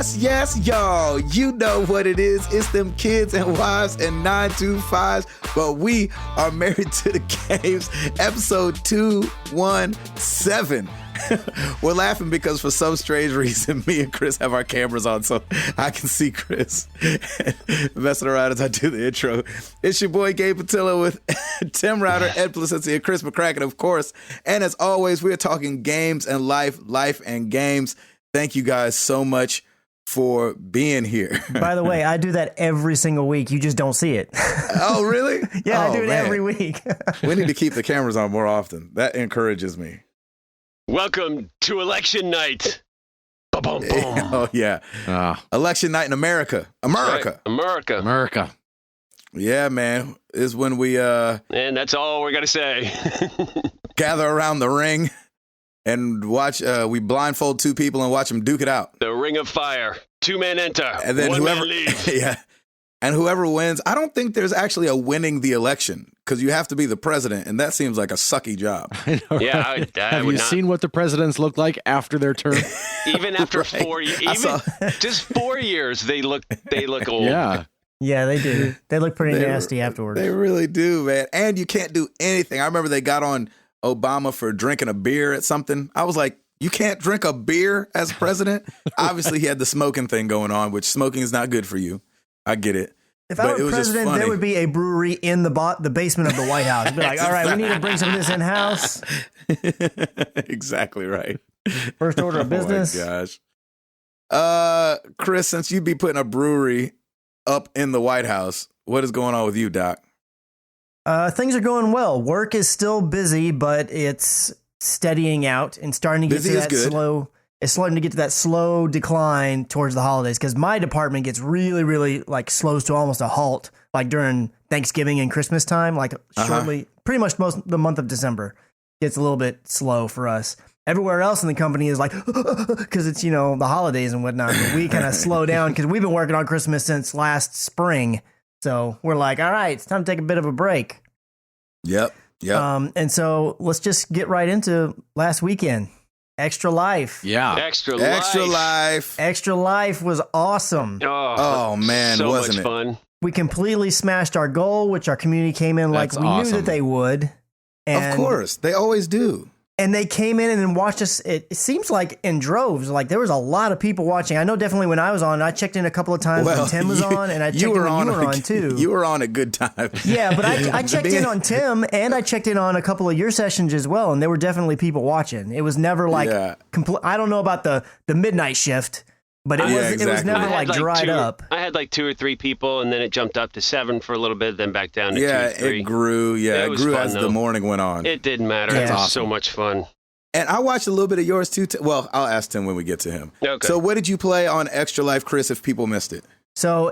Yes, y'all. You know what it is. It's them kids and wives and 925s, but we are married to the games. Episode 217. We're laughing because for some strange reason, me and Chris have our cameras on so I can see Chris messing around as I do the intro. It's your boy Gabe Patillo with Tim Router, Ed Placencia, and Chris McCracken, of course. And as always, we're talking games and life and games. Thank you guys so much for being here. By the way, I do that every single week. You just don't see it. Oh, really? Yeah, I do it man. every week. We need to keep the cameras on more often. That encourages me. Welcome to election night. Ba-bum, boom. Oh, yeah. Election night in America. Right. America. Yeah, man. Is when we And that's all we're going to say. gather around the ring and watch. We blindfold two people and watch them duke it out. The Ring of Fire. 2 men enter. And then one whoever man leave. Yeah. And whoever wins, I don't think there's actually a winning the election because you have to be the president, and that seems like a sucky job. I know, right? Yeah, Have you seen what the presidents look like after their term? Even after Right. 4 years, just 4 years, they look old. Yeah. Yeah, they do. They look pretty nasty afterwards. They really do, man. And you can't do anything. I remember they got on Obama for drinking a beer at something. I was like, you can't drink a beer as president? Obviously, he had the smoking thing going on, which smoking is not good for you. I get it. If I were president, there would be a brewery in the basement of the White House. It'd be like, all right, we need to bring some of this in-house. Exactly right. First order of business. Oh, my gosh. Chris, since you'd be putting a brewery up in the White House, what is going on with you, Doc? Things are going well. Work is still busy, but it's steadying out and starting to get to that slow. It's starting to get to that slow decline towards the holidays because my department gets really, really like slows to almost a halt, like during Thanksgiving and Christmas time, like shortly, pretty much the month of December gets a little bit slow for us. Everywhere else in the company is like, because it's, the holidays and whatnot. But we kind of slow down because we've been working on Christmas since last spring. So we're like, all right, it's time to take a bit of a break. Yep. And so let's just get right into last weekend. Extra Life. Yeah. Extra Life. Extra Life was awesome. Oh man, so wasn't much fun. We completely smashed our goal, which our community came in like we knew that they would. And, of course, they always do. And they came in and watched us. It seems like in droves. Like there was a lot of people watching. I know definitely when I was on, I checked in a couple of times when Tim was on, and I checked in when you were on too. You were on a good time. Yeah, but I checked in on Tim, and I checked in on a couple of your sessions as well, and there were definitely people watching. It was never like I don't know about the midnight shift, but it was never like dried up. I had like 2 or 3 people, and then it jumped up to 7 for a little bit, then back down to 2 or 3. It grew. Yeah, it grew fun, as though. the morning went on. It didn't matter. Yeah. It was so much fun. And I watched a little bit of yours too. Well, I'll ask Tim when we get to him. Okay. So what did you play on Extra Life, Chris, if people missed it? So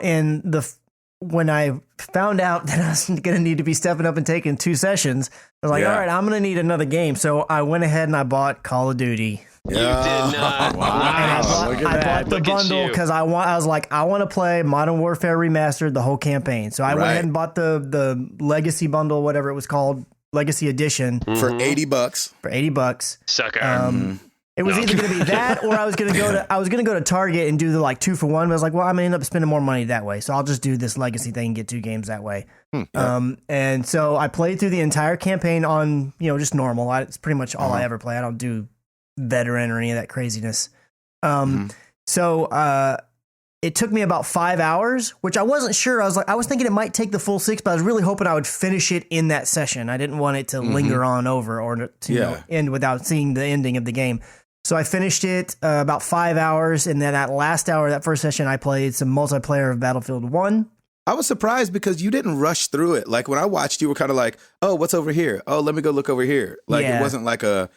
when I found out that I was going to need to be stepping up and taking 2 sessions, I was like, all right, I'm going to need another game. So I went ahead and I bought Call of Duty. You did not. Wow. And I bought the bundle because I want to play Modern Warfare Remastered, the whole campaign. So I went ahead and bought the Legacy bundle, whatever it was called, Legacy Edition for $80. For $80. Sucker. It was either going to be that or I was going to go to Target and do the like 2 for 1. But I was like, well, I'm going to end up spending more money that way. So I'll just do this Legacy thing and get 2 games that way. And so I played through the entire campaign on, just normal. It's pretty much all I ever play. I don't do veteran or any of that craziness. So it took me about 5 hours, which I wasn't sure. I was thinking it might take the full 6, but I was really hoping I would finish it in that session. I didn't want it to linger on over or to end without seeing the ending of the game. So I finished it about 5 hours, and then that last hour, that first session, I played some multiplayer of Battlefield 1. I was surprised because you didn't rush through it. Like when I watched, you were kind of like, oh, what's over here? Oh, let me go look over here. Like it wasn't like a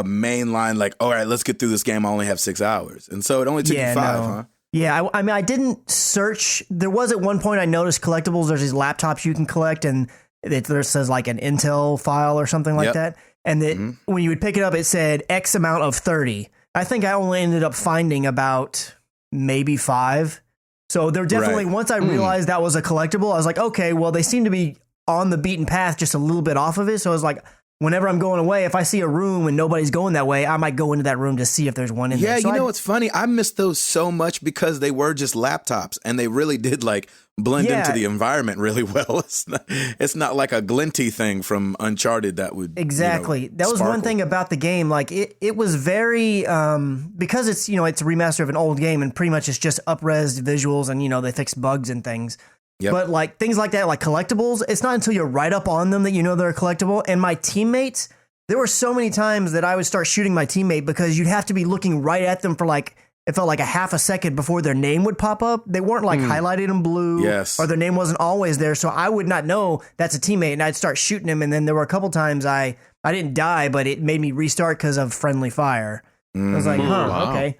main line, like, all right, let's get through this game. I only have 6 hours. And so it only took you 5, huh? Yeah, I mean, I didn't search. There was at one point I noticed collectibles. There's these laptops you can collect, and there says like an Intel file or something like that. And when you would pick it up, it said X amount of 30. I think I only ended up finding about maybe 5. So there definitely, once I realized that was a collectible, I was like, okay, well, they seem to be on the beaten path just a little bit off of it. So I was like, whenever I'm going away, if I see a room and nobody's going that way, I might go into that room to see if there's one in there. Yeah, so what's funny? I missed those so much because they were just laptops and they really did like blend into the environment really well. It's not like a glinty thing from Uncharted that would exactly. That was sparkle. one thing about the game. Like it was very because it's it's a remaster of an old game and pretty much it's just up-res visuals and they fix bugs and things. Yep. But like things like that, like collectibles, it's not until you're right up on them that they're collectible. And my teammates, there were so many times that I would start shooting my teammate because you'd have to be looking right at them for like, it felt like a half a second before their name would pop up. They weren't like highlighted in blue or their name wasn't always there. So I would not know that's a teammate and I'd start shooting him. And then there were a couple times I didn't die, but it made me restart because of friendly fire. I was like, okay.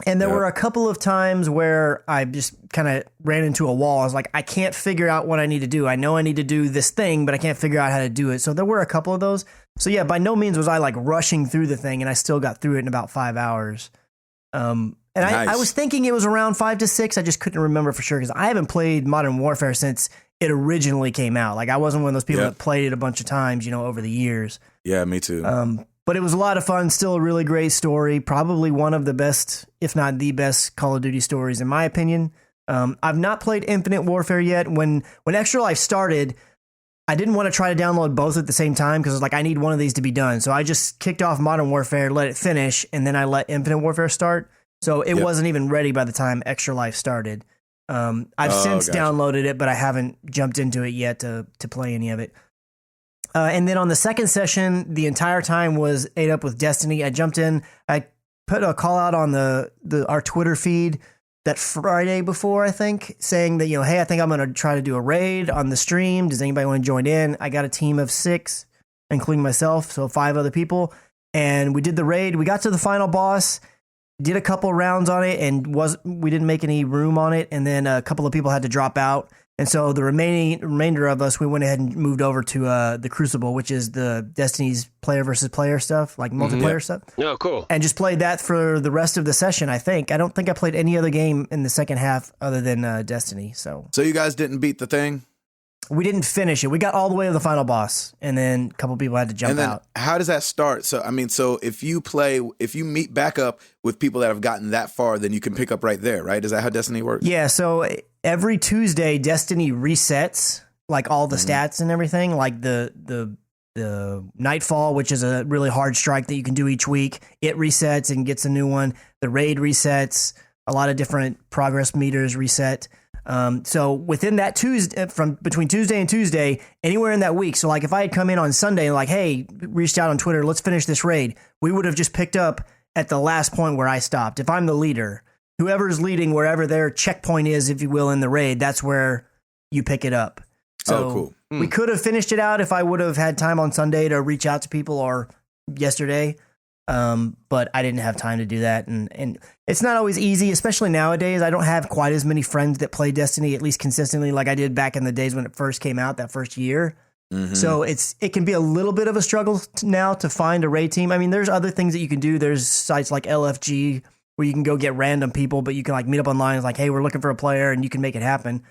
And there were a couple of times where I just kind of ran into a wall. I was like, I can't figure out what I need to do. I know I need to do this thing, but I can't figure out how to do it. So there were a couple of those. So yeah, by no means was I like rushing through the thing, and I still got through it in about 5 hours. And I was thinking it was around 5 to 6. I just couldn't remember for sure because I haven't played Modern Warfare since it originally came out. Like I wasn't one of those people that played it a bunch of times, over the years. Yeah, me too. But it was a lot of fun. Still a really great story. Probably one of the best, if not the best, Call of Duty stories in my opinion. I've not played Infinite Warfare yet. When Extra Life started, I didn't want to try to download both at the same time because I was like, I need one of these to be done. So I just kicked off Modern Warfare, let it finish, and then I let Infinite Warfare start. So it wasn't even ready by the time Extra Life started. I've since downloaded it, but I haven't jumped into it yet to play any of it. And then on the second session, the entire time was ate up with Destiny. I jumped in. I put a call out on our Twitter feed that Friday before, I think, saying that, hey, I think I'm going to try to do a raid on the stream. Does anybody want to join in? I got a team of 6, including myself, so 5 other people. And we did the raid. We got to the final boss, did a couple rounds on it, and we didn't make any room on it. And then a couple of people had to drop out. And so the remainder of us, we went ahead and moved over to the Crucible, which is the Destiny's player versus player stuff, like multiplayer stuff. Oh, cool. And just played that for the rest of the session, I think. I don't think I played any other game in the second half other than Destiny. So you guys didn't beat the thing? We didn't finish it. We got all the way to the final boss, and then a couple people had to jump out. How does that start? So, if you meet back up with people that have gotten that far, then you can pick up right there, right? Is that how Destiny works? Yeah, so every Tuesday, Destiny resets, like all the stats and everything, like the Nightfall, which is a really hard strike that you can do each week. It resets and gets a new one. The raid resets. A lot of different progress meters reset. So within that Tuesday, from between Tuesday and Tuesday, anywhere in that week. So like if I had come in on Sunday and like, hey, reached out on Twitter, let's finish this raid, we would have just picked up at the last point where I stopped. If I'm the leader, whoever's leading, wherever their checkpoint is, if you will, in the raid, that's where you pick it up. So cool. We could have finished it out if I would have had time on Sunday to reach out to people or yesterday. But I didn't have time to do that. And it's not always easy, especially nowadays. I don't have quite as many friends that play Destiny, at least consistently, like I did back in the days when it first came out, that first year. Mm-hmm. So it can be a little bit of a struggle now to find a raid team. I mean, there's other things that you can do. There's sites like LFG where you can go get random people, but you can like meet up online. It's like, hey, we're looking for a player, and you can make it happen.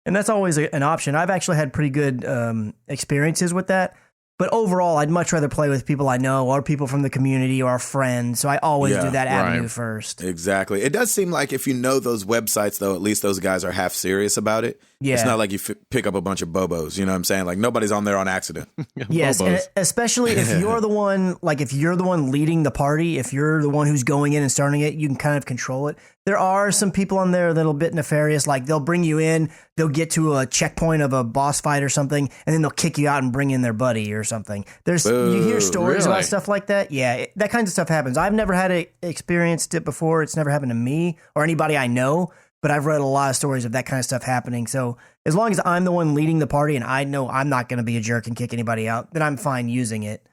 And that's always an option. I've actually had pretty good experiences with that. But overall, I'd much rather play with people I know or people from the community or friends. So I always do that avenue first. Exactly. It does seem like if you know those websites, though, at least those guys are half serious about it. Yeah. It's not like you pick up a bunch of bobos. You know what I'm saying? Like nobody's on there on accident. Yes, and especially if you're the one, if you're the one leading the party, if you're the one who's going in and starting it, you can kind of control it. There are some people on there that are a bit nefarious. Like they'll bring you in, they'll get to a checkpoint of a boss fight or something, and then they'll kick you out and bring in their buddy or something. You hear stories about stuff like that. Yeah, that kind of stuff happens. I've never experienced it before. It's never happened to me or anybody I know, but I've read a lot of stories of that kind of stuff happening. So as long as I'm the one leading the party and I know I'm not going to be a jerk and kick anybody out, then I'm fine using it.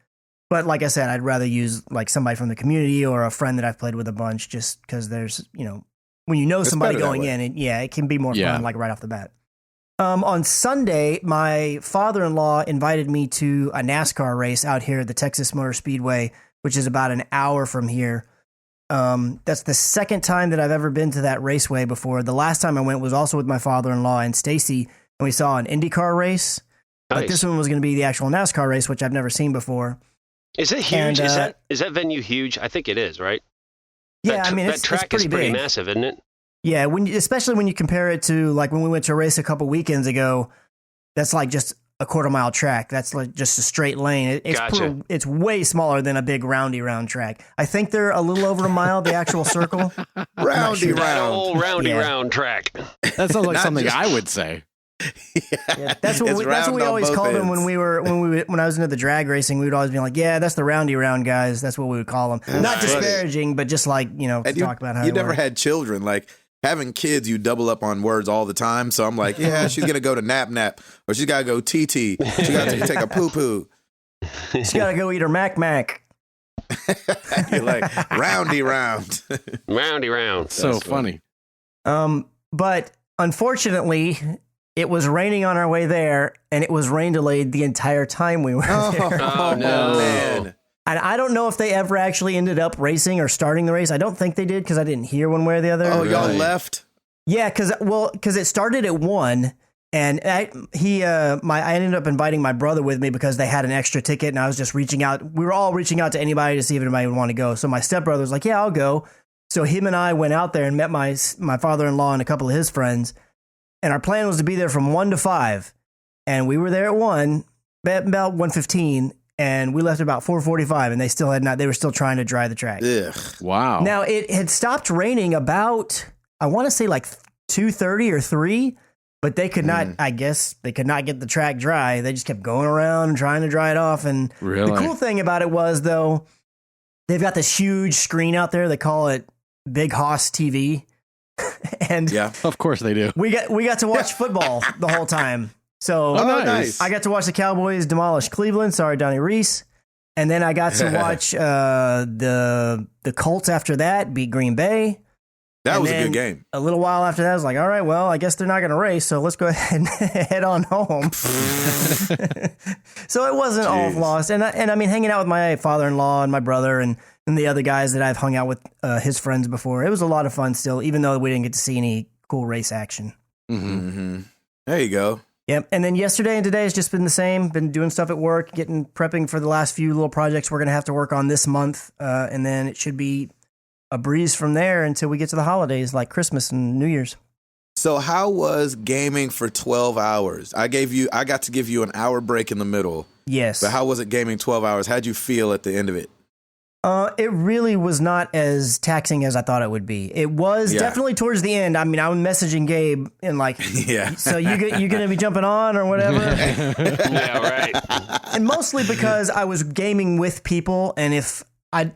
But like I said, I'd rather use like somebody from the community or a friend that I've played with a bunch, just because there's, when you know somebody going in, and it can be more fun, like right off the bat. On Sunday, my father-in-law invited me to a NASCAR race out here at the Texas Motor Speedway, which is about an hour from here. That's the second time that I've ever been to that raceway before. The last time I went was also with my father-in-law and Stacy, and we saw an IndyCar race. But this one was going to be the actual NASCAR race, which I've never seen before. Is it huge? And, is that venue huge? I think it is, right? Yeah, I mean, that track is pretty massive, isn't it? Yeah, especially when you compare it to like when we went to a race a couple weekends ago, that's like just a quarter-mile track. That's like just a straight lane. It's way smaller than a big roundy round track. I think they're a little over a mile, the actual circle. Roundy round. That old roundy round track. That sounds like something I would say. Yeah, that's what we always called them when I was into the drag racing. We would always be like, yeah, that's the roundy round guys. That's what we would call them. Not disparaging, but just like, talk about how you never had children. Like having kids, you double up on words all the time. So I'm like, yeah, she's gonna go to nap nap, or she's gotta go TT. She gotta take a poo poo. She's gotta go eat her mac. You're like roundy round. Roundy round. So funny. But unfortunately, it was raining on our way there, and it was rain delayed the entire time we were there. Oh, no. Man. And I don't know if they ever actually ended up racing or starting the race. I don't think they did because I didn't hear one way or the other. Oh, y'all left? Yeah, because it started at 1, and I ended up inviting my brother with me because they had an extra ticket, and I was just reaching out. We were all reaching out to anybody to see if anybody would want to go. So my stepbrother was like, yeah, I'll go. So him and I went out there and met my father-in-law and a couple of his friends. And our plan was to be there from 1 to 5. And we were there at 1, about 1:15, and we left at about 4:45, and they were still trying to dry the track. Ugh. Wow. Now, it had stopped raining about, I want to say like 2:30 or 3, but they could not, I guess, they could not get the track dry. They just kept going around and trying to dry it off. And really? The cool thing about it was, though, they've got this huge screen out there. They call it Big Hoss TV. And yeah, of course they do. We got to watch football the whole time. So nice. I got to watch the Cowboys demolish Cleveland. Sorry, Donnie Reese. And then I got to watch the Colts after that beat Green Bay. That was a good game. A little while after that, I was like, all right, well, I guess they're not going to race, so let's go ahead and head on home. So it wasn't all lost. And I mean, hanging out with my father-in-law and my brother and the other guys that I've hung out with, his friends before, it was a lot of fun still, even though we didn't get to see any cool race action. Mm-hmm. There you go. Yep. And then yesterday and today has just been the same. Been doing stuff at work, prepping for the last few little projects we're going to have to work on this month. And then it should be a breeze from there until we get to the holidays like Christmas and New Year's. So how was gaming for 12 hours? I got to give you an hour break in the middle. Yes. But how was it gaming 12 hours? How'd you feel at the end of it? It really was not as taxing as I thought it would be. It was definitely towards the end. I mean, I was messaging Gabe and like, so you going to be jumping on or whatever? Yeah, right. And mostly because I was gaming with people, and if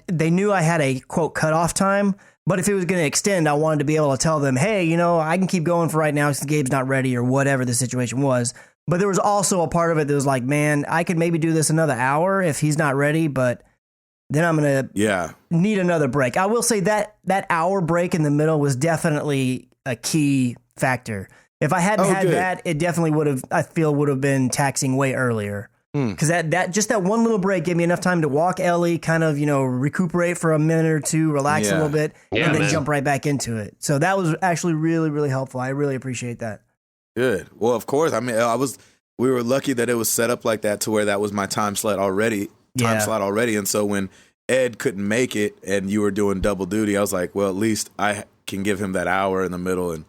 they knew I had a quote cutoff time, but if it was going to extend, I wanted to be able to tell them, hey, I can keep going for right now since Gabe's not ready or whatever the situation was. But there was also a part of it that was like, man, I could maybe do this another hour if he's not ready, but then I'm going to need another break. I will say that hour break in the middle was definitely a key factor. If I hadn't had that, it definitely would have been taxing way earlier. Because that one little break gave me enough time to walk Ellie, kind of, recuperate for a minute or two, relax a little bit, and then jump right back into it. So that was actually really, really helpful. I really appreciate that. Good. Well, of course. I mean, we were lucky that it was set up like that to where that was my time slot already. And so when Ed couldn't make it and you were doing double duty, I was like, well, at least I can give him that hour in the middle and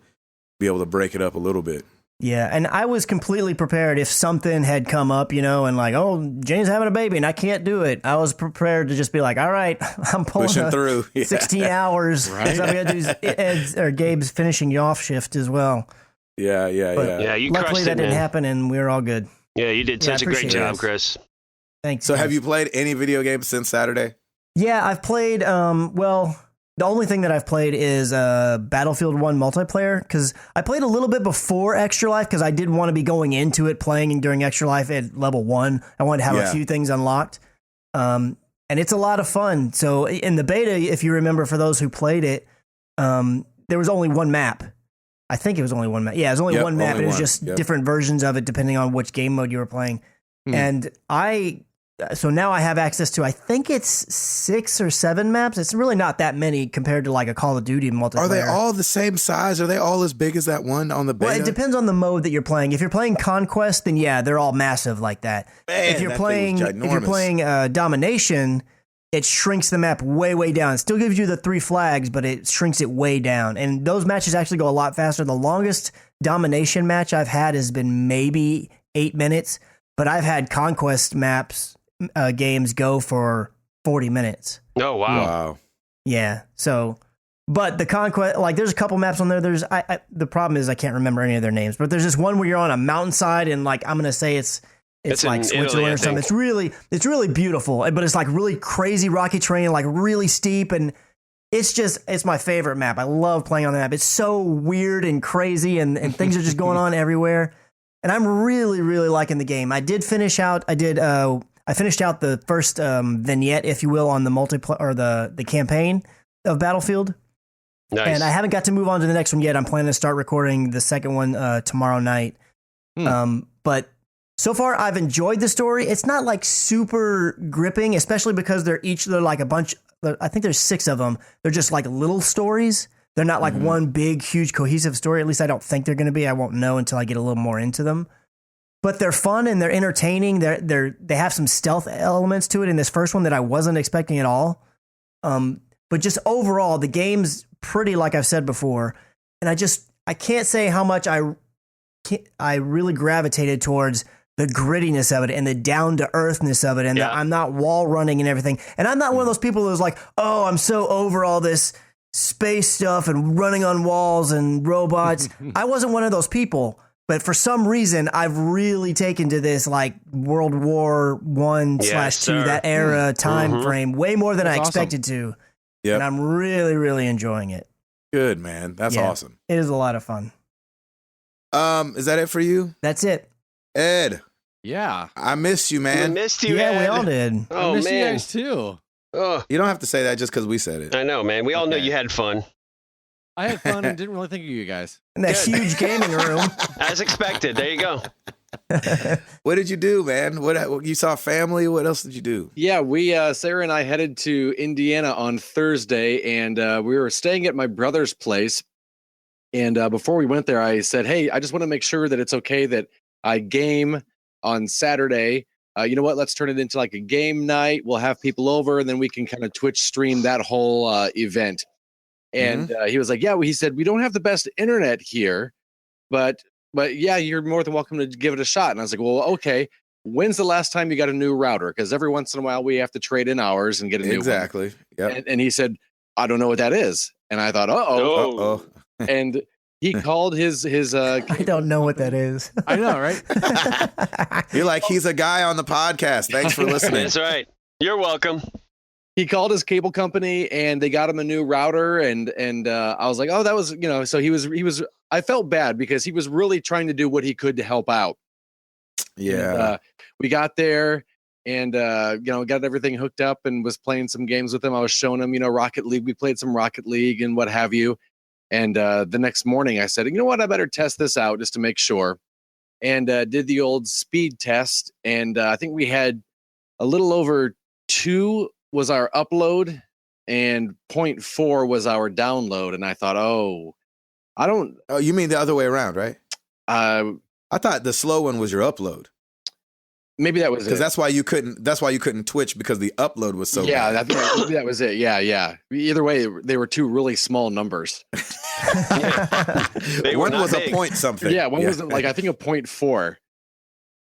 be able to break it up a little bit. Yeah, and I was completely prepared if something had come up, and like, oh, Jane's having a baby and I can't do it. I was prepared to just be like, all right, I'm pushing through 16 hours. Right? So we got to do Ed's or Gabe's finishing you off shift as well. Yeah. You luckily that didn't happen, and we were all good. Yeah, you did such a great job, Chris. Thanks. So have you played any video games since Saturday? Yeah, I've played, the only thing that I've played is Battlefield 1 multiplayer, because I played a little bit before Extra Life, because I did want to be going into it playing during Extra Life at level 1. I wanted to have a few things unlocked. And it's a lot of fun. So in the beta, if you remember, for those who played it, there was only one map. I think it was only one map. Yeah, it was only one map. It was just different versions of it depending on which game mode you were playing. And I so now I have access to, I think it's 6 or 7 maps. It's really not that many compared to like a Call of Duty multiplayer. Are they all the same size? Are they all as big as that one on the beta? Well, it depends on the mode that you're playing. If you're playing Conquest, then yeah, they're all massive like that. Man, if you're playing Domination, it shrinks the map way, way down. It still gives you the 3 flags, but it shrinks it way down. And those matches actually go a lot faster. The longest Domination match I've had has been maybe 8 minutes, but I've had Conquest games go for 40 minutes. Oh, wow. Yeah. So, but the Conquest, like there's a couple maps on there. The problem is I can't remember any of their names, but there's this one where you're on a mountainside and like, I'm going to say it's like Switzerland or something. It's really beautiful, but it's like really crazy rocky terrain, like really steep. And it's my favorite map. I love playing on the map. It's so weird and crazy and things are just going on everywhere. And I'm really, really liking the game. I finished out the first vignette, if you will, on the multiplayer or the campaign of Battlefield. Nice. And I haven't got to move on to the next one yet. I'm planning to start recording the second one tomorrow night. But so far, I've enjoyed the story. It's not like super gripping, especially because they're like a bunch. I think there's 6 of them. They're just like little stories. They're not like one big, huge, cohesive story. At least I don't think they're going to be. I won't know until I get a little more into them. But they're fun and they're entertaining. They have some stealth elements to it in this first one that I wasn't expecting at all. But just overall, the game's pretty, like I've said before. And I can't say how much I really gravitated towards the grittiness of it and the down to earthness of it. And I'm not wall running and everything. And I'm not one of those people who's like, oh, I'm so over all this space stuff and running on walls and robots. I wasn't one of those people, but for some reason I've really taken to this like World War I/II, that era time frame, way more than I expected to. Yep. And I'm really, really enjoying it. Good, man. That's awesome. It is a lot of fun. Is that it for you? That's it. Ed. Yeah. I missed you, man. We missed you, Yeah, Ed. we all did. Oh, I missed man. you guys too. Oh, You don't have to say that just because we said it. I know, man. We all know you had fun. I had fun and didn't really think of you guys. In that Good. huge gaming room. As expected. There you go. What did you do, man? What you saw family? What else did you do? Yeah, we Sarah and I headed to Indiana on Thursday, and we were staying at my brother's place. And before we went there, I said, "Hey, I just want to make sure that it's okay that I game on Saturday. You know what? Let's turn it into like a game night. We'll have people over, and then we can kind of Twitch stream that whole event." And he was like, "Yeah." Well, he said, "We don't have the best internet here, but yeah, you're more than welcome to give it a shot." And I was like, "Well, okay. When's the last time you got a new router? Because every once in a while we have to trade in ours and get a new one." Exactly. Yep. And he said, "I don't know what that is." And I thought, Uh-oh. And he called his I don't know what that is. I know, right? You're like, he's a guy on the podcast. Thanks for listening. That's right. You're welcome. He called his cable company and they got him a new router. And I was like, oh, that was, so he was, I felt bad because he was really trying to do what he could to help out. Yeah. And, we got there and, got everything hooked up and was playing some games with him. I was showing him, Rocket League. We played some Rocket League and what have you. And the next morning I said, you know what, I better test this out just to make sure. And did the old speed test. And I think we had a little over 2 was our upload and 0.4 was our download. And I thought, Oh, you mean the other way around, right? I thought the slow one was your upload. Maybe that was it. Because that's why you couldn't Twitch because the upload was so bad. bad. Maybe that was it. Yeah. Either way, they were 2 really small numbers. One was big. A point something. Yeah, one was like I think a 0.4.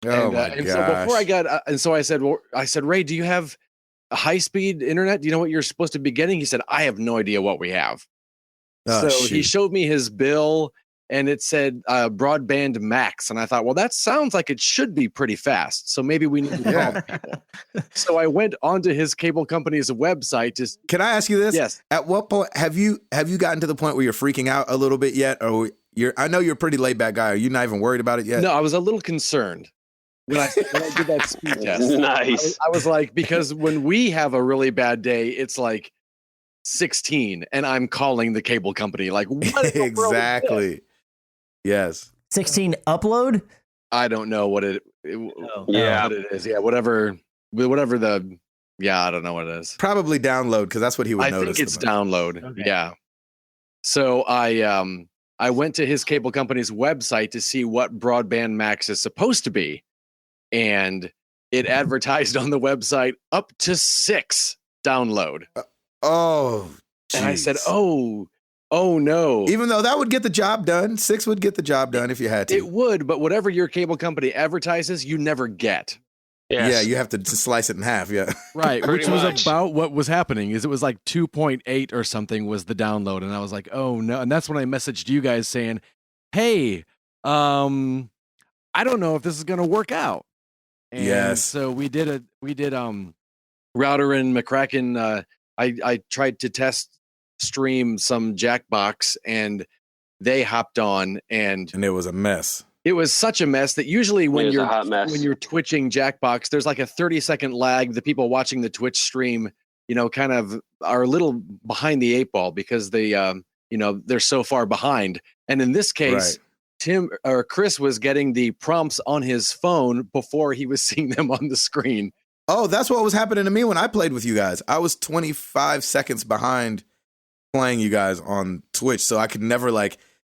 Oh my gosh. So before I got, so I said, Ray, do you have a high-speed internet? Do you know what you're supposed to be getting? He said, I have no idea what we have. Oh, so he showed me his bill. And it said broadband max. And I thought, well, that sounds like it should be pretty fast. So maybe we need to call people. So I went onto his cable company's website. Can I ask you this? Yes. At what point have you gotten to the point where you're freaking out a little bit yet? Or I know you're a pretty laid back guy. Are you not even worried about it yet? No, I was a little concerned when I did that speed test. Nice. I was like, because when we have a really bad day, it's like 16 and I'm calling the cable company. Like, what exactly. Yes. 16 upload? I don't know what what it is. Yeah, whatever whatever I don't know what it is. Probably download, because that's what he would I notice. think it's download. Okay. Yeah. So I went to his cable company's website to see what Broadband Max is supposed to be, and it advertised on the website up to 6 download. Oh, geez. And I said, oh no. Even though that would get the job done, 6 would get the job done if you had to. It would, but whatever your cable company advertises, you never get. Yes. Yeah, you have to slice it in half. Yeah. Right, Pretty which was much. about what was happening. Is it was like 2.8 or something was the download, and I was like, oh no. And that's when I messaged you guys saying, hey, I don't know if this is gonna work out. And Yes. so we did Router and McCracken, I tried to test stream some Jackbox, and they hopped on, and And it was a mess. it was such a mess that usually It when was a hot mess. you're twitching Jackbox, there's like a 30-second lag. The people watching the Twitch stream, kind of are a little behind the 8 ball because they, they're so far behind. And in this case, Right. Chris was getting the prompts on his phone before he was seeing them on the screen. Oh, that's what was happening to me when I played with you guys. I was 25 seconds behind playing you guys on Twitch, so I could never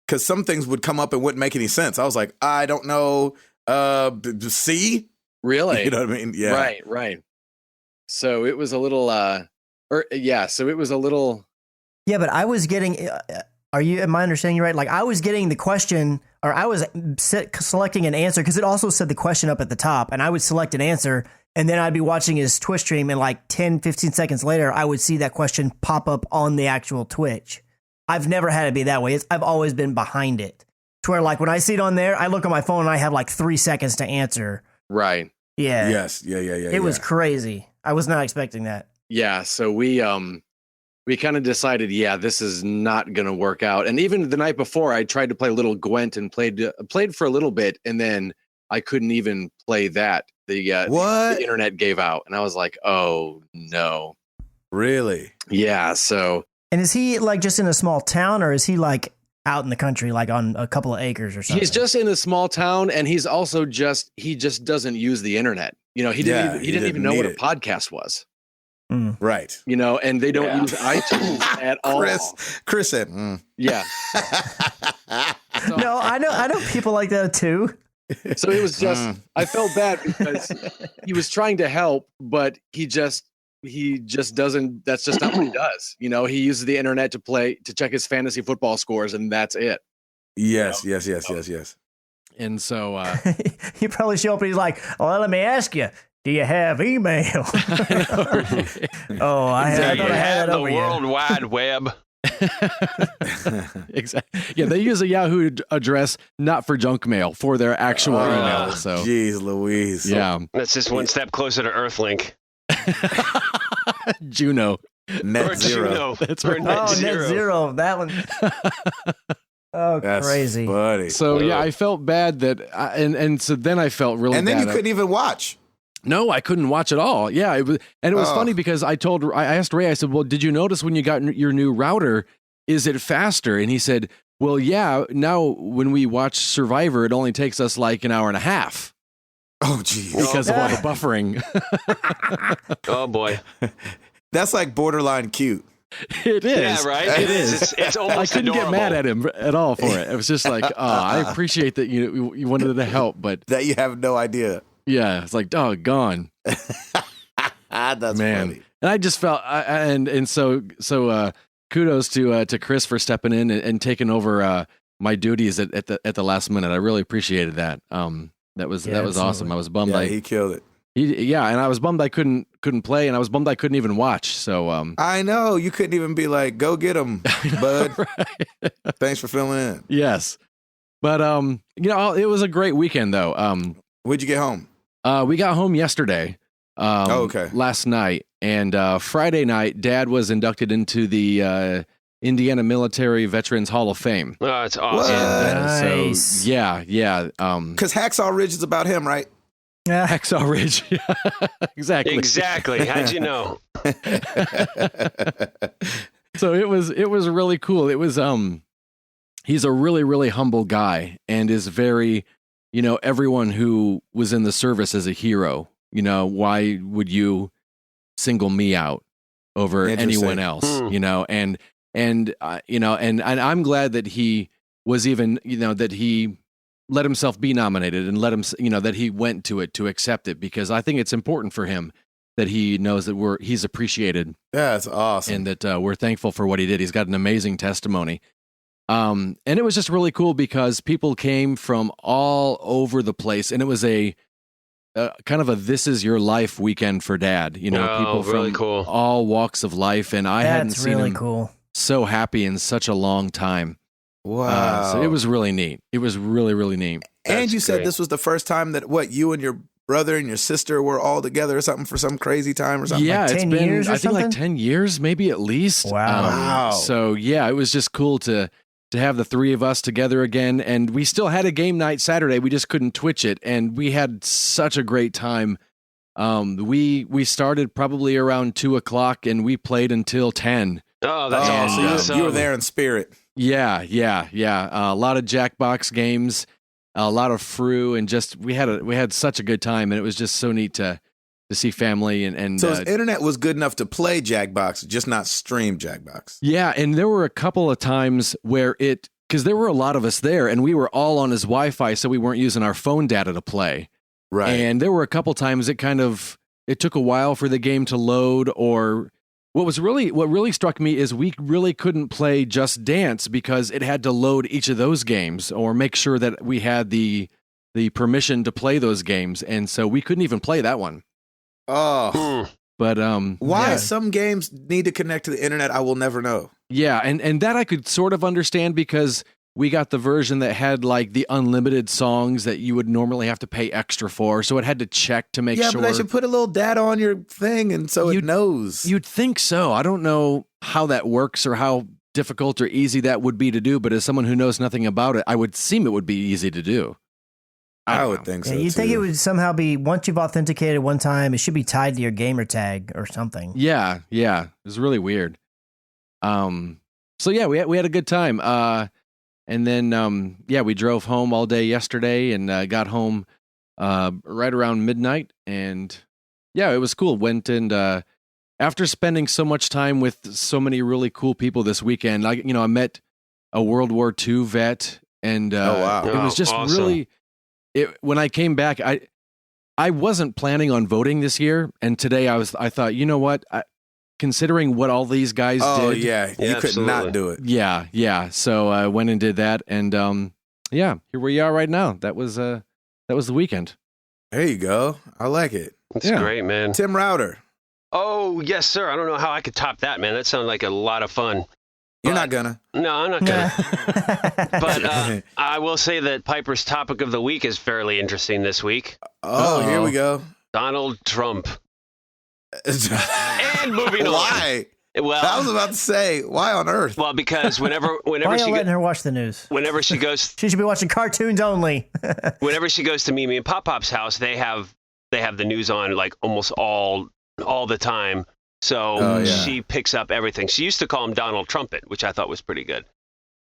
because some things would come up and wouldn't make any sense. I was like, I don't know. See? Really? You know what I mean? Yeah. Right. So it was a little, so it was a little. Yeah, but I was getting. Am I understanding you right? Like I was getting the question, or I was selecting an answer because it also said the question up at the top, and I would select an answer, and then I'd be watching his Twitch stream, and like 10, 15 seconds later, I would see that question pop up on the actual Twitch. I've never had it be that way. I've always been behind it. To where like when I see it on there, I look at my phone and I have like 3 seconds to answer. Right. Yeah. Yes. Yeah. It was crazy. I was not expecting that. Yeah. So we kind of decided, this is not going to work out. And even the night before, I tried to play a little Gwent and played for a little bit, and then I couldn't even play that. What? The internet gave out, and I was like, oh no. Really? Yeah. So. And is he like just in a small town, or is he like out in the country, like on a couple of acres or something? He's just in a small town, and he's also he just doesn't use the internet. He didn't even know what a podcast was. Right. And they don't use iTunes at all. Chris said, Yeah. No, I know people like that too. So it was just, I felt bad because he was trying to help, but he just doesn't, that's just not what he does. He uses the internet to check his fantasy football scores, and that's it. Yes. and so He probably show up and he's like, well, let me ask you, do you have email? I thought I had that the over you. World Wide Web. exactly. Yeah, they use a Yahoo address not for junk mail, for their actual email. So, jeez Louise. yeah, That's just one step closer to Earthlink. Juno. Net zero. Juno. That's Or right. net Oh, zero. net zero. That one. Oh, That's crazy. funny. So yeah, I felt bad that, and so then I felt really And then bad. you couldn't even watch. No, I couldn't watch at all. Yeah, it was Oh. funny because I asked Ray. I said, "Well, did you notice when you got your new router? Is it faster?" And he said, "Well, yeah. Now when we watch Survivor, it only takes us like an hour and a half Oh, geez. because of all the buffering." Oh boy. That's like borderline cute. It is. Yeah, right. It is. It's I almost couldn't adorable. get mad at him at all for it. It was just like, I appreciate that you wanted to help, but That you have no idea. yeah, it's like, doggone. That's Man. funny. And I just felt, so kudos to Chris for stepping in and taking over my duties at the last minute. I really appreciated that. That was absolutely. awesome. I was bummed. Yeah, he killed it. And I was bummed I couldn't play, and I was bummed I couldn't even watch. So I know. You couldn't even be like, go get him, bud. right. Thanks for filling in. Yes, but it was a great weekend though. When'd you get home? We got home yesterday. Okay. Last night, and Friday night, Dad was inducted into the Indiana Military Veterans Hall of Fame. Oh, it's awesome. What? Nice. So yeah. Because Hacksaw Ridge is about him, right? Yeah. Hacksaw Ridge. Exactly. Exactly. How'd you know? So it was really cool. It was he's a really, really humble guy and is very, everyone who was in the service is a hero. why would you single me out over anyone else? And I'm glad that he was even, that he let himself be nominated and let him, that he went to it to accept it, because I think it's important for him that he knows that he's appreciated. Yeah, that's awesome. And that we're thankful for what he did. He's got an amazing testimony. And it was just really cool because people came from all over the place, and it was a kind of a "This Is Your Life" weekend for Dad. People really from cool. all walks of life, and I hadn't seen him so happy in such a long time. Wow! So it was really neat. It was really, really neat. And you said this was the first time that you and your brother and your sister were all together or something for some crazy time or something? Yeah, like 10 it's been, years or I think, something? like 10 years, maybe at least. Wow. So yeah, it was just cool to have the three of us together again. And we still had a game night Saturday. We just couldn't Twitch it. And we had such a great time. We started probably around 2:00 and we played until 10. Oh, that's awesome. So you were there in spirit. Yeah. A lot of Jackbox games, a lot of Fru, and just we had such a good time, and it was just so neat to see family and so his internet was good enough to play Jackbox, just not stream Jackbox. Yeah, and there were a couple of times where because there were a lot of us there, and we were all on his Wi-Fi, so we weren't using our phone data to play. Right. And there were a couple times it took a while for the game to load, or what really struck me is we really couldn't play Just Dance because it had to load each of those games or make sure that we had the permission to play those games, and so we couldn't even play that one. Oh. But why some games need to connect to the internet, I will never know. Yeah, and that I could sort of understand because we got the version that had like the unlimited songs that you would normally have to pay extra for, so it had to check to make sure. Yeah, but I should put a little data on your thing, and so it knows. You'd think so. I don't know how that works or how difficult or easy that would be to do, but as someone who knows nothing about it, it would be easy to do. I would think so. You'd think it would somehow be, once you've authenticated one time, it should be tied to your gamer tag or something. Yeah. It was really weird. So yeah, we had a good time. And then we drove home all day yesterday and got home right around midnight, and yeah, it was cool. Went and after spending so much time with so many really cool people this weekend, I met a World War II vet, and it was just awesome. really. When I came back, I wasn't planning on voting this year, and today I thought, you know what, considering what all these guys did. Oh yeah, you could not do it. Yeah. So I went and did that, and here we are right now. That was the weekend. There you go. I like it. That's great, man. Tim Router. Oh yes, sir. I don't know how I could top that, man. That sounded like a lot of fun. You're not gonna. No, I'm not gonna. But I will say that Piper's topic of the week is fairly interesting this week. Oh, here we go. Donald Trump. And moving on. Why? Well, I was about to say, why on earth? Well, because whenever why are you letting her watch the news? Whenever she goes, she should be watching cartoons only. Whenever she goes to Mimi and Pop Pop's house, they have the news on like almost all the time. So she picks up everything. She used to call him Donald Trumpet, which I thought was pretty good.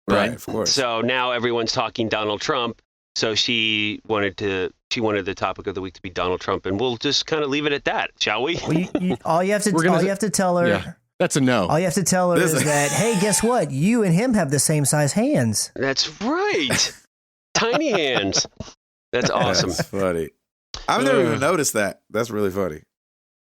Right, of course. So now everyone's talking Donald Trump. So she wanted the topic of the week to be Donald Trump, and we'll just kind of leave it at that, shall we? Well, all you have to tell her. Yeah, that's a no. All you have to tell her is that, hey, guess what? You and him have the same size hands. That's right. Tiny hands. That's awesome. That's funny. I've never even noticed that. That's really funny.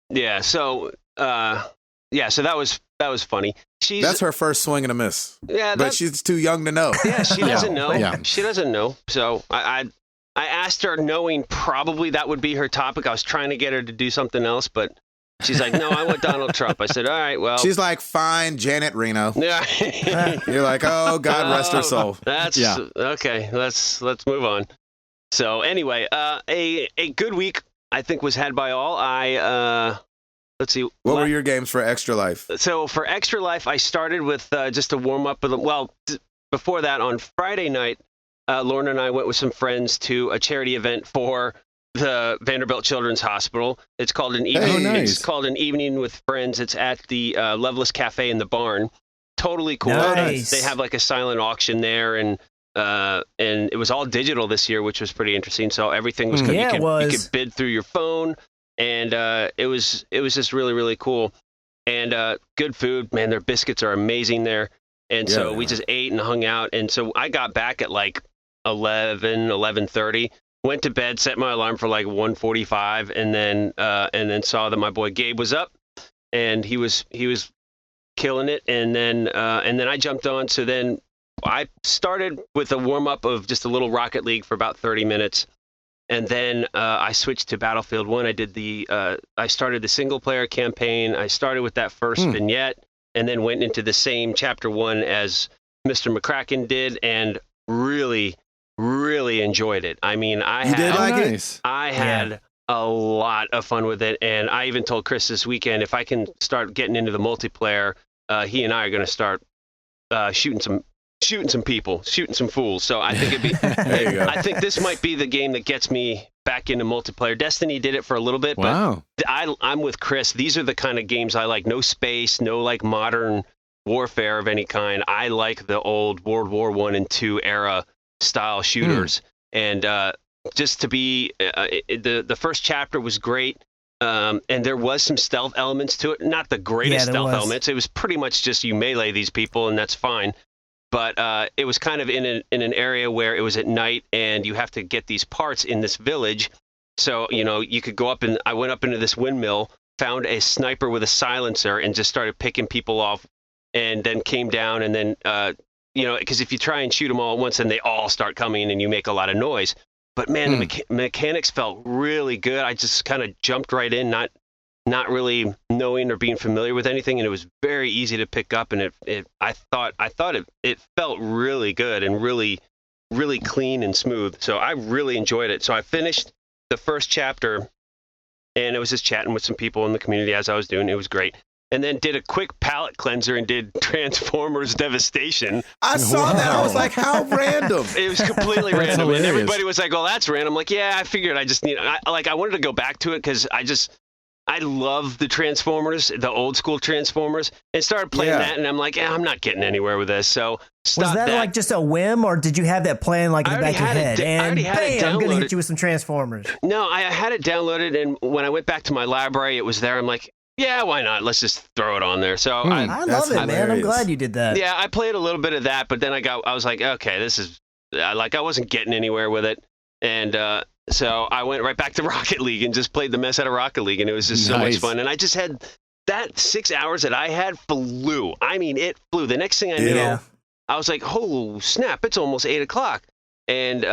Yeah. So, so that was funny. That's her first swing and a miss. Yeah, but she's too young to know. Yeah, she doesn't know. Yeah. She doesn't know. So I asked her, knowing probably that would be her topic. I was trying to get her to do something else, but she's like, "No, I want Donald Trump." I said, "All right, well." She's like, "Fine, Janet Reno." Yeah. You're like, "Oh, God rest her soul." That's okay. Let's move on. So anyway, a good week I think was had by all. Let's see. What were your games for Extra Life? So for Extra Life, I started with just a warm up with them. Well, before that, on Friday night, Lauren and I went with some friends to a charity event for the Vanderbilt Children's Hospital. It's called an evening. Nice. It's called an Evening with Friends. It's at the Loveless Cafe in the Barn. Totally cool. Nice. They have like a silent auction there, and it was all digital this year, which was pretty interesting. So everything was good. You could bid through your phone. and it was just really, really cool. And good food, man. Their biscuits are amazing there. And so we just ate and hung out. And so I got back at like 11:30. Went to bed, set my alarm for like 1:45, and then saw that my boy Gabe was up, and he was killing it. And then I jumped on. So then I started with a warm up of just a little Rocket League for about 30 minutes. And then I switched to Battlefield 1. I started the single player campaign. I started with that first vignette, and then went into the same chapter 1 as Mr. McCracken did, and really, really enjoyed it. I mean, I had a lot of fun with it, and I even told Chris this weekend, if I can start getting into the multiplayer, he and I are going to start shooting some people, shooting some fools. So I think I think this might be the game that gets me back into multiplayer. Destiny did it for a little bit, but I'm with Chris. These are the kind of games I like. No space, no like modern warfare of any kind. I like the old World War I and II era style shooters. And just to be the first chapter was great. And there was some stealth elements to it. Not the greatest stealth elements. It was pretty much just you melee these people, and that's fine. But it was kind of in an area where it was at night, and you have to get these parts in this village. So, you could go up, and I went up into this windmill, found a sniper with a silencer, and just started picking people off, and then came down, and then, because if you try and shoot them all at once, then they all start coming, and you make a lot of noise. But, man, the mechanics felt really good. I just kind of jumped right in, not really knowing or being familiar with anything, and it was very easy to pick up, and I thought it felt really good and really, really clean and smooth. So I really enjoyed it. So I finished the first chapter, and I was just chatting with some people in the community as I was doing. It was great. And then did a quick palate cleanser and did Transformers Devastation. I saw that. I was like, how random. It was completely random. Hilarious. And everybody was like, well, that's random. I'm like, yeah, I figured I wanted to go back to it because I love the Transformers, the old school Transformers, and started playing that, and I'm like, I'm not getting anywhere with this. So was that like just a whim, or did you have that plan like in the back of your head? And bam, I'm going to hit you with some Transformers. No, I had it downloaded, and when I went back to my library, it was there. I'm like, yeah, why not? Let's just throw it on there. So I love it, man. I'm glad you did that. Yeah, I played a little bit of that, but then I was like, okay, this is I wasn't getting anywhere with it, and so I went right back to Rocket League and just played the mess out of Rocket League, and it was just so much fun. And I just had that 6 hours that I had flew. I mean, it flew. The next thing I knew, I was like, oh snap! It's almost 8 o'clock. And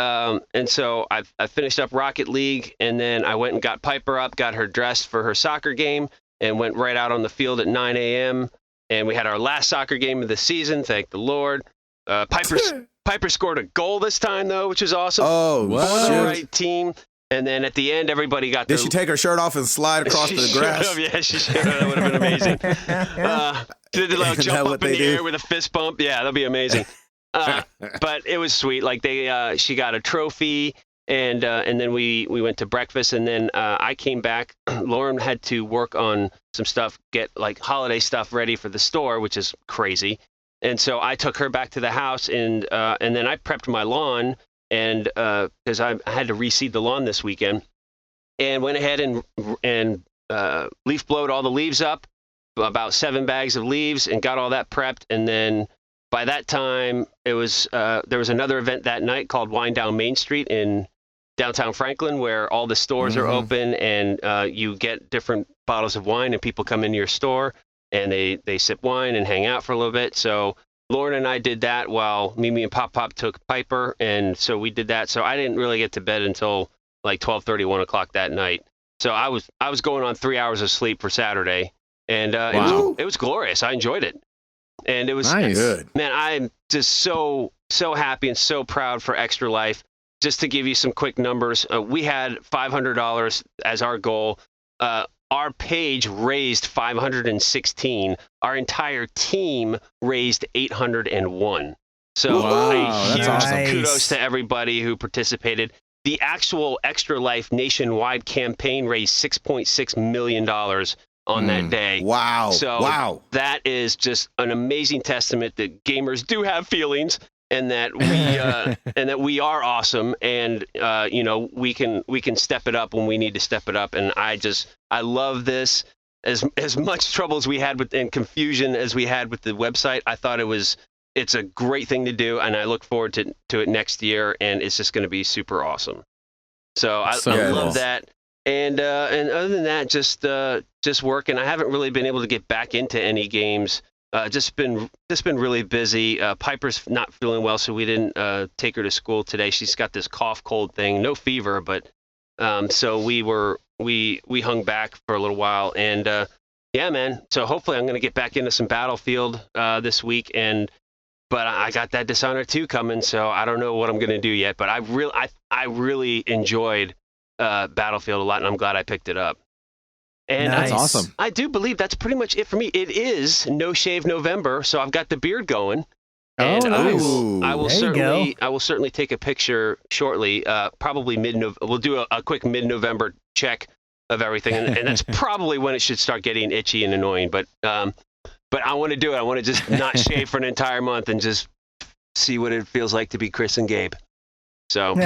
so I finished up Rocket League, and then I went and got Piper up, got her dressed for her soccer game, and went right out on the field at 9 a.m. And we had our last soccer game of the season, thank the Lord. Piper scored a goal this time, though, which is awesome. Oh, for the right team. And then at the end, everybody got Did she take her shirt off and slide across the grass? Yeah, she should have. That would have been amazing. Did they jump up in the air with a fist bump? Yeah, that'd be amazing. But it was sweet. Like she got a trophy, and then we went to breakfast, and then I came back. Lauren had to work on some stuff, get like holiday stuff ready for the store, which is crazy. And so I took her back to the house, and then I prepped my lawn, and because I had to reseed the lawn this weekend, and went ahead and leaf blowed all the leaves up, about 7 bags of leaves, and got all that prepped. And then by that time, it was there was another event that night called Wine Down Main Street in downtown Franklin, where all the stores are open, and you get different bottles of wine, and people come into your store, and they sip wine and hang out for a little bit. So Lauren and I did that while Mimi and Pop took Piper, and so we did that. So I didn't really get to bed until like 12:30, 1 o'clock that night. So I was going on 3 hours of sleep for Saturday, and it was glorious. I enjoyed it, and it was good. Man, I'm just so happy and so proud for Extra Life. Just to give you some quick numbers, we had $500 as our goal. Our page raised 516. Our entire team raised 801. So a huge kudos to everybody who participated. The actual Extra Life nationwide campaign raised $6.6 million on that day. Wow. So that is just an amazing testament that gamers do have feelings, and that we are awesome, and we can step it up when we need to step it up. And I just I love this. As much trouble as we had with and confusion as we had with the website, I thought it's a great thing to do, and I look forward to it next year, and it's just going to be super awesome. So I love that. And other than that, just working. I haven't really been able to get back into any games. Just been really busy. Piper's not feeling well, so we didn't take her to school today. She's got this cough cold thing, no fever, but so we hung back for a little while, and yeah, man. So hopefully I'm going to get back into some Battlefield this week, but I got that Dishonored 2 coming, so I don't know what I'm going to do yet. But I really enjoyed Battlefield a lot, and I'm glad I picked it up. And Nice. That's awesome. I do believe that's pretty much it for me. It is No Shave November, so I've got the beard going. And nice. I will There you certainly take a picture shortly. Probably we'll do a quick mid-November check of everything, and that's probably when it should start getting itchy and annoying. But I want to do it. I want to just not shave for an entire month and just see what it feels like to be Chris and Gabe. So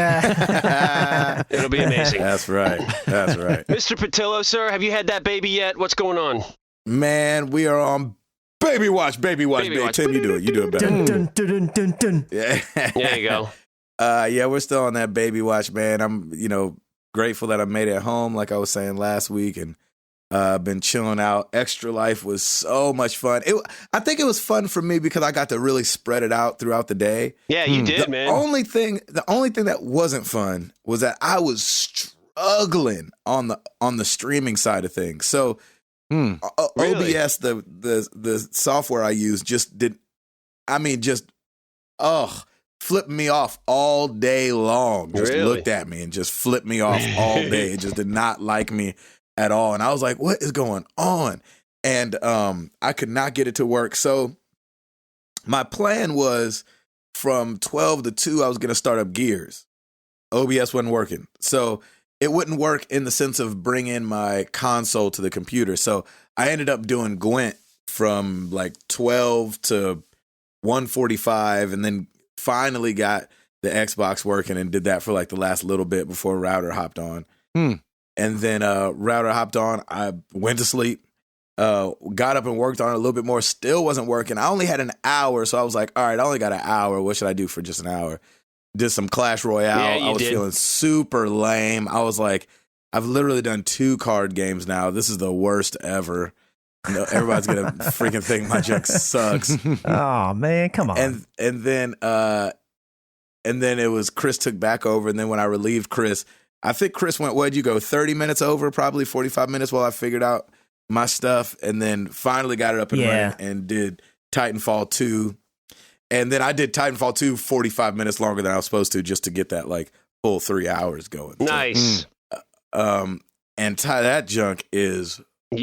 it'll be amazing. That's right. That's right. Mr. Patillo, sir, have you had that baby yet? What's going on? Man, we are on Baby Watch. Baby Watch. Tim, you do it. You do it better. Dun, dun, dun, dun, dun, dun. Yeah. There you go. Yeah, we're still on that Baby Watch, man. I'm, grateful that I made it home, like I was saying last week, and been chilling out. Extra Life was so much fun. I think it was fun for me because I got to really spread it out throughout the day. Yeah, you did, man. The only thing that wasn't fun was that I was struggling on the streaming side of things. So Really? OBS, the software I use, flipped me off all day long. Just Really? looked at me and just flipped me off all day. It just did not like me at all. And I was like, what is going on? And I could not get it to work. So my plan was from 12 to 2, I was going to start up Gears. OBS wasn't working. So it wouldn't work in the sense of bringing my console to the computer. So I ended up doing Gwent from like 12 to 1:45, and then finally got the Xbox working and did that for like the last little bit before Router hopped on. And then Router hopped on. I went to sleep, got up and worked on it a little bit more. Still wasn't working. I only had an hour, so I was like, all right, I only got an hour. What should I do for just an hour? Did some Clash Royale. Yeah, I was feeling super lame. I was like, I've literally done 2 card games now. This is the worst ever. Everybody's gonna freaking think my junk sucks. Oh man, come on. And then it was Chris took back over, and then when I relieved Chris, I think Chris went, what'd you go, 30 minutes over, probably 45 minutes while I figured out my stuff, and then finally got it up and running and did Titanfall 2. And then I did Titanfall 2 45 minutes longer than I was supposed to, just to get that like full 3 hours going. Nice. So, and that junk is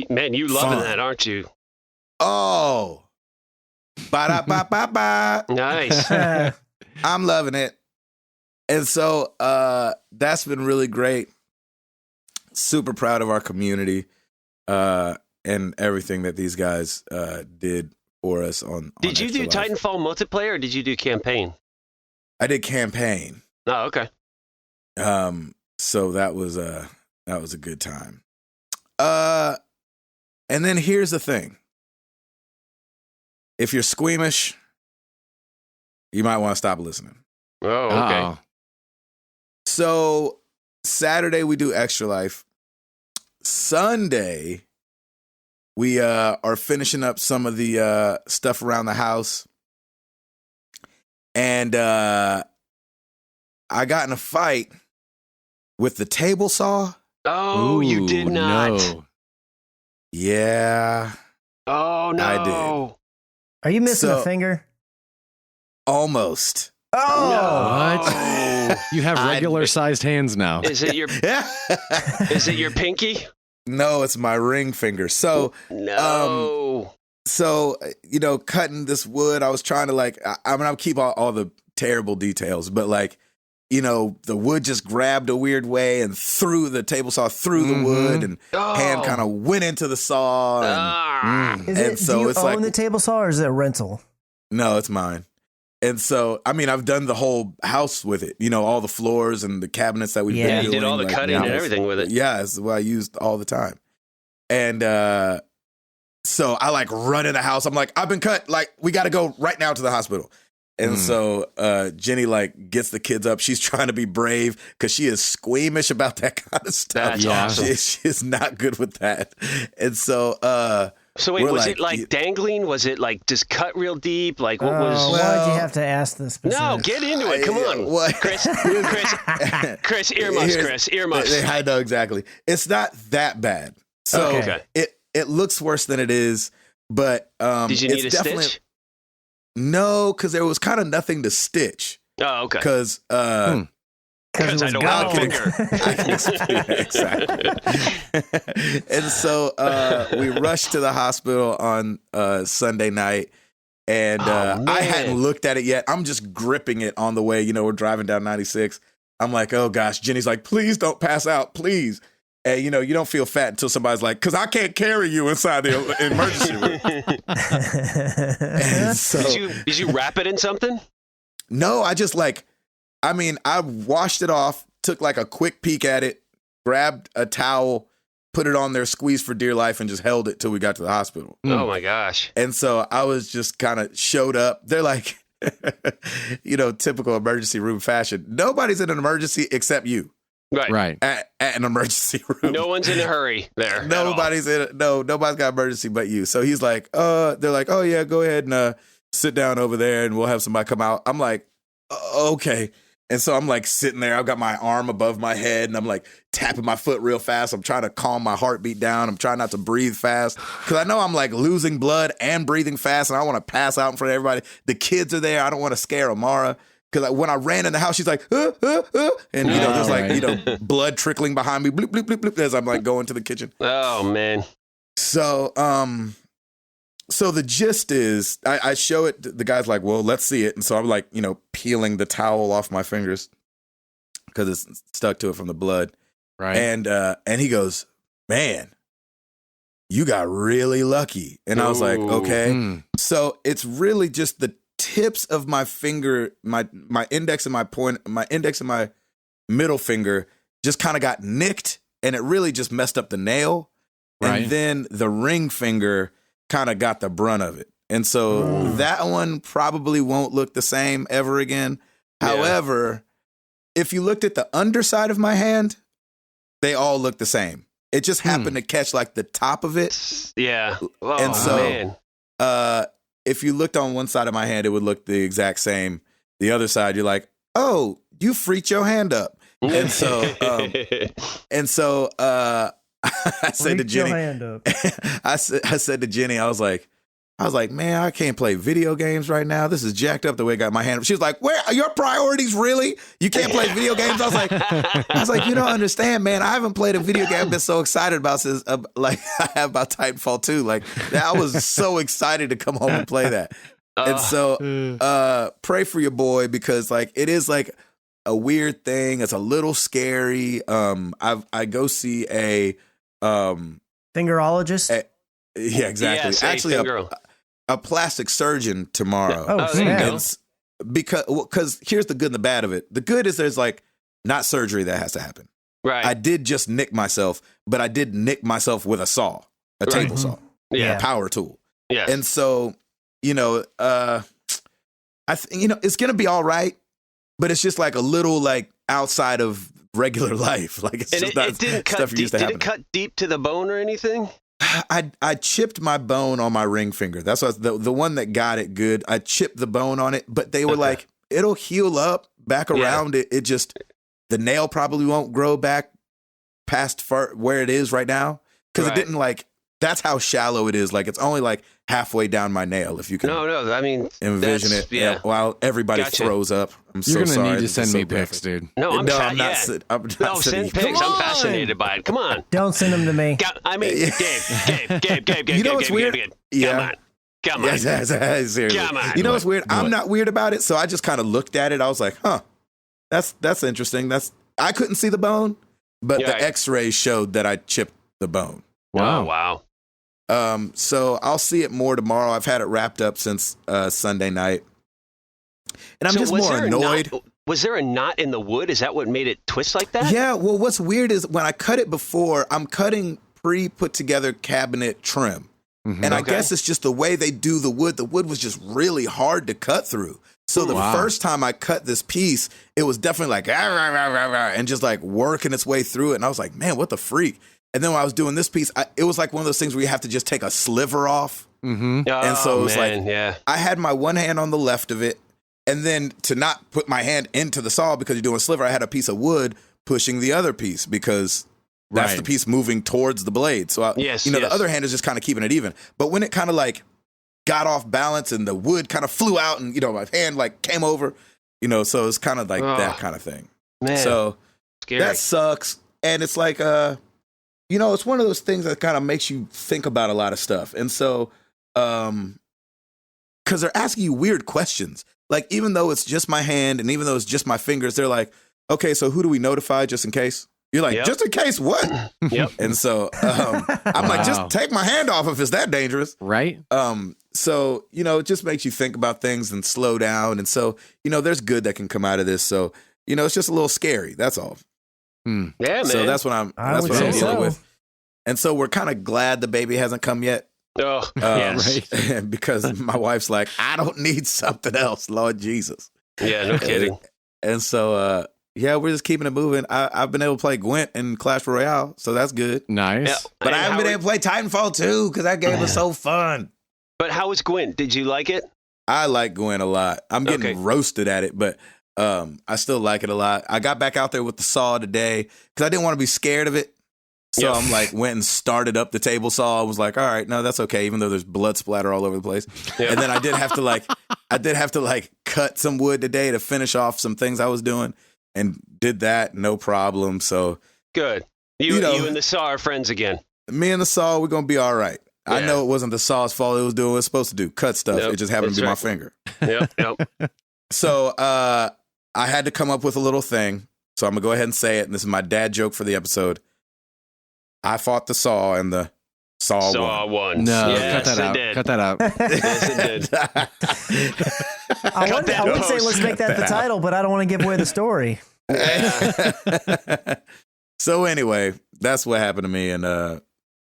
Man, you loving that, aren't you? Oh. Ba-da-ba-ba-ba. Nice. I'm loving it. And so that's been really great. Super proud of our community and everything that these guys did for us on Did you do Extra Life. Titanfall multiplayer, or did you do campaign? I did campaign. Oh, okay. So that was a good time. And then here's the thing. If you're squeamish, you might want to stop listening. Oh, okay. Uh-oh. So Saturday we do Extra Life. Sunday we are finishing up some of the stuff around the house. And I got in a fight with the table saw. Oh, you did not. No. Yeah, Oh, no. I did. Are you missing So- a finger? almost. Oh, What? You have regular sized hands now. Is it your pinky? No, it's my ring finger. So, No. Cutting this wood, I was trying to I'll keep all the terrible details, but the wood just grabbed a weird way and threw the table saw through the wood, and hand kind of went into the saw. And, is and it? so Do you it's own like, the table saw, or is it a rental? no, it's mine. And so, I've done the whole house with it, all the floors and the cabinets that we've Yeah, been you doing. did all the cutting and everything with it. Yeah, it's what I used all the time. And so I like run in the house. I'm like, I've been cut. Like, we got to go right now to the hospital. And so Jenny like gets the kids up. She's trying to be brave because she is squeamish about that kind of stuff. That's awesome. She is not good with that. And so so wait, was it like dangling? Was it like just cut real deep? Like what was? Why'd you have to ask this? No, get into it. Come on, Chris, earmuffs. I know exactly. It's not that bad. So it looks worse than it is. But did you need a stitch? No, because there was kind of nothing to stitch. Oh, okay. Because I don't have a finger. I can explain exactly. And so we rushed to the hospital on Sunday night, and I hadn't looked at it yet. I'm just gripping it on the way. You know, we're driving down 96. I'm like, oh gosh. Jenny's like, please don't pass out, please. And you know, you don't feel fat until somebody's like, because I can't carry you inside the emergency room. And so, did you wrap it in something? No, I just I washed it off, took like a quick peek at it, grabbed a towel, put it on there, squeezed for dear life, and just held it till we got to the hospital. Oh my gosh. And so I was just kind of showed up. They're like, you know, typical emergency room fashion. Nobody's in an emergency except you. Right. At an emergency room. No one's in a hurry there. Nobody's got emergency but you. So he's like, they're like, oh yeah, go ahead and sit down over there and we'll have somebody come out. I'm like, okay. And so I'm like sitting there. I've got my arm above my head and I'm like tapping my foot real fast. I'm trying to calm my heartbeat down. I'm trying not to breathe fast because I know I'm like losing blood and breathing fast and I want to pass out in front of everybody. The kids are there. I don't want to scare Amara. Because when I ran in the house, she's like, and you know, there's like, you know, blood trickling behind me, bloop, bloop, bloop, bloop, as I'm like going to the kitchen. Oh man. So, so the gist is, I show it. The guy's like, well, let's see it. And so I'm like, you know, peeling the towel off my fingers because it's stuck to it from the blood. Right. And he goes, man, you got really lucky. And I was like, okay. So it's really just the tips of my finger, my index and my middle finger just kind of got nicked and it really just messed up the nail. Right. And then the ring finger kind of got the brunt of it. And so that one probably won't look the same ever again. Yeah. However, if you looked at the underside of my hand, they all look the same. It just happened to catch like the top of it. Yeah. Oh, and so, man. If you looked on one side of my hand, it would look the exact same. The other side, you're like, oh, you freaked your hand up. And so, I said to Jenny, I said to Jenny, I was like, man, I can't play video games right now. This is jacked up the way I got my hand. She was like, where are your priorities really? You can't play video games? I was like, you don't understand, man. I haven't played a video game I've been so excited about since like I have about Titanfall 2. Like I was so excited to come home and play that. And so pray for your boy because like it is like a weird thing. It's a little scary. I go see a fingerologist. Yeah, exactly. Yes, actually, a plastic surgeon tomorrow. Oh, snap. Because here's the good and the bad of it. The good is there's like not surgery that has to happen. Right. I did just nick myself, but I did nick myself with a saw, a table saw, a power tool. Yeah. And so, you know, it's gonna be all right, but it's just like a little like outside of regular life. Like it's just not stuff used to happen. Did it cut deep to the bone or anything? I chipped my bone on my ring finger. That's what the one that got it good. I chipped the bone on it, but they were like, it'll heal up back around it. It just, the nail probably won't grow back past where it is right now. Because it didn't like, that's how shallow it is. Like it's only like halfway down my nail. If you can I mean, envision it. Yeah. While everybody throws up. You're going to need to send me pics, dude. I'm not send pics. I'm fascinated by it. Come on. Don't send them to me. I mean, Gabe. You know what's weird? Yeah. Come on. Seriously. Come on. You know what's weird? I'm not weird about it. So I just kind of looked at it. I was like, huh, that's interesting. I couldn't see the bone, but the x-rays showed that I chipped the bone. Wow. Oh, wow. So I'll see it more tomorrow. I've had it wrapped up since Sunday night. And I'm just more annoyed. Was there a knot in the wood? Is that what made it twist like that? Yeah. Well, what's weird is when I cut it before, I'm cutting pre-put together cabinet trim. And I guess it's just the way they do the wood. The wood was just really hard to cut through. So the first time I cut this piece, it was definitely like, and just like working its way through it. And I was like, man, what the freak? And then when I was doing this piece, it was like one of those things where you have to just take a sliver off. And so it was I had my one hand on the left of it. And then to not put my hand into the saw because you're doing a sliver, I had a piece of wood pushing the other piece because that's the piece moving towards the blade. So, the other hand is just kind of keeping it even. But when it kind of like got off balance and the wood kind of flew out and, my hand like came over, so it's kind of like that kind of thing. Man, so scary. That sucks. And it's like, it's one of those things that kind of makes you think about a lot of stuff. And so, because they're asking you weird questions. Like, even though it's just my hand and even though it's just my fingers, they're like, okay, so who do we notify just in case? You're like, just in case what? And so I'm like, just take my hand off if it's that dangerous. Right. So, it just makes you think about things and slow down. And so, there's good that can come out of this. So, it's just a little scary. That's all. Yeah, man. So that's what I'm dealing with. And so we're kind of glad the baby hasn't come yet. Oh, yes. Right? Because my wife's like, I don't need something else, Lord Jesus. Yeah, no kidding. And so, we're just keeping it moving. I've been able to play Gwent in Clash Royale, so that's good. Nice. Yeah. But I haven't been able to play Titanfall 2 because that game was so fun. But how was Gwent? Did you like it? I like Gwent a lot. I'm getting roasted at it, but I still like it a lot. I got back out there with the saw today because I didn't want to be scared of it. So I'm like, went and started up the table saw. I was like, all right, no, that's okay, even though there's blood splatter all over the place. Yeah. And then I did have to cut some wood today to finish off some things I was doing. And did that, no problem. So good. You and the saw are friends again. Me and the saw, we're gonna be all right. Yeah. I know it wasn't the saw's fault. It was doing what it was supposed to do, cut stuff. It just happened to be my finger. Yep. So I had to come up with a little thing. So I'm gonna go ahead and say it. And this is my dad joke for the episode. I fought the saw and the saw won. No, yes, cut that out. Yes, it did. I would say let's make that the title, but I don't want to give away the story. So anyway, that's what happened to me, and I'll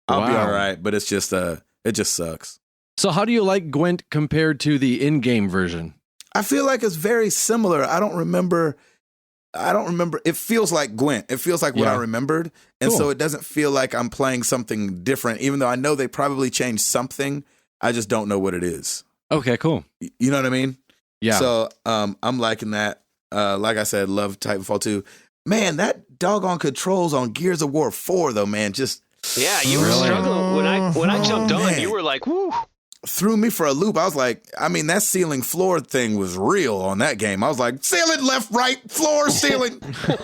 be all right. But it's just it just sucks. So how do you like Gwent compared to the in-game version? I feel like it's very similar. I don't remember. It feels like Gwent. It feels like what I remembered. And so it doesn't feel like I'm playing something different, even though I know they probably changed something. I just don't know what it is. Okay, cool. You know what I mean? Yeah. So I'm liking that. Like I said, love Titanfall 2. Man, that doggone controls on Gears of War 4, though, man, just... Yeah, you were struggling. When I jumped on, you were like, woo. Threw me for a loop. I was like, that ceiling floor thing was real on that game. I was like, ceiling, left, right, floor, ceiling.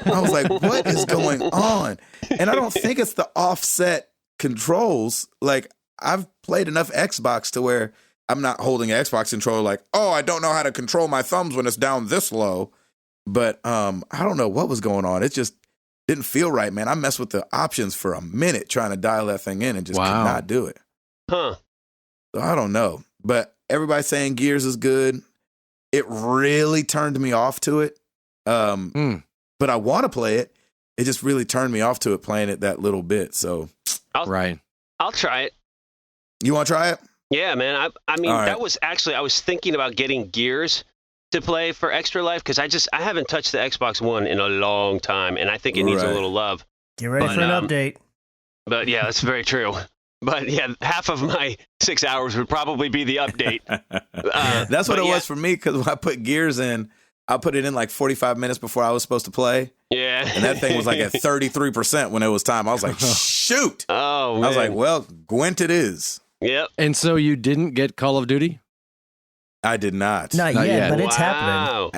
I was like, what is going on? And I don't think it's the offset controls. Like, I've played enough Xbox to where I'm not holding an Xbox controller like, oh, I don't know how to control my thumbs when it's down this low. But I don't know what was going on. It just didn't feel right, man. I messed with the options for a minute trying to dial that thing in and just could not do it. Huh. So I don't know, but everybody's saying Gears is good. It really turned me off to it. But I want to play it. It just really turned me off to it playing it that little bit. So I'll try it. You want to try it? Yeah, man. I mean, that was actually, I was thinking about getting Gears to play for Extra Life because I haven't touched the Xbox One in a long time, and I think it needs a little love. Get ready for an update. But yeah, that's very true. But yeah, half of my 6 hours would probably be the update. That's what it was for me, because when I put Gears in, I put it in like 45 minutes before I was supposed to play. Yeah. And that thing was like at 33% when it was time. I was like, shoot. Oh, man. I was like, well, Gwent it is. Yep. And so you didn't get Call of Duty? I did not. Not yet, but it's happening.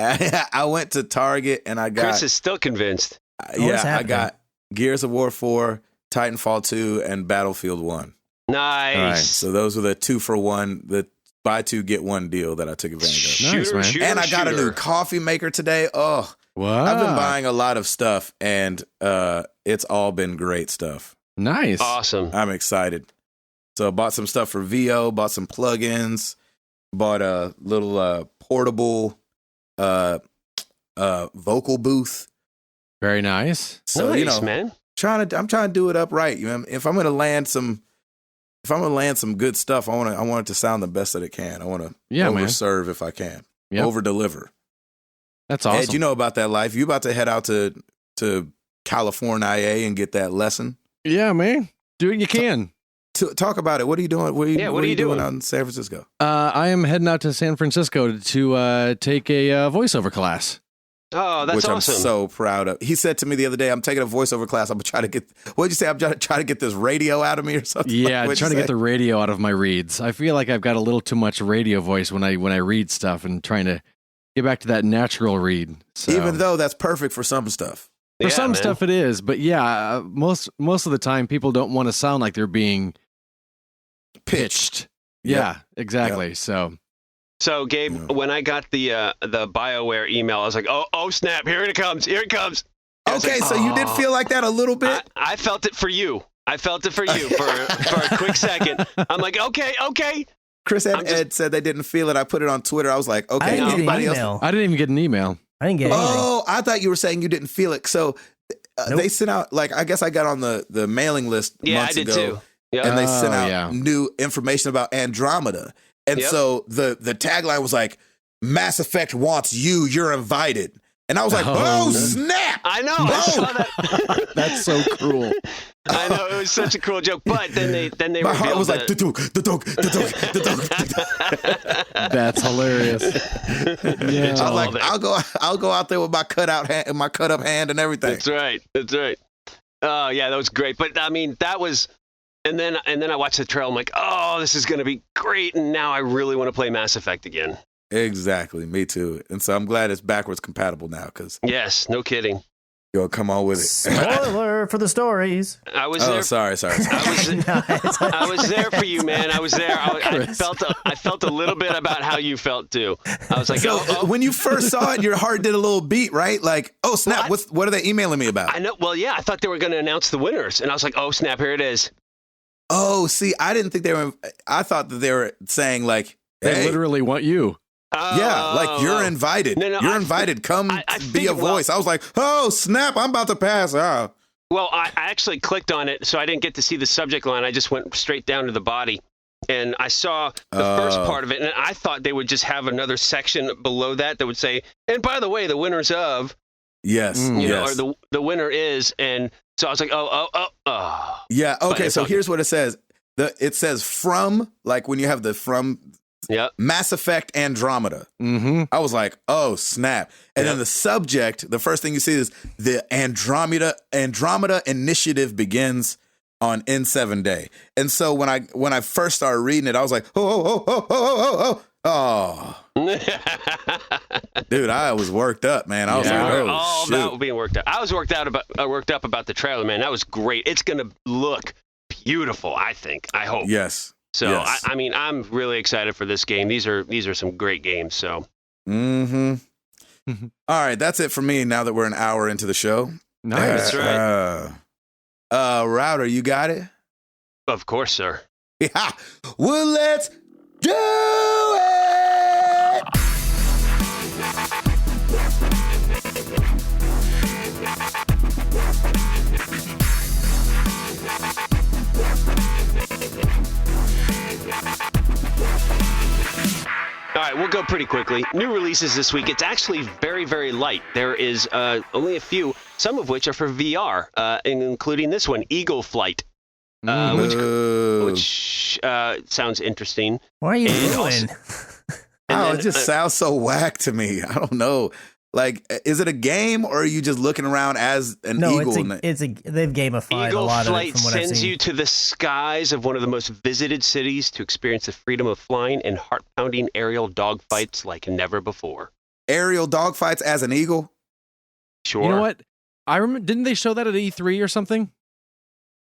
I went to Target and I got... Chris is still convinced. I got Gears of War 4, Titanfall 2, and Battlefield 1. Nice. Right, so those were the 2-for-1, the buy 2, get 1 deal that I took advantage of. Nice, man. And I got a new coffee maker today. Oh, wow. I've been buying a lot of stuff, and it's all been great stuff. Nice. Awesome. I'm excited. So I bought some stuff for VO, bought some plugins, bought a little portable vocal booth. Very nice. So, nice, man. I'm trying to do it upright. You know, if I'm gonna land some good stuff, I want it to sound the best that it can. I want to overserve if I can, over deliver. That's awesome. Ed, you know about that life. You about to head out to California and get that lesson? Yeah, man. Do what you can. Talk about it. What are you doing? What are you doing out in San Francisco? I am heading out to San Francisco to take a voiceover class. Oh, that's which awesome. I'm so proud of. He said to me the other day, I'm taking a voiceover class. I'm trying to get, what'd you say? I'm trying to get this radio out of me or something? Yeah, trying to get the radio out of my reads. I feel like I've got a little too much radio voice when I read stuff and trying to get back to that natural read. So. Even though that's perfect for some stuff. For some stuff it is, but most of the time people don't want to sound like they're being pitched. Yeah, exactly. Yep. So Gabe, when I got the BioWare email, I was like, oh snap, here it comes. Okay, so you did feel like that a little bit? I felt it for you. for a quick second. I'm like, okay. Chris and Ed said they didn't feel it. I put it on Twitter. I was like, okay. I didn't even get an email. I didn't get anything. Oh, I thought you were saying you didn't feel it. So they sent out, like, I guess I got on the mailing list months ago. Too. Yep. And they sent out new information about Andromeda. And so the tagline was like, Mass Effect wants you, you're invited. And I was like, oh snap! I know. I saw that. That's so cruel. I know, it was such a cruel joke. But then they my revealed heart was like, That's hilarious. Yeah. I was like, I'll go out there with my cut up hand and everything. That's right. Oh yeah, that was great. But I mean, that was. And then I watched the trail. I'm like, oh, this is going to be great. And now I really want to play Mass Effect again. Exactly. Me too. And so I'm glad it's backwards compatible now. Yes, no kidding. Yo, come on with it. Spoiler for the stories. I was there. Sorry. I was there for you, man. I was there. I felt a little bit about how you felt too. I was like, when you first saw it, your heart did a little beat, right? Like, oh snap! What are they emailing me about? I know. Well, yeah, I thought they were going to announce the winners, and I was like, oh snap, here it is. Oh, see, I didn't think they were. I thought that they were saying like, hey, they literally want you. Yeah, like you're invited. No, you're invited. Come be a voice. I was like, oh snap! I'm about to pass out. Well, I actually clicked on it, so I didn't get to see the subject line. I just went straight down to the body, and I saw the first part of it, and I thought they would just have another section below that would say, and by the way, the winners of. Yes. You know, or the winner is, and so I was like, oh. Yeah. Okay. So here's what it says. It says from, like when you have the from. Yep. Mass Effect Andromeda. Mm-hmm. I was like, oh snap! And then the subject, the first thing you see is the Andromeda initiative begins on N7 Day. And so when I first started reading it, I was like, oh. Dude, I was worked up, man. I was like, oh shoot. About being worked up. I was worked up about the trailer, man. That was great. It's gonna look beautiful, I think. I hope. Yes. So yes. I mean, I'm really excited for this game. These are some great games. So. Mm-hmm. All right, that's it for me. Now that we're an hour into the show. Nice. That's right. Router, you got it? Of course, sir. Yeah. Well, let's do it. All right, we'll go pretty quickly. New releases this week. It's actually very, very light. There is only a few, some of which are for VR, including this one, Eagle Flight, which sounds interesting. What are you doing? It just sounds so whack to me. I don't know. Like, is it a game or are you just looking around as an eagle? They've gamified Eagle a lot Flight of it from what I've sends seen. you to the skies of one of the most visited cities to experience the freedom of flying and heart-pounding aerial dogfights like never before. Aerial dogfights as an eagle? Sure. You know what? I remember. Didn't they show that at E3 or something?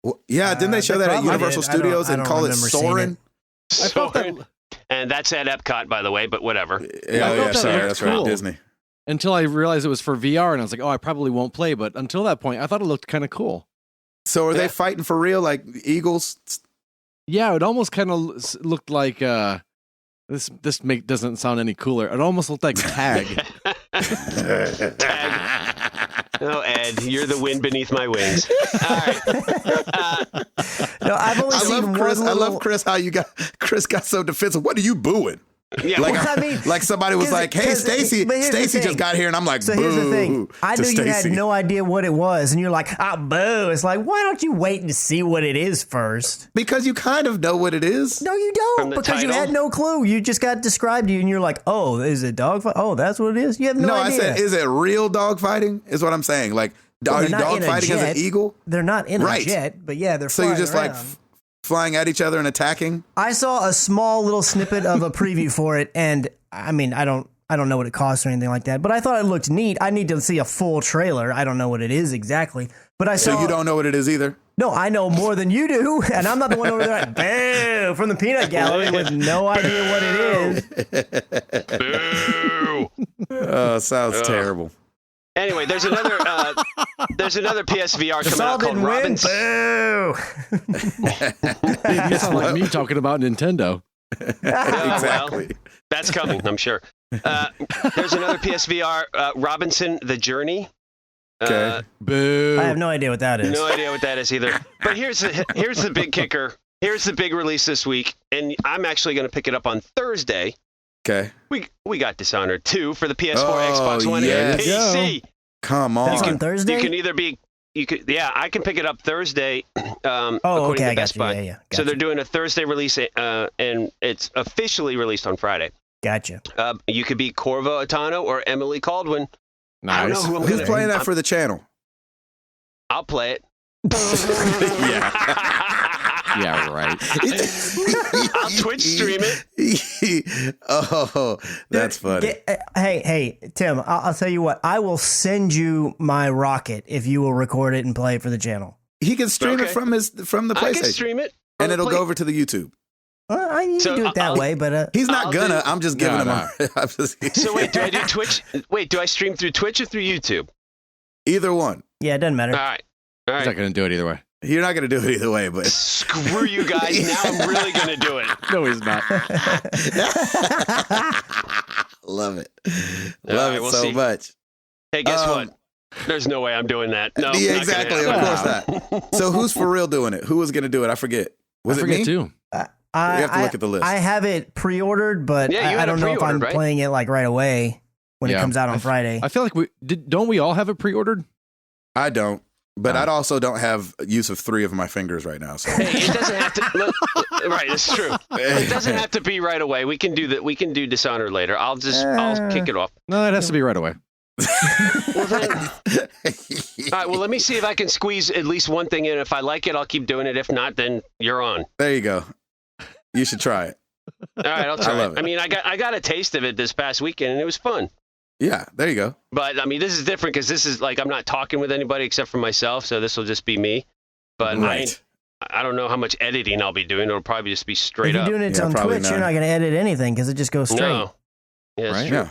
Well, yeah, didn't they show that at Universal Studios and call it Soarin'? I thought that. And that's at Epcot, by the way, but whatever. Sorry, that's right, Disney. Until I realized it was for VR, and I was like, oh, I probably won't play. But until that point, I thought it looked kind of cool. So are they fighting for real, like eagles? Yeah, it almost kind of looked like this doesn't sound any cooler. It almost looked like Tag. Oh, Ed, you're the wind beneath my wings. All right. No, I've only seen one little... I love Chris. How Chris got so defensive. What are you booing? Yeah, like, I mean, like somebody was like, "Hey, Stacy just got here," and I'm like, so "Boo!" here's the thing: I knew you Stacey. had no idea what it was, and you're like, "Ah, boo!" It's like, why don't you wait and see what it is first? Because you kind of know what it is. No, you don't, because title? you had no clue. You just got described to you, and you're like, "Oh, is it dogfight? Oh, that's what it is." You have no idea. I said, "Is it real dog fighting?" Is what I'm saying. Like, are you dog fighting as an eagle? They're not in a jet, but yeah, they're. So you're just around. like flying at each other and attacking. I saw a small little snippet of a preview for it, and I mean, I don't know what it costs or anything like that, but I thought it looked neat. I need to see a full trailer. I don't know what it is exactly, but I saw. So you don't know what it is either? No, I know more than you do, and I'm not the one over there like, boo, from the peanut gallery with no idea what it is. Boo. Oh, sounds terrible. Anyway, there's another PSVR coming out called Robinson. Boo. You sound like me talking about Nintendo. Exactly. Well, that's coming, I'm sure. There's another PSVR, Robinson: The Journey. Okay. Boo. I have no idea what that is. No idea what that is either. But here's the big kicker. Here's the big release this week, and I'm actually going to pick it up on Thursday. Okay. We got Dishonored 2 for the PS4, Oh, Xbox One, and yes. PC. Come on. That's on Thursday? You can either be, I can pick it up Thursday. According okay, to I Best got you. Buy. Yeah, So they're doing a Thursday release, and it's officially released on Friday. Gotcha. You could be Corvo Atano or Emily Caldwin. Nice. I don't know who I'm Who's gonna. playing that for the channel? I'll play it. Yeah, right. I'll Twitch stream it. Oh, that's funny. Hey, Tim, I'll tell you what. I will send you my rocket if you will record it and play it for the channel. He can stream it from the PlayStation. I can stream it, and it'll go over to the YouTube. You can do it that way, but he's not gonna. I'm just giving him. I'm just, So wait, do I do Twitch? Wait, do I stream through Twitch or through YouTube? either one. yeah, it doesn't matter. All right. He's not going to do it either way. You're not gonna do it either way, but Screw you guys. Now I'm really going to do it. No, he's not. love it. All Love right, it we'll so see. much. Hey, guess what? There's no way I'm doing that. No, Yeah, not exactly. gonna Of happen. course not. So who's for real doing it? Who was gonna do it? I forget. Was I it forget me? too. We have to look at the list. I have it pre-ordered, but Yeah, you I had don't it know if I'm pre-ordered, right? playing it like right away when it Yeah. comes out on Friday. I feel like don't we all have it pre-ordered? I don't. But I also don't have use of 3 of my fingers right now. So Hey, it doesn't have to. Right, it's true. It doesn't have to be right away. We can do that. We can do Dishonored later. I'll kick it off. No, it has to be right away. Well, then, all right. Well, let me see if I can squeeze at least one thing in. If I like it, I'll keep doing it. If not, then you're on. there you go. You should try it. All right, I'll try. love it. I mean, I got a taste of it this past weekend, and it was fun. Yeah, there you go. But I mean, this is different because this is like I'm not talking with anybody except for myself, so this will just be me. But Right. I don't know how much editing I'll be doing. It'll probably just be If straight you're up. doing it Yeah, on probably Twitch, you're not. not going to edit anything because it just goes straight. No. Yeah, that's Right? true. Yeah.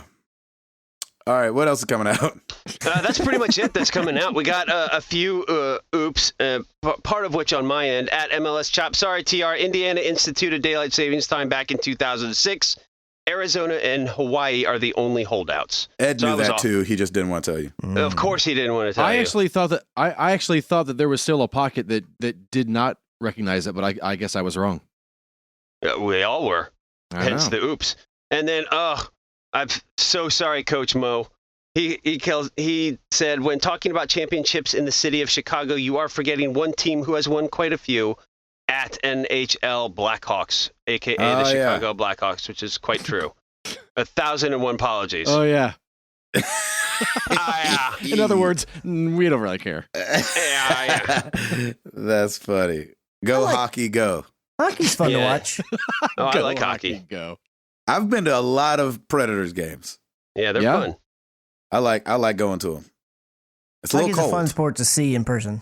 All right, what else is coming out? That's pretty much it that's coming out. We got a few oops, part of which on my end at MLS Chop. Sorry, TR. Indiana instituted daylight savings time back in 2006. Arizona and Hawaii are the only holdouts. Ed So I knew was that off. too. He just didn't want to tell you. Of course, he didn't want to tell I you. actually thought that there was still a pocket that did not recognize it, but I guess I was wrong. We all were. I Hence know. the oops. And then, I'm so sorry, Coach Mo. He said, when talking about championships in the city of Chicago, you are forgetting one team who has won quite a few at NHL Blackhawks, a.k.a. the Chicago Blackhawks, which is quite true. 1,001 apologies. Oh yeah. Yeah. In other words, we don't really care. Yeah. That's funny. Go hockey, go. Hockey's fun to Yeah. watch. Oh, I Go, like hockey. Go. I've been to a lot of Predators games. Yeah, they're Yeah. fun. I like going to them. It's a Hockey's little a cold. fun sport to see in person.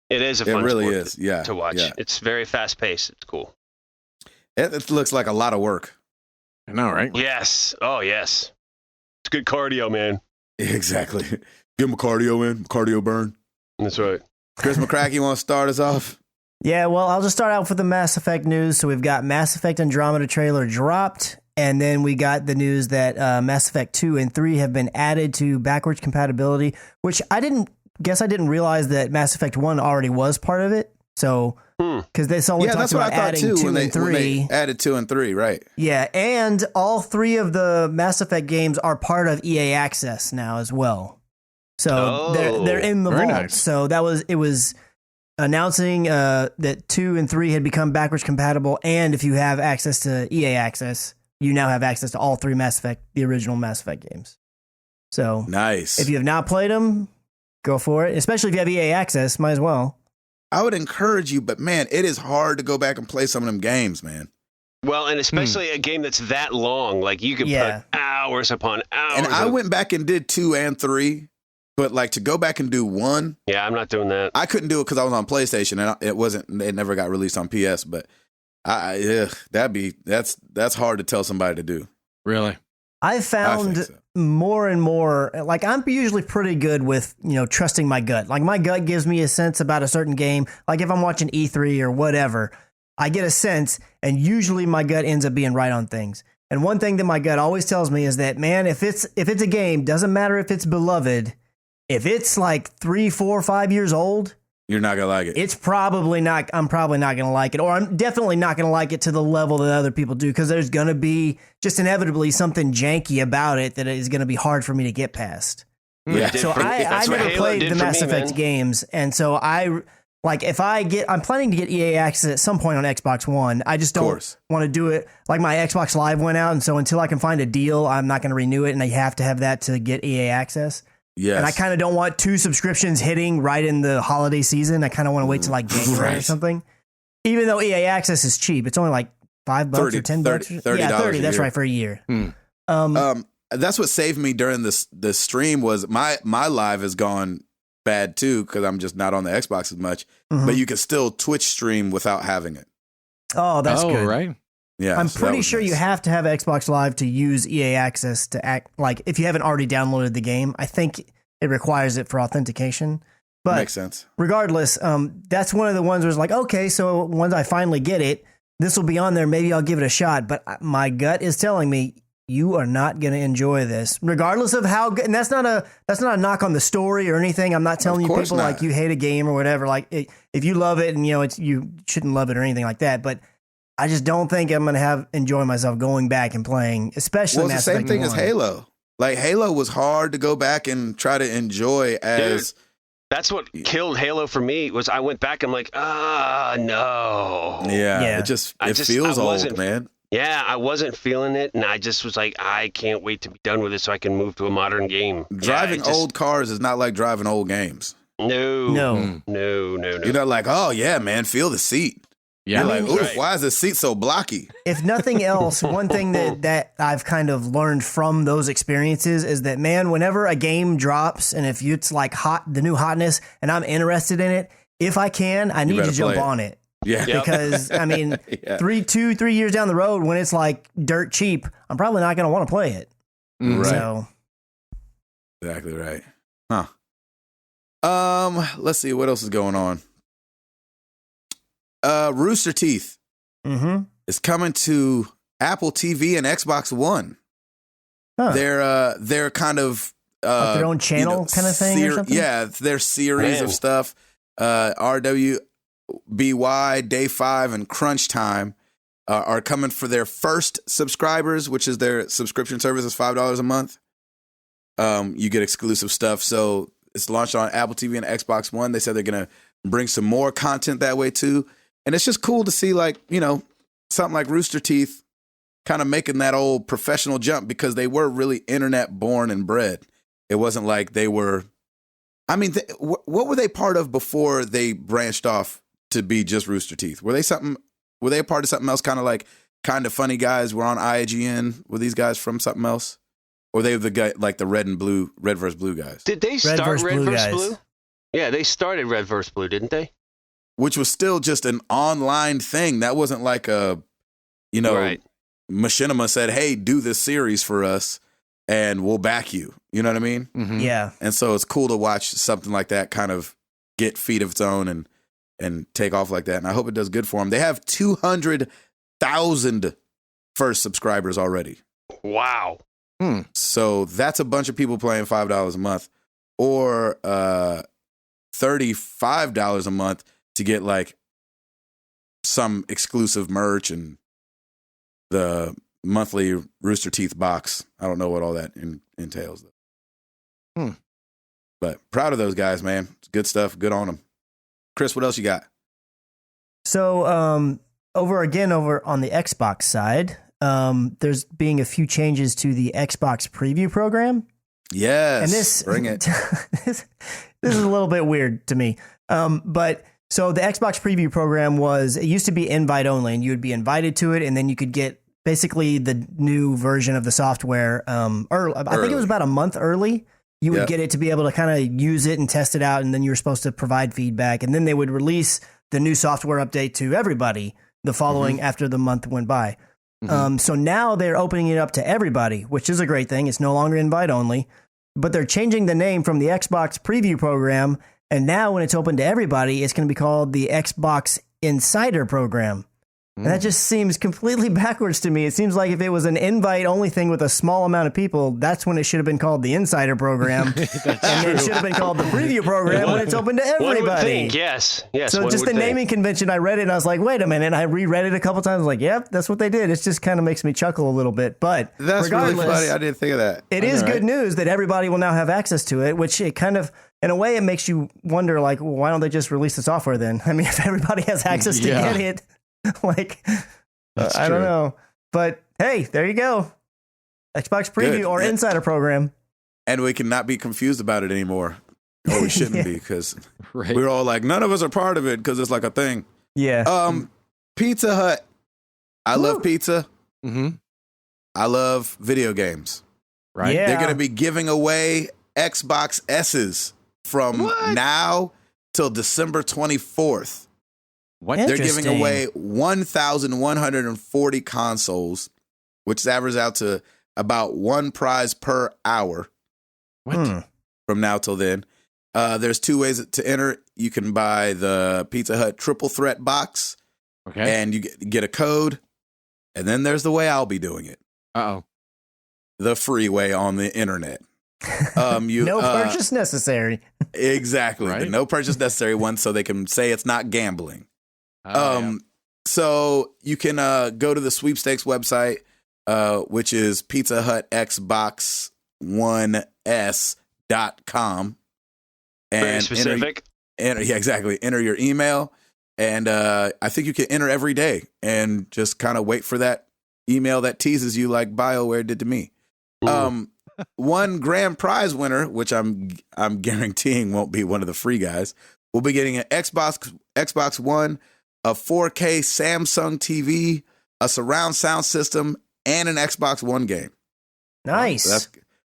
It is a It fun really sport is. Yeah. to watch. Yeah. It's very fast paced. It's cool. It looks like a lot of work. I know, right? Yes. Oh, yes. It's good cardio, man. Exactly. Give him a cardio burn. That's right. Chris McCracken, want to start us off? Yeah, well, I'll just start out with the Mass Effect news. So we've got Mass Effect Andromeda trailer dropped, and then we got the news that Mass Effect 2 and 3 have been added to backwards compatibility, which I didn't guess I didn't realize that Mass Effect 1 already was part of it. So, because they only talked about adding 2 and 3. When they added 2 and 3, right? Yeah, and all 3 of the Mass Effect games are part of EA Access now as well. So they're in the vault. Nice. So it was announcing that 2 and 3 had become backwards compatible, and if you have access to EA Access, you now have access to all 3 the original Mass Effect games. So nice. If you have not played them, go for it. Especially if you have EA Access, might as well. I would encourage you, but man, it is hard to go back and play some of them games, man. Well, and especially a game that's that long, like you could put hours upon hours. And I went back and did 2 and 3, but like to go back and do 1. Yeah, I'm not doing that. I couldn't do it because I was on PlayStation and it never got released on PS. But that's hard to tell somebody to do. Really? I found more and more, like I'm usually pretty good with, trusting my gut. Like my gut gives me a sense about a certain game. Like if I'm watching E3 or whatever, I get a sense and usually my gut ends up being right on things. And one thing that my gut always tells me is that, man, if it's a game, doesn't matter if it's beloved, if it's like 3, 4, 5 years old, you're not gonna like it. I'm probably not gonna like it, or I'm definitely not gonna like it to the level that other people do, because there's gonna be just inevitably something janky about it that is gonna be hard for me to get past. Yeah. So I never played the Mass Effect games, and so I'm planning to get EA Access at some point on Xbox One. I just don't want to do it. Like my Xbox Live went out, and so until I can find a deal, I'm not going to renew it, and I have to have that to get EA Access. Yes. And I kind of don't want 2 subscriptions hitting right in the holiday season. I kind of want to wait till like January or something. Even though EA Access is cheap, it's only like $5 or $10. $30. Yeah, $30. That's right, for a year. That's what saved me during this stream was my live has gone bad too because I'm just not on the Xbox as much. But you can still Twitch stream without having it. Oh, that's good. Right. Yeah, I'm pretty sure you have to have Xbox Live to use EA Access to act like if you haven't already downloaded the game. I think it requires it for authentication. But makes sense. Regardless, that's one of the ones where it's like, okay, so once I finally get it, this will be on there. Maybe I'll give it a shot. But my gut is telling me you are not going to enjoy this, regardless of how good. And that's not a knock on the story or anything. I'm not telling you people like you hate a game or whatever. Like if you love it and you shouldn't love it or anything like that. But I just don't think I'm going to enjoy myself going back and playing, especially Mass Effect 1. It's the same thing as Halo. Like Halo was hard to go back and try to enjoy as. Dude, that's what killed Halo for me was I went back and I'm like, no. Yeah. It feels old, man. Yeah, I wasn't feeling it, and I just was like, I can't wait to be done with it so I can move to a modern game. Driving old cars is not like driving old games. No. You're not like, oh yeah, man, feel the seat. Yeah, why is the seat so blocky? If nothing else, one thing that I've kind of learned from those experiences is that, man, whenever a game drops and if it's like the new hotness and I'm interested in it, if I can, I need to jump on it. Yeah. Because, I mean, 3 years down the road when it's like dirt cheap, I'm probably not going to want to play it. Right. So. Exactly right. Huh. Let's see. What else is going on? Rooster Teeth is coming to Apple TV and Xbox One. Huh. They're kind of like their own channel kind of thing or something? Yeah, their series of stuff. RWBY, Day 5, and Crunch Time are coming for their first subscribers, which is their subscription service is $5 a month. You get exclusive stuff. So it's launched on Apple TV and Xbox One. They said they're going to bring some more content that way too. And it's just cool to see, like, something like Rooster Teeth kind of making that old professional jump because they were really internet born and bred. It wasn't like they were. I mean, what were they part of before they branched off to be just Rooster Teeth? Were they a part of something else? Kind of like Kind of Funny Guys were on IGN. Were these guys from something else? Or they were the guy like the Red vs. Blue guys? Did they start Red vs. Blue? Yeah, they started Red vs. Blue, didn't they? Which was still just an online thing. That wasn't like a, right. Machinima said, hey, do this series for us and we'll back you. You know what I mean? Mm-hmm. Yeah. And so it's cool to watch something like that kind of get feet of its own and take off like that. And I hope it does good for them. They have 200,000 first subscribers already. Wow. So that's a bunch of people playing $5 a month. Or $35 a month to get like some exclusive merch and the monthly Rooster Teeth box. I don't know what all that entails. But proud of those guys, man. It's good stuff. Good on them. Chris, what else you got? So over on the Xbox side, there's being a few changes to the Xbox preview program. Yes, and this bring it. this is a little bit weird to me. But so the Xbox preview program it used to be invite only, and you would be invited to it, and then you could get basically the new version of the software. Early. I think it was about a month early. You would get it to be able to kind of use it and test it out, and then you were supposed to provide feedback, and then they would release the new software update to everybody the following after the month went by. So now they're opening it up to everybody, which is a great thing. It's no longer invite only, but they're changing the name from the Xbox preview program. And now when it's open to everybody, it's going to be called the Xbox Insider program. And that just seems completely backwards to me. It seems like if it was an invite only thing with a small amount of people, that's when it should have been called the Insider program. And it should have been called the preview program when it's open to everybody. One would think, yes. So just the naming convention, I read it and I was like, wait a minute. And I reread it a couple times. I was like, yep, that's what they did. It just kind of makes me chuckle a little bit. But that's really funny. I didn't think of that. It is good news that everybody will now have access to it, which it kind of, in a way, it makes you wonder, like, well, why don't they just release the software then? I mean, if everybody has access to get it, like, I don't know. But hey, there you go. Xbox preview or Insider program. And we cannot be confused about it anymore. Or we shouldn't be, because we're all like, none of us are part of it because it's like a thing. Yeah. Pizza Hut. I love pizza. I love video games. Right. Yeah. They're going to be giving away Xbox S's from now till December 24th. What? They're giving away 1,140 consoles, which averages out to about one prize per hour. What? From now till then. There's two ways to enter. You can buy the Pizza Hut Triple Threat box, and you get a code. And then there's the way I'll be doing it. The free way on the internet. No purchase necessary. Exactly. The no purchase necessary one, so they can say it's not gambling. So you can go to the sweepstakes website, which is Pizza Hut Xbox 1s.com. And very specific. Exactly. Enter your email. And I think you can enter every day and just kind of wait for that email that teases you like BioWare did to me. One grand prize winner, which I'm guaranteeing won't be one of the free guys, will be getting an Xbox One, a 4K Samsung TV, a surround sound system, and an Xbox One game. Nice. So that's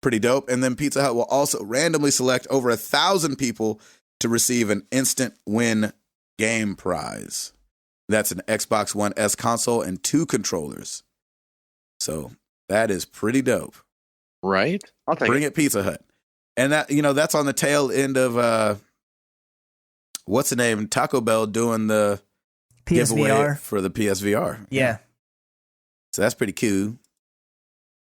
pretty dope. And then Pizza Hut will also randomly select over 1,000 people to receive an instant win game prize. That's an Xbox One S console and 2 controllers. So that is pretty dope. Right? I'll bring it, Pizza Hut. And that, that's on the tail end of what's the name? Taco Bell doing the giveaway for the PSVR. Yeah. So that's pretty cool.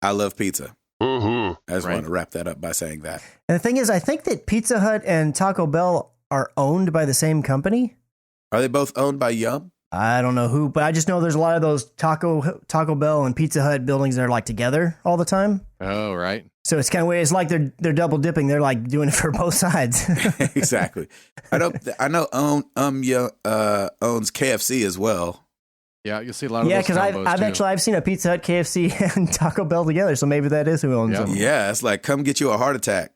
I love pizza. Mm-hmm. I just want to wrap that up by saying that. And the thing is, I think that Pizza Hut and Taco Bell are owned by the same company. Are they both owned by Yum? I don't know who, but I just know there's a lot of those Taco Bell and Pizza Hut buildings that are like together all the time. Oh, right. So it's kind of weird. It's like they're double dipping. They're like doing it for both sides. Exactly. I know owns KFC as well. Yeah, you'll see a lot of yeah, those because I've seen a Pizza Hut, KFC, and Taco Bell together. So maybe that is who owns them. Yeah, it's like, come get you a heart attack.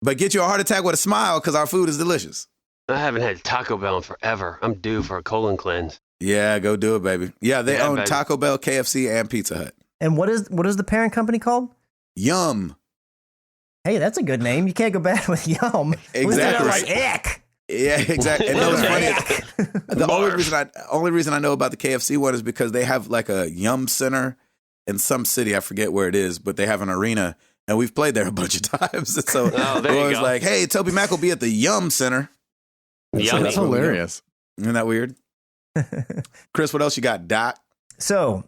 But get you a heart attack with a smile because our food is delicious. I haven't had Taco Bell in forever. I'm due for a colon cleanse. Yeah, go do it, baby. Yeah, they own Taco Bell, KFC, and Pizza Hut. And what is the parent company called? Yum. Hey, that's a good name. You can't go bad with Yum. Exactly. Like ick. Yeah, exactly. And what's funny, the only reason I know about the KFC one is because they have like a Yum Center in some city. I forget where it is, but they have an arena, and we've played there a bunch of times. And so we're always like, hey, Toby Mac will be at the Yum Center. Yummy. That's hilarious. Isn't that weird? Chris, what else you got, Doc? So,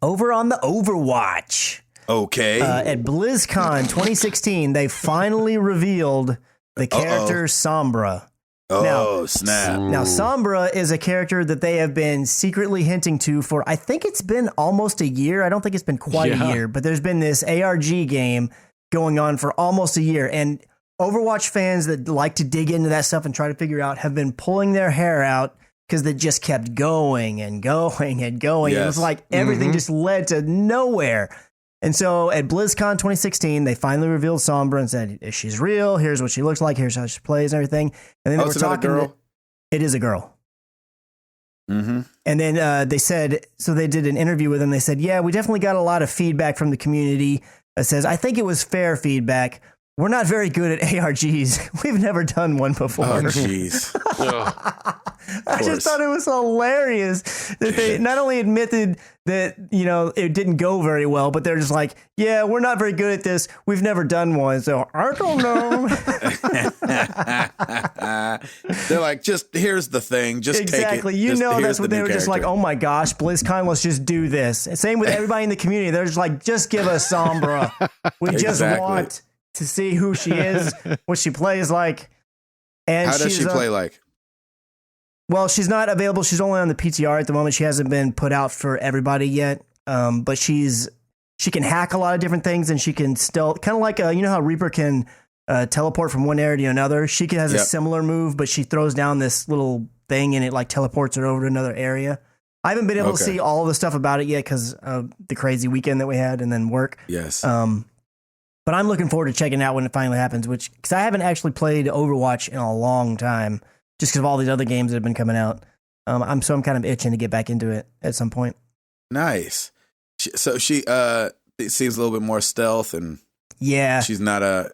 over on the Overwatch. Okay. At BlizzCon 2016, they finally revealed the character Sombra. Snap. Now, Sombra is a character that they have been secretly hinting to for, I think it's been almost a year. I don't think it's been quite a year, but there's been this ARG game going on for almost a year. And Overwatch fans that like to dig into that stuff and try to figure out have been pulling their hair out because they just kept going and going and going. Yes. It was like everything just led to nowhere. And so at BlizzCon 2016, they finally revealed Sombra and said, she's real. Here's what she looks like. Here's how she plays and everything. And then they were talking. Girl? It is a girl. Mm-hmm. And then they said, so they did an interview with them. They said, yeah, we definitely got a lot of feedback from the community that says, I think it was fair feedback. We're not very good at ARGs. We've never done one before. Oh, jeez. I just thought it was hilarious that they not only admitted that, it didn't go very well, but they're just like, yeah, we're not very good at this. We've never done one. So I don't know. They're like, here's the thing. Just exactly. Take it. That's what they were just like, oh my gosh, BlizzCon, let's just do this. Same with everybody in the community. They're just like, just give us Sombra. We just want to see who she is, what she plays like. And how does she play like? Well, she's not available. She's only on the PTR at the moment. She hasn't been put out for everybody yet. But she can hack a lot of different things, and she can still kind of like how Reaper can teleport from one area to another. She has a similar move, but she throws down this little thing and it like teleports her over to another area. I haven't been able to see all the stuff about it yet because of the crazy weekend that we had and then work. Yes. But I'm looking forward to checking out when it finally happens, because I haven't actually played Overwatch in a long time, just because of all these other games that have been coming out. I'm kind of itching to get back into it at some point. Nice. So she it seems a little bit more stealth, and she's not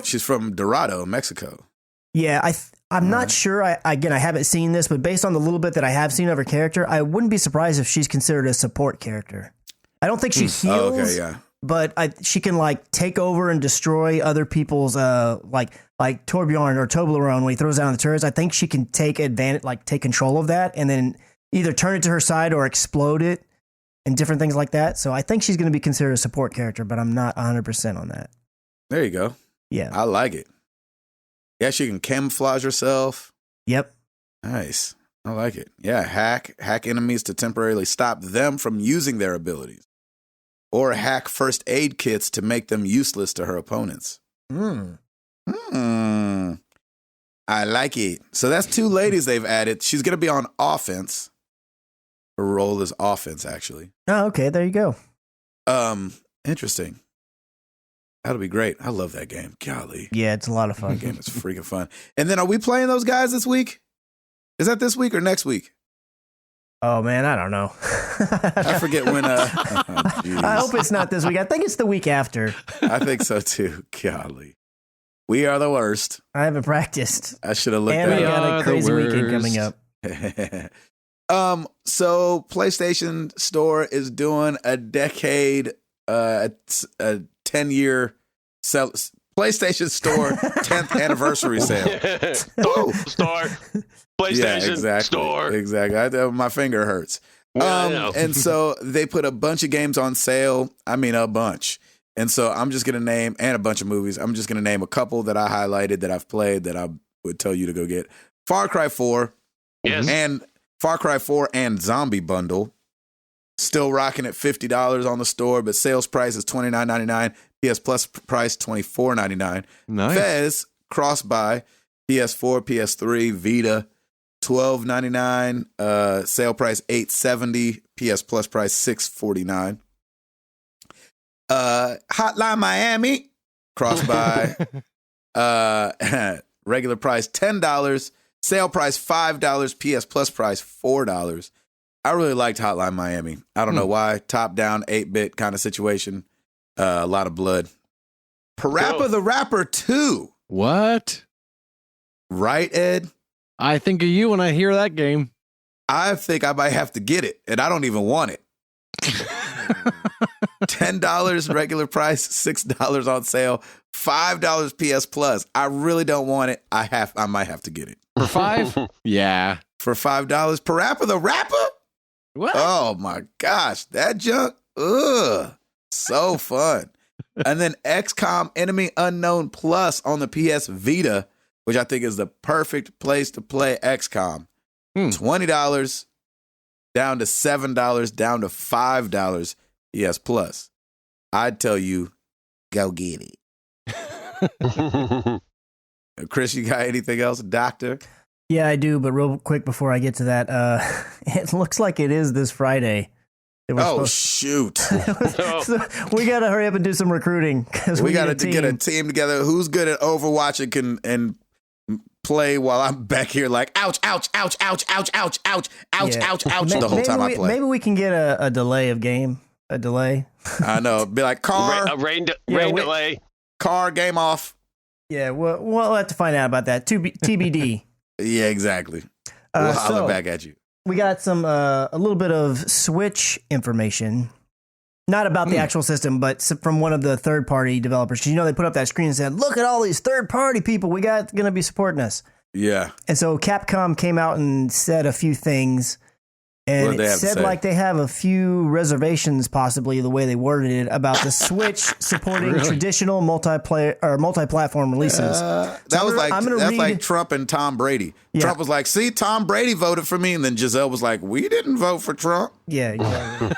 she's from Dorado, Mexico. Yeah, I'm not sure. I haven't seen this, but based on the little bit that I have seen of her character, I wouldn't be surprised if she's considered a support character. I don't think she heals. Oh, okay, yeah. But she can like take over and destroy other people's like Torbjorn or Toblerone when he throws down the turrets. I think she can take advantage, like take control of that, and then either turn it to her side or explode it, and different things like that. So I think she's going to be considered a support character, but I'm not 100% on that. There you go. Yeah, I like it. Yeah, she can camouflage herself. Yep. Nice. I like it. Yeah, hack enemies to temporarily stop them from using their abilities. Or hack first aid kits to make them useless to her opponents. I like it. So that's 2 ladies they've added. She's going to be on offense. Her role is offense, actually. Oh, okay. There you go. Interesting. That'll be great. I love that game. Golly. Yeah, it's a lot of fun. That game is freaking fun. And then are we playing those guys this week? Is that this week or next week? Oh, man, I don't know. I forget when. I hope it's not this week. I think it's the week after. I think so, too. Golly. We are the worst. I haven't practiced. I should have looked at it. And we got a crazy weekend coming up. So PlayStation Store is doing a decade, a 10-year PlayStation Store 10th anniversary sale. Store. PlayStation Store. Exactly. My finger hurts. I know. And so they put a bunch of games on sale. I mean, a bunch. And so I'm just going to name, and a bunch of movies. I'm just going to name a couple that I highlighted that I've played that I would tell you to go get. Far Cry 4. Yes. And Far Cry 4 and Zombie Bundle. Still rocking at $50 on the store, but sales price is $29.99. PS Plus price $24.99. Nice. Fez cross-buy PS4, PS3, Vita $12.99. Sale price $8.70. PS Plus price $6.49. Hotline Miami cross-buy regular price $10. Sale price $5. PS Plus price $4. I really liked Hotline Miami. I don't know why. Top-down, 8-bit kind of situation. A lot of blood. Parappa the Rapper 2. What? Right, Ed? I think of you when I hear that game. I think I might have to get it, and I don't even want it. $10 regular price, $6 on sale, $5 PS Plus. I really don't want it. I might have to get it. For $5? Yeah. For $5, Parappa the Rapper? What? Oh my gosh, that junk. Ugh. So fun. And then XCOM Enemy Unknown Plus on the PS Vita, which I think is the perfect place to play XCOM. $20 down to $7, down to $5 PS Plus. I'd tell you, go get it. Chris, you got anything else, Doctor? Yeah, I do, but real quick before I get to that, it looks like it is this Friday. Shoot. So we got to hurry up and do some recruiting. Because we got to get a team together. Who's good at Overwatch and play while I'm back here like, ouch, ouch, ouch, ouch, ouch, ouch, ouch, ouch, ouch, ouch, the whole time I play. Maybe we can get a delay of game. A delay. I know. Be like, car. A rain delay. Car, game off. Yeah, we'll have to find out about that. TBD. Yeah, exactly. We'll holler back at you. We got some a little bit of Switch information, not about the actual system, but from one of the third-party developers. Because they put up that screen and said, "Look at all these third-party people we got going to be supporting us." Yeah. And so Capcom came out and said a few things, and it said like they have a few reservations, possibly the way they worded it, about the Switch supporting traditional multiplayer or multi-platform releases. That's like Trump and Tom Brady. Yeah. Trump was like, "See, Tom Brady voted for me," and then Giselle was like, "We didn't vote for Trump." Yeah, exactly.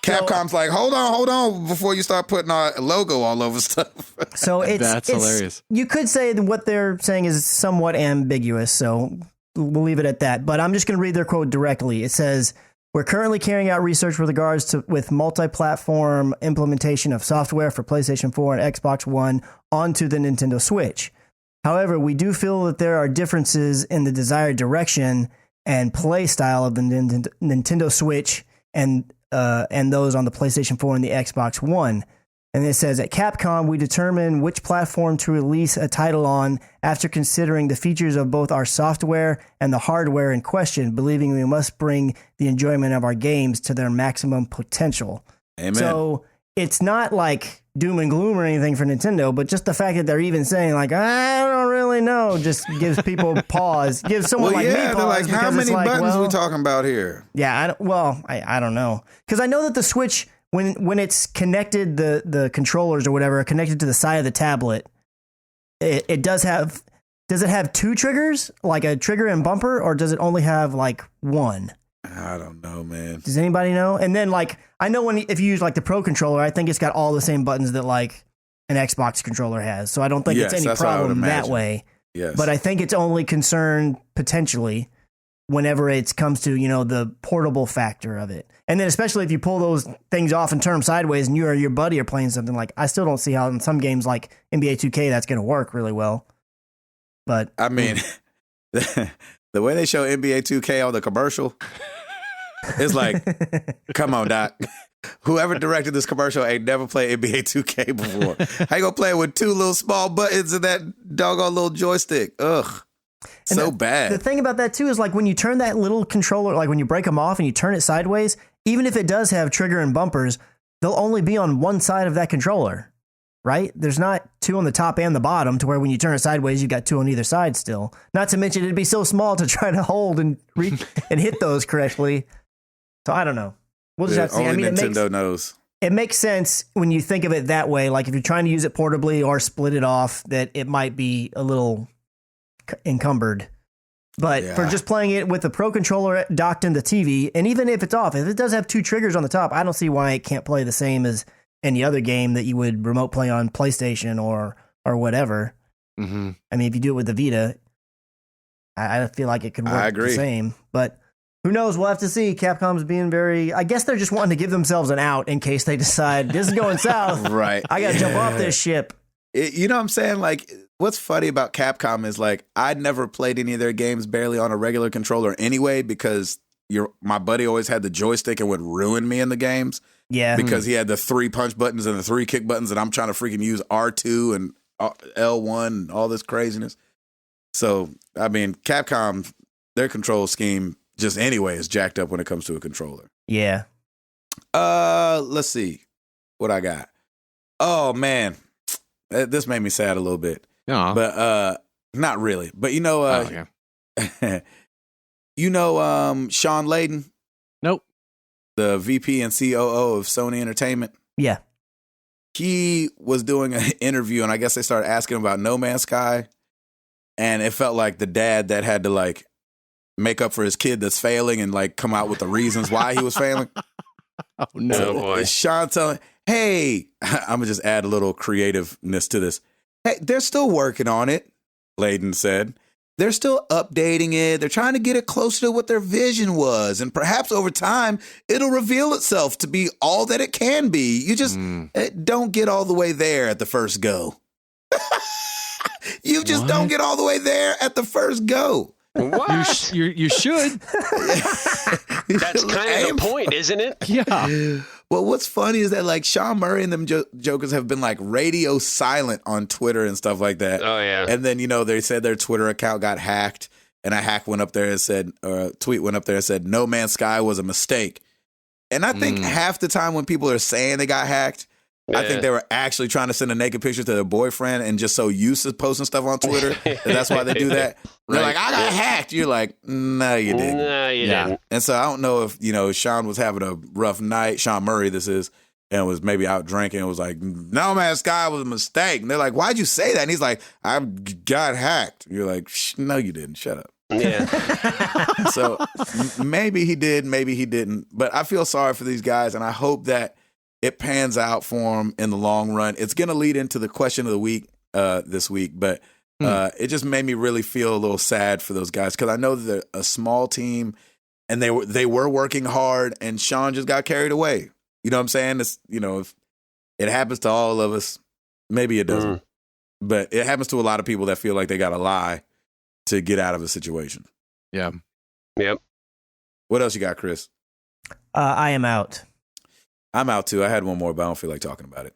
Capcom's like, hold on, before you start putting our logo all over stuff. So that's hilarious. You could say that what they're saying is somewhat ambiguous, so we'll leave it at that. But I'm just going to read their quote directly. It says, "We're currently carrying out research with regards to multi-platform implementation of software for PlayStation 4 and Xbox One onto the Nintendo Switch. However, we do feel that there are differences in the desired direction and play style of the Nintendo Switch and those on the PlayStation 4 and the Xbox One." And it says, "At Capcom, we determine which platform to release a title on after considering the features of both our software and the hardware in question, believing we must bring the enjoyment of our games to their maximum potential." Amen. So it's not like doom and gloom or anything for Nintendo, but just the fact that they're even saying like, "I don't really know," just gives people pause. Gives someone me pause. They're like, how many buttons are we talking about here? Yeah, I don't know. Because I know that the Switch, when it's connected, the controllers or whatever are connected to the side of the tablet, it does have two triggers, like a trigger and bumper, or does it only have like one? I don't know, man. Does anybody know? And then like, I know if you use like the Pro controller, I think it's got all the same buttons that like an Xbox controller has. So I don't think it's any problem that way. Yes. But I think it's only concerned potentially whenever it comes to, the portable factor of it. And then especially if you pull those things off and turn them sideways and you or your buddy are playing something, like, I still don't see how in some games like NBA 2K that's going to work really well. But I mean, the way they show NBA 2K on the commercial, it's like, come on, Doc. Whoever directed this commercial ain't never played NBA 2K before. How you gonna play it with two little small buttons and that doggone little joystick? Ugh. So bad. The thing about that too is like when you turn that little controller, like when you break them off and you turn it sideways, even if it does have trigger and bumpers, they'll only be on one side of that controller, right? There's not two on the top and the bottom to where when you turn it sideways, you've got two on either side still. Not to mention it'd be so small to try to hold and reach and hit those correctly. So I don't know. We'll just have to see. Only Nintendo knows. It makes sense when you think of it that way. Like if you're trying to use it portably or split it off, that it might be a little encumbered. But for just playing it with the Pro controller docked in the TV, and even if it's off, if it does have two triggers on the top, I don't see why it can't play the same as any other game that you would remote play on PlayStation or whatever. Mm-hmm. I mean, if you do it with the Vita, I feel like it could work the same. But who knows? We'll have to see. Capcom's being very... I guess they're just wanting to give themselves an out in case they decide this is going south. Right. I got to jump off this ship. You know what I'm saying? Like, what's funny about Capcom is like, I'd never played any of their games barely on a regular controller anyway, because my buddy always had the joystick and would ruin me in the games. Yeah. Because he had the 3 punch buttons and the 3 kick buttons, and I'm trying to freaking use R2 and L1 and all this craziness. So, I mean, Capcom, their control scheme just anyway is jacked up when it comes to a controller. Yeah. Let's see what I got. Oh man, this made me sad a little bit. Aww. But not really. But you know, Sean Layden? Nope. The VP and COO of Sony Entertainment. Yeah. he was doing an interview, and I guess they started asking him about No Man's Sky, and it felt like the dad that had to like make up for his kid that's failing and like come out with the reasons why he was failing. Oh no, So, boy. Sean telling, hey, I'm gonna just add a little creativeness to this. Hey, they're still working on it, Layden said. They're still updating it. They're trying to get it closer to what their vision was. And perhaps over time, it'll reveal itself to be all that it can be. You just don't get all the way there at the first go. You just don't get all the way there at the first go. What? You should. That's kind of the point, isn't it? Yeah. Well, what's funny is that like Sean Murray and them jokers have been like radio silent on Twitter and stuff like that. Oh, yeah. And then, they said their Twitter account got hacked, and a hack went up there and said, tweet went up there and said, No Man's Sky was a mistake. And I think half the time when people are saying they got hacked, I think they were actually trying to send a naked picture to their boyfriend and just so used to posting stuff on Twitter. And that's why they do that. They're like, I got hacked. You're like, no, you didn't. No, you didn't. And so I don't know if, Sean was having a rough night, Sean Murray this is, and was maybe out drinking and was like, No Man's Sky was a mistake. And they're like, why'd you say that? And he's like, I got hacked. You're like, no, you didn't. Shut up. Yeah. So maybe he did, maybe he didn't. But I feel sorry for these guys, and I hope that it pans out for them in the long run. It's going to lead into the question of the week this week, but it just made me really feel a little sad for those guys because I know that they're a small team and they were working hard, and Sean just got carried away. You know what I'm saying? It's, if it happens to all of us, maybe it doesn't, but it happens to a lot of people that feel like they got to lie to get out of a situation. Yeah. Yep. What else you got, Chris? I am out. I'm out too. I had one more, but I don't feel like talking about it.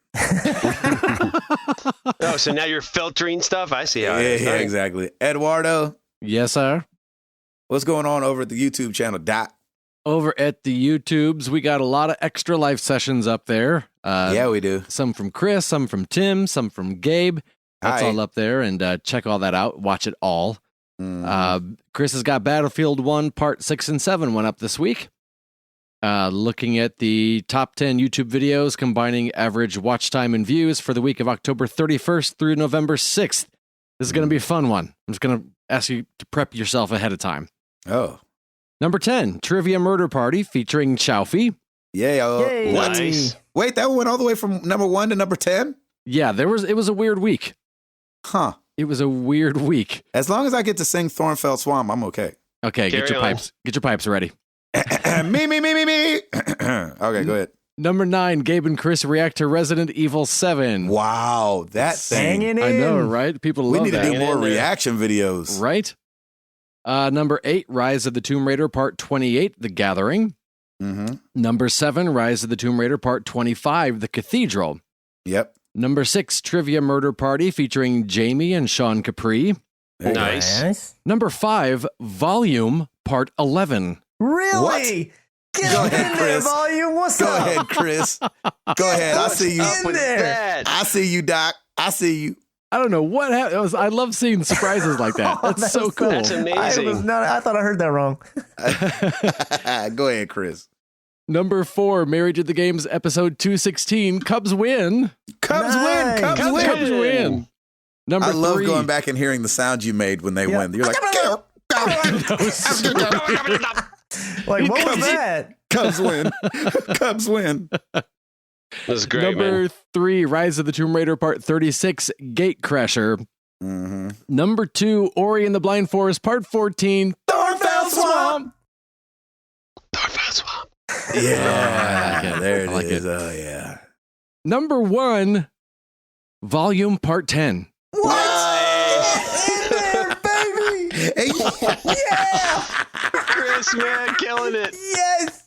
Oh, so now you're filtering stuff? I see how it is. Yeah, exactly. Eduardo, Yes, sir. what's going on over at the YouTube channel? Over at the YouTubes, we got a lot of extra live sessions up there. Yeah, we do. Some from Chris, some from Tim, some from Gabe. That's Hi. all up there, and check all that out. Watch it all. Chris has got Battlefield 1 Part 6 and 7 went up this week. Looking at the top 10 YouTube videos combining average watch time and views for the week of October 31st through November 6th. This is going to be a fun one. I'm just going to ask you to prep yourself ahead of time. Oh, Number 10, Trivia Murder Party featuring Chowfie. yeah. Yay. What? Nice. Wait, that went all the way from number 1 to number 10? Yeah, it was a weird week. Huh. It was a weird week. As long as I get to sing Thornfeld Swamp, I'm okay. Okay, Carry on. Get your pipes ready. me. Okay, go ahead. Number 9, Gabe and Chris react to Resident Evil 7. Wow, that thing. Hanging in. I know, right? People We love need to that. do more in there. reaction videos. Right? Number 8, Rise of the Tomb Raider Part 28, The Gathering. Mm-hmm. Number 7, Rise of the Tomb Raider Part 25, The Cathedral. Yep. Number 6, Trivia Murder Party featuring Jamie and Sean Capri. There you go. Nice. Number 5, Volume Part 11. Really? Get Go in ahead, there, Chris. Volume. What's Go up? ahead, Chris. Go ahead. I see you. in With there. that. I see you, Doc. I see you. I don't know what happened. I love seeing surprises like that. Oh, That's so that's cool. That's amazing. I thought I heard that wrong. Go ahead, Chris. Number 4, Married to the Games episode 216, Cubs win. Cubs Nice. win. Cubs Cubs win. Cubs win. Number I love 3, going back and hearing the sound you made when they Yeah. win. You're like, Like, what was Cubs- that? Cubs win. Cubs win. This is great, Number man. 3, Rise of the Tomb Raider Part 36, Gatecrasher. Mm-hmm. Number 2, Ori and the Blind Forest Part 14, Thornfeld Swamp. Thornfeld Swamp. Yeah, I like it. there it I like is. it. Oh, yeah. Number 1, Volume Part 10. What? In there, baby. Hey, Yeah. Chris, man, killing it. Yes.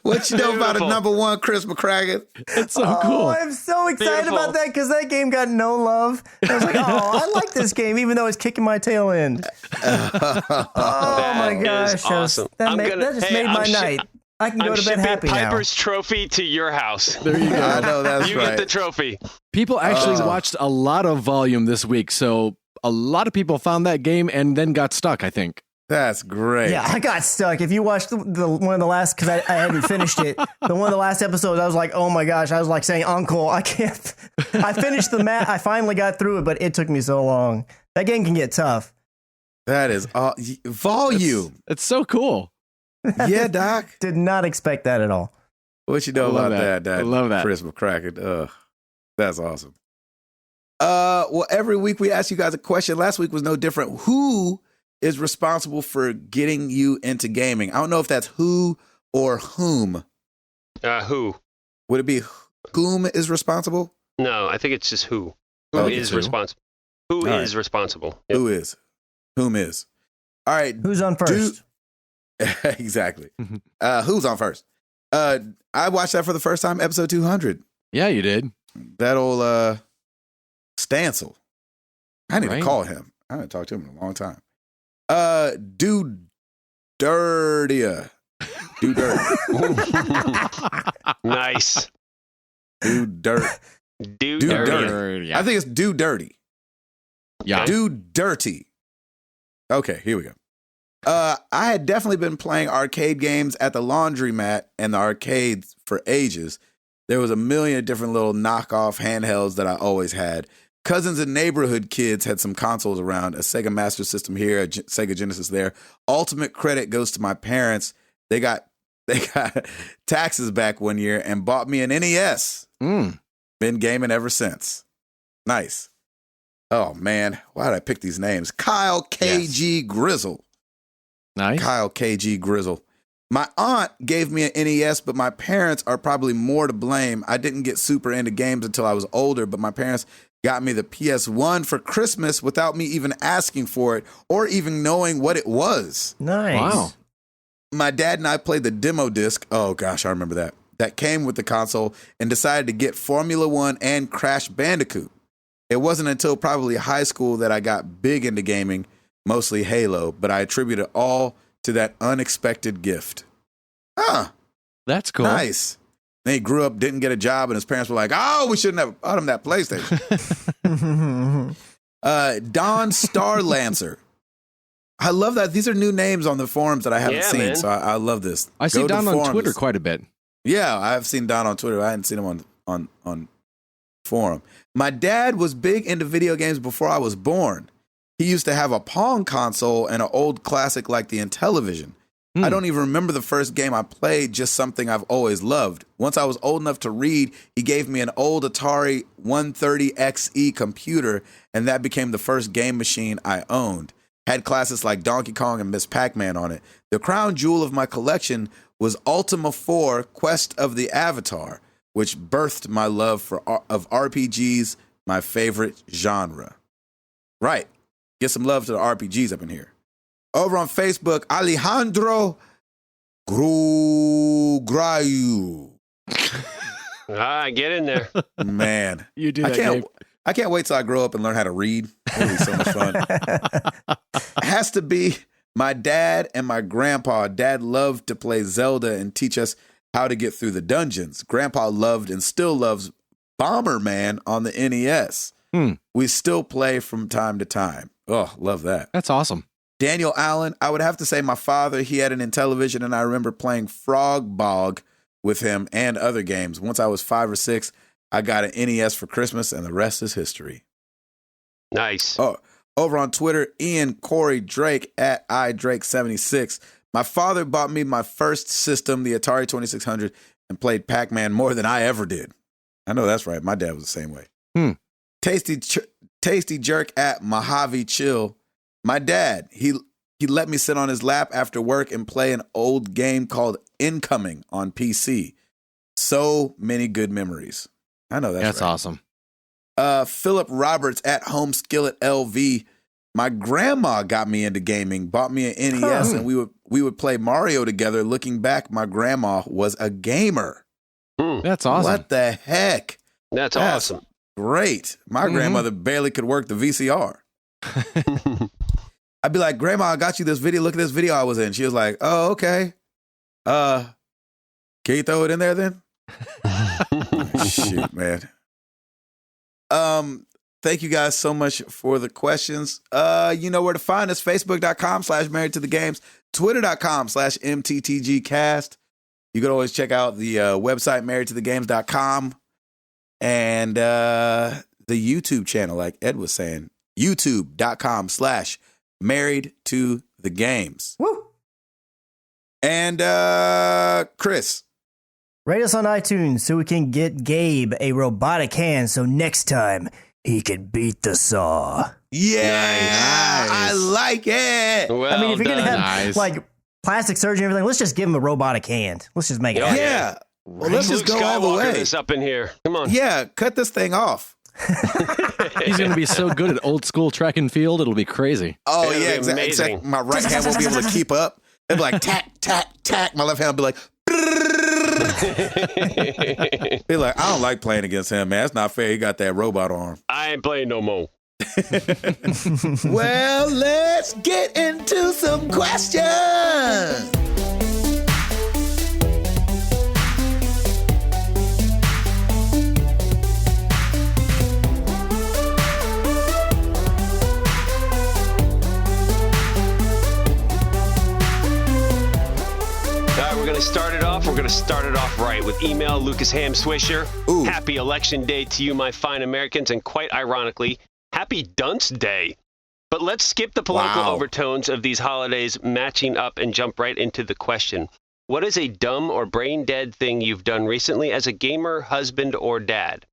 what you know about a Beautiful. number 1, Chris McCracken? It's so Oh, cool. I'm so excited Beautiful. about that because that game got no love. I was like, oh, I like this game, even though it's kicking my tail end. Oh my That gosh. is awesome. That, I'm that gonna- just hey, made my I'm shi- night. I can go I'm to bed shipping happy Piper's trophy to your house. There you go. I know that's You right. get the trophy. People actually Oh. watched a lot of Volume this week, so a lot of people found that game and then got stuck, I think. That's great. Yeah, I got stuck. If you watched the one of the last, because I hadn't finished it, the one of the last episodes, I was like, oh my gosh, I was like saying, Uncle, I can't. I finished the map. I finally got through it, but it took me so long. That game can get tough. That is volume. It's so cool. Yeah, Doc. Did not expect that at all. What you know about that? I love that. Chris McCracken. That's awesome. Well, every week we ask you guys a question. Last week was no different. Who is responsible for getting you into gaming? I don't know if that's who or whom. Who? Would it be whom is responsible? No, I think it's just who. Who is responsible? Who is responsible? Yep. Who is? Whom is? All right. Who's on first? Exactly. Who's on first? I watched that for the first time, episode 200. Yeah, you did. That old Stancil. I didn't even Right. call him. I haven't talked to him in a long time. Do dirtier. Do dirty. Nice. Do dirt. Do Do dirty. dirty. Yeah. I think it's do dirty. Yeah. Do dirty. Okay, here we go. I had definitely been playing arcade games at the laundromat and the arcades for ages. There was a million different little knockoff handhelds that I always had. Cousins and neighborhood kids had some consoles around, a Sega Master System here, a Sega Genesis there. Ultimate credit goes to my parents. They got taxes back one year and bought me an NES. Been gaming ever since. Nice. Oh, man. Why did I pick these names? Kyle KG Grizzle. Nice. Kyle KG Grizzle. My aunt gave me an NES, but my parents are probably more to blame. I didn't get super into games until I was older, but my parents got me the PS1 for Christmas without me even asking for it or even knowing what it was. Nice. Wow. My dad and I played the demo disc. Oh, gosh, I remember that. That came with the console and decided to get Formula One and Crash Bandicoot. It wasn't until probably high school that I got big into gaming, mostly Halo, but I attribute it all to that unexpected gift. That's cool. Nice. Then he grew up, didn't get a job, and his parents were like, oh, we shouldn't have bought him that PlayStation. Don Starlancer. I love that. These are new names on the forums that I haven't seen, man. so I love this. I see Go to Don the on forums. Twitter quite a bit. Yeah, I've seen Don on Twitter. I hadn't seen him on forum. My dad was big into video games before I was born. He used to have a Pong console and an old classic like the Intellivision. I don't even remember the first game I played, just something I've always loved. Once I was old enough to read, he gave me an old Atari 130XE computer, and that became the first game machine I owned. Had classics like Donkey Kong and Miss Pac-Man on it. The crown jewel of my collection was Ultima 4 Quest of the Avatar, which birthed my love of RPGs, my favorite genre. Right. Get some love to the RPGs up in here. Over on Facebook, Alejandro Grugrayu. Get in there. Man, You do I that, can't. Gabe. I can't wait till I grow up and learn how to read. It'll be so much fun. It has to be my dad and my grandpa. Dad loved to play Zelda and teach us how to get through the dungeons. Grandpa loved and still loves Bomberman on the NES. We still play from time to time. Oh, love that. That's awesome. Daniel Allen, I would have to say my father, he had an Intellivision, and I remember playing Frog Bog with him and other games. Once I was 5 or 6, I got an NES for Christmas, and the rest is history. Nice. Oh, over on Twitter, Ian Corey Drake at iDrake76. My father bought me my first system, the Atari 2600, and played Pac-Man more than I ever did. I know that's right. My dad was the same way. Tasty Jerk at Mojave Chill. My dad, he let me sit on his lap after work and play an old game called Incoming on PC. So many good memories. I know that's right. Awesome. Philip Roberts at Home Skillet LV. My grandma got me into gaming, bought me an NES, and we would play Mario together. Looking back, my grandma was a gamer. That's awesome. What the heck? That's awesome. Great. My grandmother barely could work the VCR. I'd be like, Grandma, I got you this video. Look at this video I was in. She was like, oh, okay. Can you throw it in there then? Shoot, man. Thank you guys so much for the questions. You know where to find us. Facebook.com/married to the games. Twitter.com/MTTGcast. You can always check out the website, marriedtothegames.com. And the YouTube channel, like Ed was saying, youtube.com/married to the games. Woo! And Chris. Rate us on iTunes so we can get Gabe a robotic hand so next time he can beat the saw. Yeah, Nice. I like it. Well I mean, if you're going to done. have like plastic surgery and everything, let's just give him a robotic hand. Let's just make it happen. Yeah. Well, let's just Luke go all the Skywalker way. this up in here. Come on. Yeah, cut this thing off. He's going to be so good at old school track and field, it'll be crazy. Oh, It'll yeah, be exactly. amazing. My right hand won't be able to keep up. It'll be like, tack, tack, tack. My left hand will be like, be like, I don't like playing against him, man. It's not fair. He got that robot arm. I ain't playing no more. Well, let's get into some questions. We're going to start it off. We're going to start it off right with email Lucas Ham Swisher. Ooh. Happy Election Day to you, my fine Americans, and quite ironically, Happy Dunce Day. But let's skip the political Wow. overtones of these holidays matching up and jump right into the question. What is a dumb or brain-dead thing you've done recently as a gamer, husband, or dad?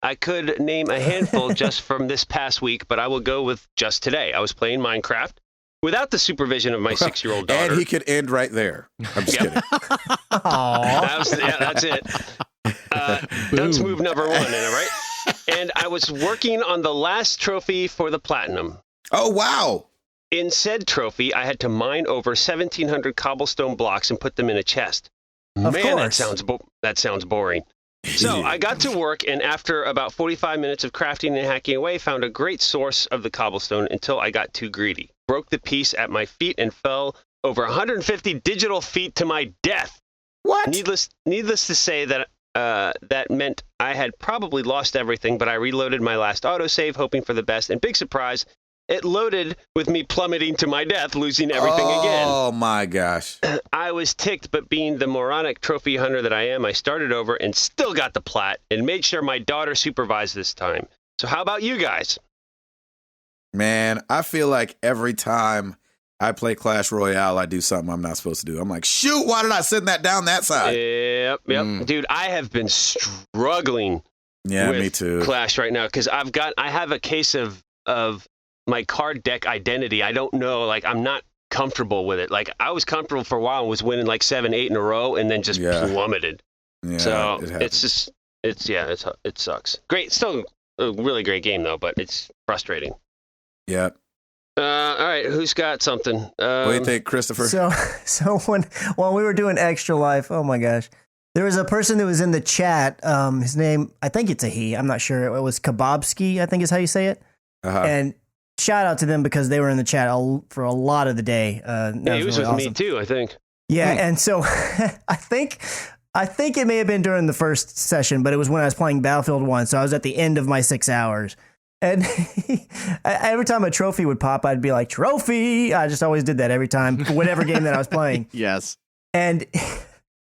I could name a handful just from this past week, but I will go with just today. I was playing Minecraft without the supervision of my 6-year-old daughter. And he could end right there. I'm just kidding. That's it. Dunce move number 1, right? And I was working on the last trophy for the platinum. Oh, wow. In said trophy, I had to mine over 1,700 cobblestone blocks and put them in a chest. Of Man, course. that sounds boring. So I got to work, and after about 45 minutes of crafting and hacking away, found a great source of the cobblestone until I got too greedy. Broke the piece at my feet and fell over 150 digital feet to my death. What? Needless to say that that meant I had probably lost everything, but I reloaded my last autosave, hoping for the best, and big surprise, it loaded with me plummeting to my death, losing everything again. Oh, my gosh. I was ticked, but being the moronic trophy hunter that I am, I started over and still got the plat and made sure my daughter supervised this time. So how about you guys? Man, I feel like every time I play Clash Royale, I do something I'm not supposed to do. I'm like, shoot, why did I send that down that side? Yep. Dude, I have been struggling Yeah, with me too. Clash right now because I have a case of my card deck identity. I don't know, like I'm not comfortable with it. Like I was comfortable for a while and was winning like 7, 8 in a row and then just plummeted. Yeah, So it it sucks. Great, still a really great game though, but it's frustrating. Yeah. All right, who's got something? What do you think, Christopher? So while we were doing Extra Life, oh my gosh, there was a person that was in the chat. His name, I think it's a he. I'm not sure. It was Kebabski, I think is how you say it. Uh-huh. And shout out to them because they were in the chat for a lot of the day. Yeah, he was really with awesome. me too, I think. Yeah, and so I think it may have been during the first session, but it was when I was playing Battlefield 1, so I was at the end of my 6 hours. And every time a trophy would pop, I'd be like, trophy! I just always did that every time, for whatever game that I was playing. Yes. And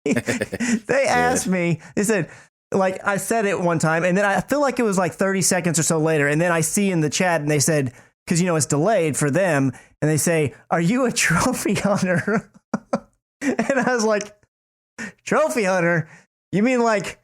they asked me, they said, like, I said it one time, and then I feel like it was like 30 seconds or so later, and then I see in the chat, and they said, because, it's delayed for them, and they say, are you a trophy hunter? And I was like, trophy hunter? You mean like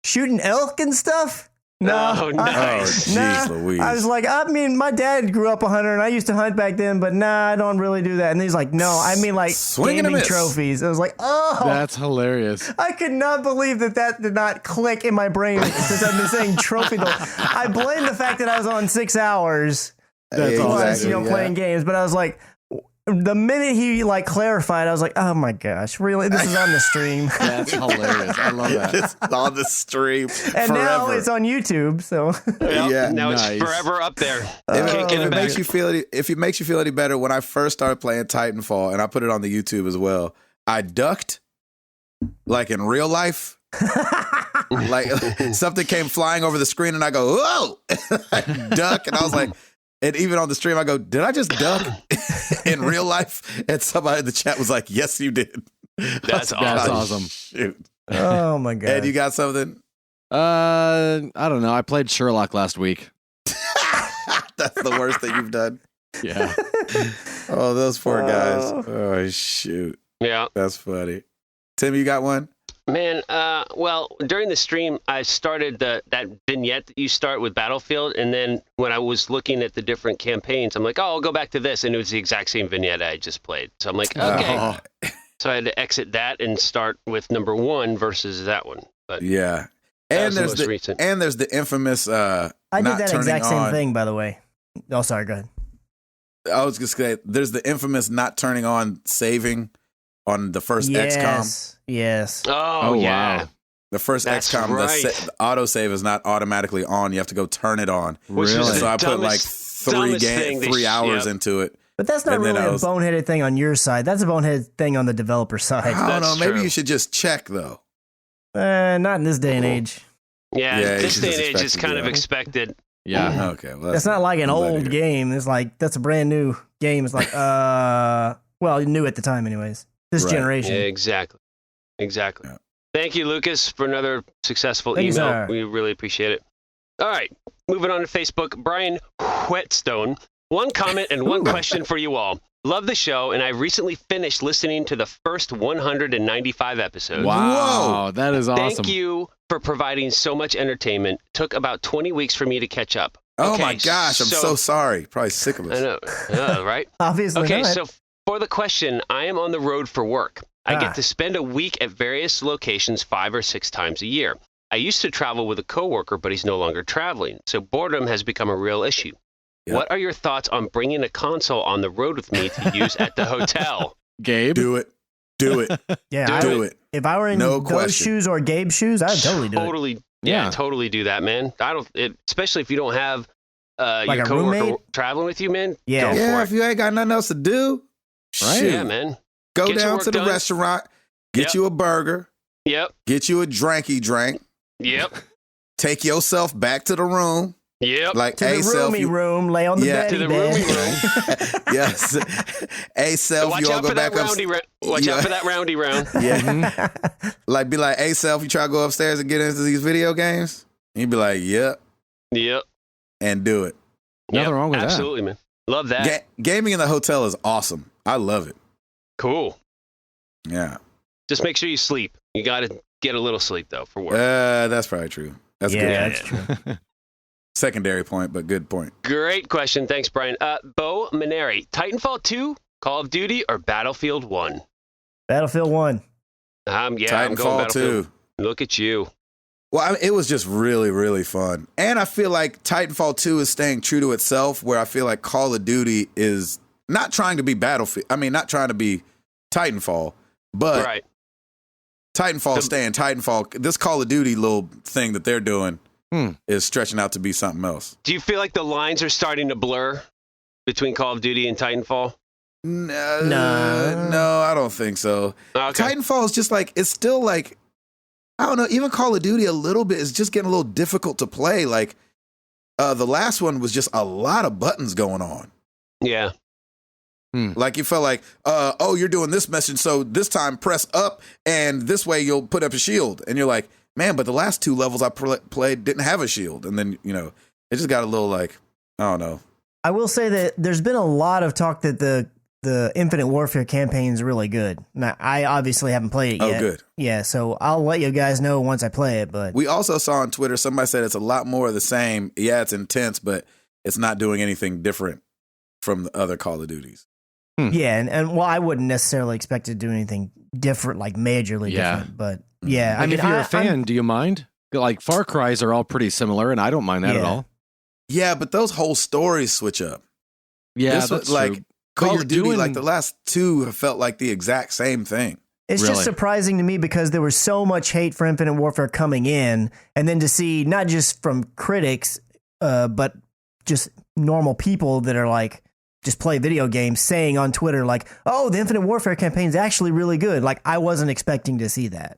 shooting elk and stuff? No. Oh, nice. Jeez Louise. I was like, I mean, my dad grew up a hunter, and I used to hunt back then, but nah, I don't really do that. And he's like, no, I mean like Swing and a gaming miss. trophies. I was like, oh. That's hilarious. I could not believe that did not click in my brain since I've been saying trophy. I blame the fact that I was on 6 hours That's plus, awesome. playing games, but I was like, the minute he clarified, I was like, oh my gosh, really? This is on the stream. That's hilarious. I love that. It's on the stream And forever. now it's on YouTube, so. Yep, Yeah. now Nice. it's forever up there. If Kicking it back. makes you feel any better, when I first started playing Titanfall, and I put it on the YouTube as well, I ducked like in real life. Like something came flying over the screen and I go, whoa, I duck. And I was like, and even on the stream, I go, did I just duck in real life? And somebody in the chat was like, yes, you did. That's awesome. Shoot. Oh my God. Ed, you got something? I don't know. I played Sherlock last week. That's the worst that you've done. Yeah. Oh, those poor guys. Oh, shoot. Yeah. That's funny. Tim, you got one? Man, well, during the stream, I started that vignette that you start with Battlefield, and then when I was looking at the different campaigns, I'm like, oh, I'll go back to this, and it was the exact same vignette I just played. So I'm like, okay. Oh. So I had to exit that and start with number 1 versus that one. But yeah. And there's the infamous I did not that turning exact same on- thing, by the way. Oh, sorry, go ahead. I was just gonna say, there's the infamous not turning on saving on the first XCOM. Yes. Oh yeah. Wow. The first That's XCOM, right. the autosave is not automatically on. You have to go turn it on. Which was Really? the So I put like dumbest thing they 3 hours yep. into it. But that's not And then really I a was- boneheaded thing on your side. That's a boneheaded thing on the developer I side. don't know. That's Maybe true. you should just check though. Not in this day and age. Yeah, Yeah, this you day just and age is expect to kind do of that. expected. Yeah. Okay. Well, That's not like an I'm glad to old hear. game. It's like, that's a brand new game. It's like, well, new at the time anyways. This Right. generation. Exactly. Yeah. Thank you, Lucas, for another successful Thank you, email. sir. We really appreciate it. All right, moving on to Facebook. Brian Whetstone. One comment and one question for you all. Love the show, and I recently finished listening to the first 195 episodes. Wow. That is awesome. Thank you for providing so much entertainment. Took about 20 weeks for me to catch up. Oh Okay, my gosh, I'm so sorry. Probably sick of I us. know, right? Obviously Okay, not. so for the question, I am on the road for work. I Ah. get to spend a week at various locations 5 or 6 times a year. I used to travel with a coworker, but he's no longer traveling, so boredom has become a real issue. Yep. What are your thoughts on bringing a console on the road with me to use at the hotel? Gabe. Do it. Do it. Yeah, Do it. if I were in No those question. shoes or Gabe's shoes, I'd totally do it. Totally, Yeah. totally do that, man. Especially if you don't have Like your a coworker roommate? traveling with you, man. Yeah. Go Yeah, for if it. you ain't got nothing else to do, Right? shoot. Yeah, man. Go Get your down work to the done. restaurant, get Yep. you a burger, Yep. get you a dranky drink, Yep. take yourself back to the room. Yep. Like, To hey, the self, roomy you, room, lay on the Yeah. bed. To the roomy room. yes. Hey, self, Watch you all out go for that back up. roundy round. Watch Yeah. out for that roundy round. Yeah. Like, be like, hey, self, you try to go upstairs and get into these video games? And you'd be like, yep, Yep. and do it. Nothing wrong with that. Absolutely, man. Love that. Gaming in the hotel is awesome. I love it. Cool. Yeah. Just make sure you sleep. You got to get a little sleep, though, for work. That's probably true. That's a good. Yeah, point. that's true. Secondary point, but good point. Great question. Thanks, Brian. Bo Maneri, Titanfall 2, Call of Duty, or Battlefield 1? Battlefield 1. Yeah, I'm going Titanfall Battlefield. 2. Look at you. Well, I mean, it was just really, really fun. And I feel like Titanfall 2 is staying true to itself, where I feel like Call of Duty is not trying to be Battlefield. I mean, not trying to be Titanfall, but Right. Titanfall staying Titanfall. This Call of Duty little thing that they're doing is stretching out to be something else. Do you feel like the lines are starting to blur between Call of Duty and Titanfall? No, I don't think so. Okay. Titanfall is just like, it's still like, I don't know, even Call of Duty a little bit is just getting a little difficult to play. Like, the last one was just a lot of buttons going on. Yeah. Like, you felt like, oh, you're doing this mission, so this time press up, and this way you'll put up a shield. And you're like, man, but the last 2 levels I played didn't have a shield. And then, it just got a little like, I don't know. I will say that there's been a lot of talk that the Infinite Warfare campaign is really good. Now, I obviously haven't played it Oh, yet. good. Yeah, so I'll let you guys know once I play it. But We also saw on Twitter, somebody said it's a lot more of the same. Yeah, it's intense, but it's not doing anything different from the other Call of Duties. yeah, and well, I wouldn't necessarily expect it to do anything different, like majorly Yeah. different. But yeah, Like, if you're a fan, do you mind? Like, Far Cry's are all pretty similar, and I don't mind that at Yeah. all. Yeah, but those whole stories switch up. Yeah, This that's was like true. Call you're of Duty, doing- like the last 2 have felt like the exact same thing. It's Really? just surprising to me because there was so much hate for Infinite Warfare coming in, and then to see not just from critics, but just normal people that are like, just play video games saying on Twitter, like, oh, the Infinite Warfare campaign is actually really good. Like, I wasn't expecting to see that.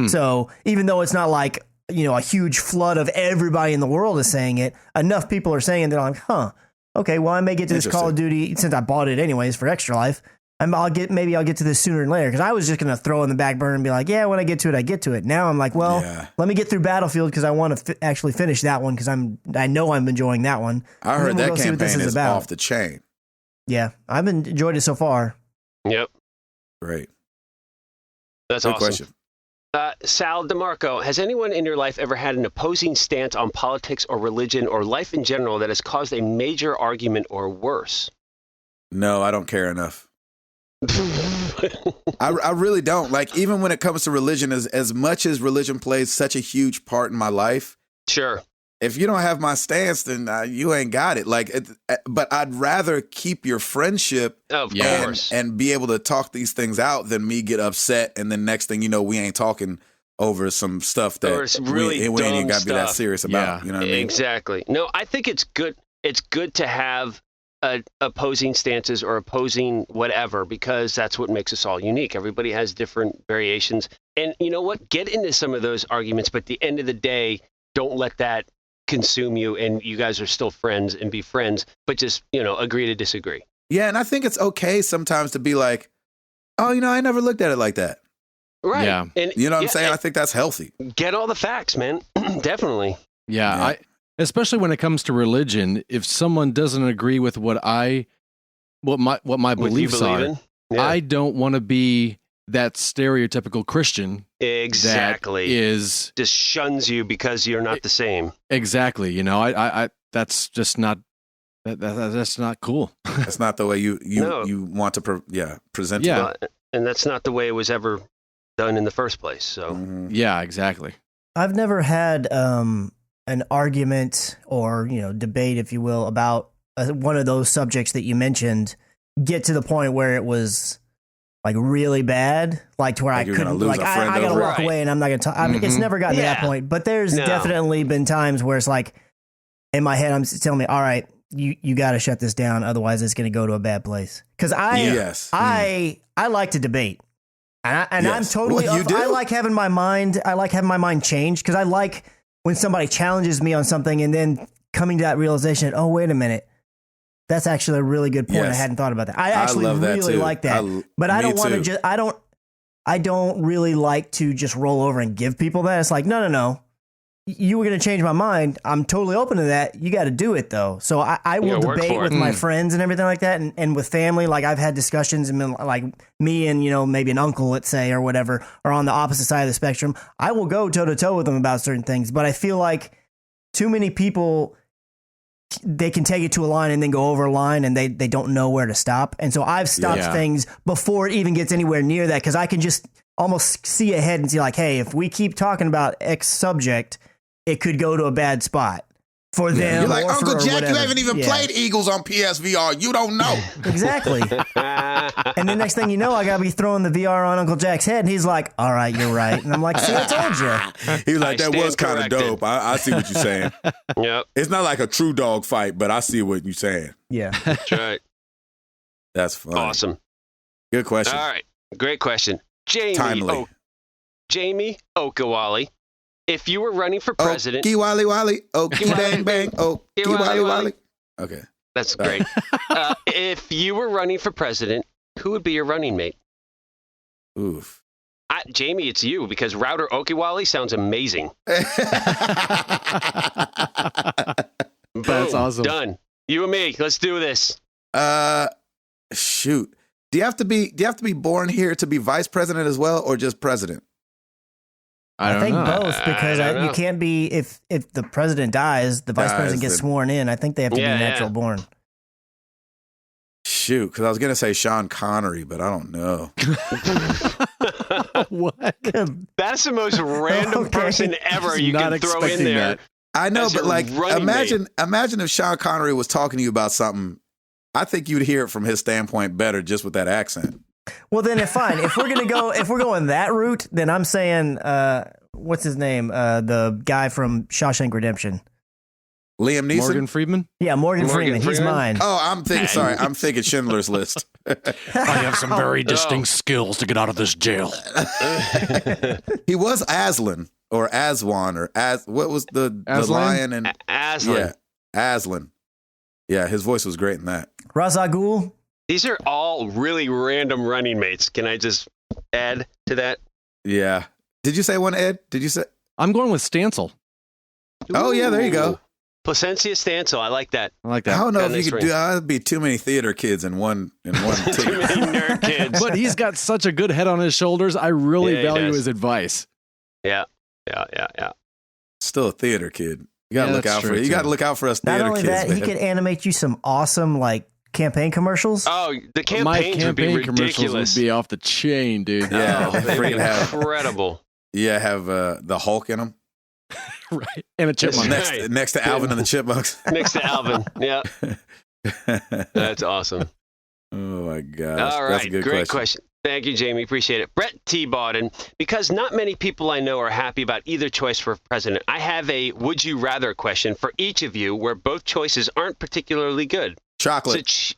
So even though it's not like a huge flood of everybody in the world is saying it, enough people are saying it that I'm like, okay, well, I may get to this Call of Duty since I bought it anyways for Extra Life. I'll get to this sooner than later, because I was just going to throw in the back burner and be like, yeah, when I get to it, I get to it. Now I'm like, well, let me get through Battlefield because I want to actually finish that one because I know I'm enjoying that one. I heard that campaign is off the chain. Yeah, I've enjoyed it so far. Yep. Great. That's Good awesome. question. Sal DeMarco, has anyone in your life ever had an opposing stance on politics or religion or life in general that has caused a major argument or worse? No, I don't care enough. I really don't. Like, even when it comes to religion, as much as religion plays such a huge part in my life. Sure. If you don't have my stance, then you ain't got it. But I'd rather keep your friendship of course, and be able to talk these things out than me get upset. And then next thing you know, we ain't talking over some stuff that really we ain't got to be that serious about. Yeah. You know what I mean? Exactly. No, I think it's good. It's good to have opposing stances or opposing whatever, because that's what makes us all unique. Everybody has different variations. And you know what? Get into some of those arguments, but at the end of the day, don't let that consume you, and you guys are still friends and be friends, but just, agree to disagree. Yeah, and I think it's okay sometimes to be like, oh, I never looked at it like that. Right. Yeah. And, you know what I'm saying? I think that's healthy. Get all the facts, man. Definitely. Yeah. Especially when it comes to religion, if someone doesn't agree with what my beliefs are, I don't want to be that stereotypical Christian. Exactly. That is just shuns you because you're not the same. Exactly. I that's just not that's not cool. That's not the way you want to present it. And that's not the way it was ever done in the first place. So yeah, exactly. I've never had an argument or debate, if you will, about one of those subjects that you mentioned get to the point where it was like really bad, like to where I couldn't, like I gotta walk away and I'm not gonna talk. It's never gotten to that point, but there's definitely been times where it's like in my head I'm telling me, all right, you got to shut this down, otherwise it's gonna go to a bad place. Because I like to debate, and I'm totally. I like having my mind. I like having my mind changed, because I like when somebody challenges me on something and then coming to that realization. Oh, wait a minute. That's actually a really good point. I hadn't thought about that. I actually really like that. But I don't want to just, I don't really like to just roll over and give people that. It's like, no. You were going to change my mind. I'm totally open to that. You got to do it though. So I will debate with my friends and everything like that. And with family, like I've had discussions and been like me and, maybe an uncle, let's say, or whatever, are on the opposite side of the spectrum. I will go toe to toe with them about certain things, but I feel like too many people, they can take it to a line and then go over a line, and they don't know where to stop. And so I've stopped things before it even gets anywhere near that, because I can just almost see ahead and see like, hey, if we keep talking about X subject, it could go to a bad spot for them. You're like, Uncle Jack, you haven't even played Eagles on PSVR. You don't know. Exactly. And the next thing you know, I got to be throwing the VR on Uncle Jack's head, and he's like, all right, you're right. And I'm like, see, I told you. He's like, that was kind of dope. I see what you're saying. Yep. It's not like a true dog fight, but I see what you're saying. Yeah. That's right. That's fun. Awesome. Good question. All right. Great question. Timely. Jamie Okawali. If you were running for president... Okie wally wally. Okie bang bang. Okie wally wally. Okay. That's great. If you were running for president, who would be your running mate? Oof. Jamie, it's you, because Router Okiwali sounds amazing. That's awesome. Done. You and me. Let's do this. Shoot. Do you have to be born here to be vice president as well, or just president? I think both, because you can't be, if the president dies, the vice president gets sworn in. I think they have to be natural born. Shoot, because I was going to say Sean Connery, but I don't know. What? That's the most random person ever you can throw in there. That. I know, but like, imagine if Sean Connery was talking to you about something. I think you'd hear it from his standpoint better just with that accent. Well, then fine. If we're going that route, then I'm saying, what's his name? The guy from Shawshank Redemption. Liam Neeson? Morgan Freeman? Yeah, Morgan Freeman. He's mine. Oh, I'm thinking Schindler's List. I have some very distinct skills to get out of this jail. He was Aslan or Aswan or what was the lion and Aslan. Yeah, Aslan. Yeah, his voice was great in that. Ra's al Ghul. These are all really random running mates. Can I just add to that? Yeah. Did you say one, Ed? Did you say? I'm going with Stancil. Oh yeah, there you go. Placencia Stancil. I like that. I like that. I don't know Got a if you nice could ring. do. That'd be too many theater kids in one Too ticket. many nerd kids. But he's got such a good head on his shoulders. I really Yeah, he value does. his advice. Yeah. Still a theater kid. You gotta Yeah, look that's out for true, it. You too. gotta look out for us Not theater only kids. that, he man. could animate you some awesome like campaign commercials. Oh, the My campaigns would be campaign commercials ridiculous. would be off the chain, dude. Yeah, Oh, they'd afraid be to have- incredible. Yeah, have the Hulk in them Right. And a chipmunk. That's next right. next to Alvin and the Chipmunks. Next to Alvin. Yeah, that's awesome. Oh my gosh, All that's a right, good great question. Thank you, Jamie. Appreciate it. Brett T. Bawden, because not many people I know are happy about either choice for president, I have a would you rather question for each of you where both choices aren't particularly good. Chocolate.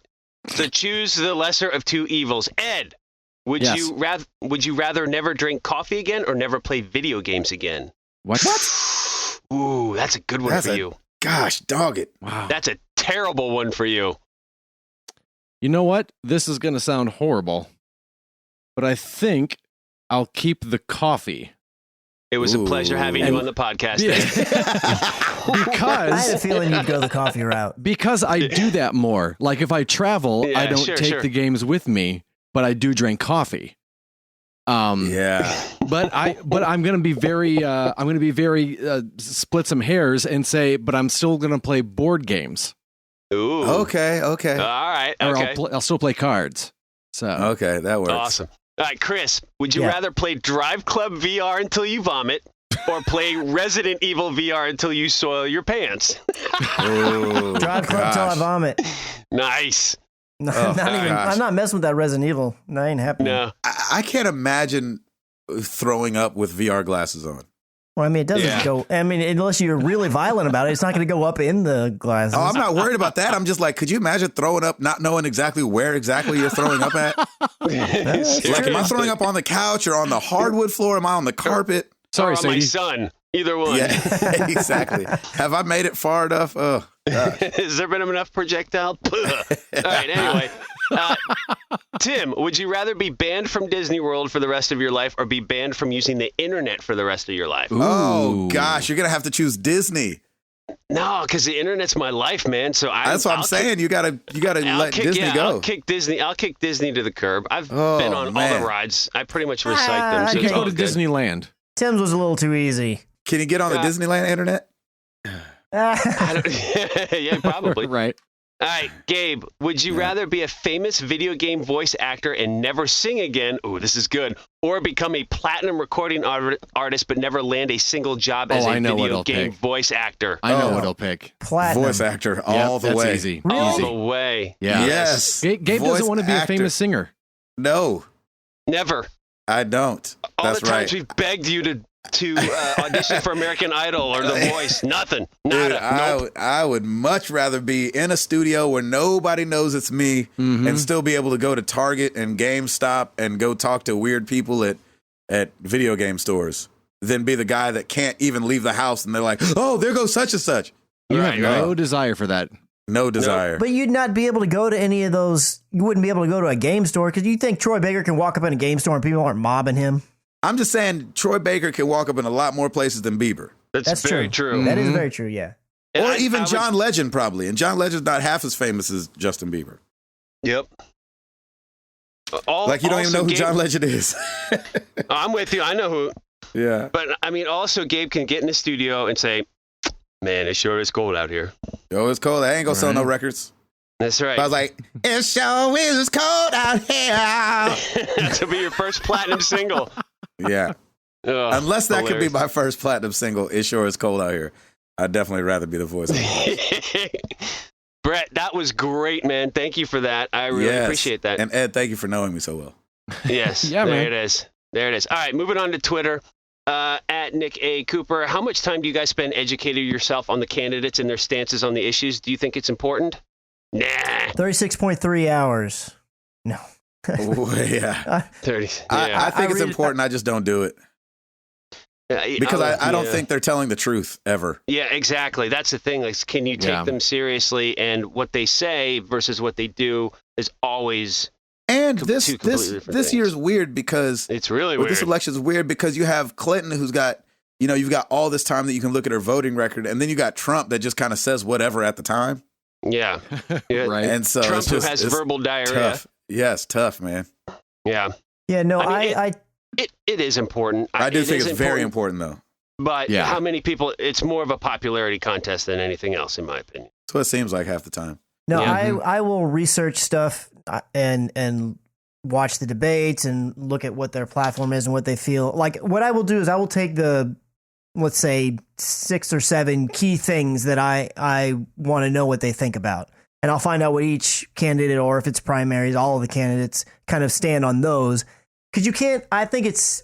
So choose the lesser of two evils. Ed, would Yes. you rather never drink coffee again or never play video games again? What? Ooh, that's a good one That's for a- you. Gosh, dog it. Wow. That's a terrible one for you. You know what? This is going to sound horrible, but I think I'll keep the coffee. It was a pleasure having you And- on the podcast. Yeah. Ed. I had a because feeling you'd go the coffee route. I do that more. Like if I travel, Yeah, I don't sure, take sure. the games with me, but I do drink coffee. Yeah. But I'm going to be very split some hairs and say, but I'm still going to play board games, Ooh. Okay. All right. or Okay. I'll still play cards. So Okay, that works. Awesome. All right, Chris, would you Yeah. rather play Drive Club VR until you vomit or play Resident Evil VR until you soil your pants? Oh, Drive club till I gosh. vomit. Nice. No, Oh, not even, gosh. I'm not messing with that Resident Evil. That ain't happening. No. I can't imagine throwing up with VR glasses on. Well, I mean, it doesn't Yeah. go. I mean, unless you're really violent about it, it's not going to go up in the glasses. Oh, I'm not worried about that. I'm just like, could you imagine throwing up, not knowing exactly where exactly you're throwing up at? Like, am I throwing up on the couch or on the hardwood floor? Am I on the carpet? sorry, or on my Sadie. son. Either one. Yeah, exactly. Have I made it far enough? Oh, gosh. Has there been enough projectile? All right, anyway. Tim, would you rather be banned from Disney World for the rest of your life or be banned from using the internet for the rest of your life? Oh Ooh. gosh, you're gonna have to choose Disney. No, because the internet's my life, man. So That's what I'm saying. You gotta let Disney go. I'll kick Disney to the curb. I've Oh, been on all man. the rides. I pretty much recite them. I So You it's can go all to good. Disneyland. Tim's was a little too easy. Can you get on the Disneyland internet? I don't- yeah, probably. Right. All right, Gabe, would you rather be a famous video game voice actor and never sing again? Ooh, this is good. Or become a platinum recording artist but never land a single job as Oh, a I know what video I'll game pick. voice actor? I know Oh. what I'll pick. Platinum. Voice actor all Yep, the that's way. easy. All Easy. the way. Yeah. Yes. Gabe Voice doesn't want to be a actor. famous singer. No, Never. I don't. All That's the times right. we've begged you to audition for American Idol or The Voice. Nothing. Dude, Nada. Nope. I would much rather be in a studio where nobody knows it's me Mm-hmm. and still be able to go to Target and GameStop and go talk to weird people at video game stores than be the guy that can't even leave the house and they're like, oh, there goes such and such. You Right, have no right. desire for that. No desire. But you'd not be able to go to any of those. You wouldn't be able to go to a game store because you think Troy Baker can walk up in a game store and people aren't mobbing him. I'm just saying Troy Baker can walk up in a lot more places than Bieber. That's very true. That is Mhm. very true. Yeah. And Or I even would- John Legend, probably. And John Legend's not half as famous as Justin Bieber. Yep. Like, you don't even know who Gabe, John Legend is. I'm with you. I know who. Yeah. But, I mean, also, Gabe can get in the studio and say, man, it sure is cold out here. Yo, it's cold. I ain't gonna sell no Right. records. That's right. But I was like, it sure is cold out here. That'll be your first platinum single. Yeah. Ugh, Unless that could be hilarious. my first platinum single, it sure is cold out here. I'd definitely rather be the voice. Brett, that was great, man. Thank you for that. I really Yes. appreciate that. And Ed, thank you for knowing me so well. Yes. Yeah, there man. it is. There it is. All right, moving on to Twitter. At Nick A. Cooper, how much time do you guys spend educating yourself on the candidates and their stances on the issues? Do you think it's important? Nah. 36.3 hours. No. Oh, yeah. 30. I Yeah. think I it's read- important. I just don't do it. Because I don't think they're telling the truth ever. Yeah, exactly. That's the thing. Like, can you take them seriously? And what they say versus what they do is always. And this year's weird because it's really weird. This election is weird because you have Clinton, who's got, you've got all this time that you can look at her voting record, and then you got Trump that just kind of says whatever at the time. Yeah, right. And so Trump who has verbal diarrhea. Tough. Yes, tough, man. Yeah. Yeah. No, it is important. I do think it's very important, though. But how many people? It's more of a popularity contest than anything else, in my opinion. That's what it seems like half the time. No, I will research stuff and watch the debates and look at what their platform is and what they feel. Like, what I will do is I will take the, let's say, 6 or 7 key things that I want to know what they think about. And I'll find out what each candidate, or if it's primaries, all of the candidates kind of stand on those. Because you can't, I think it's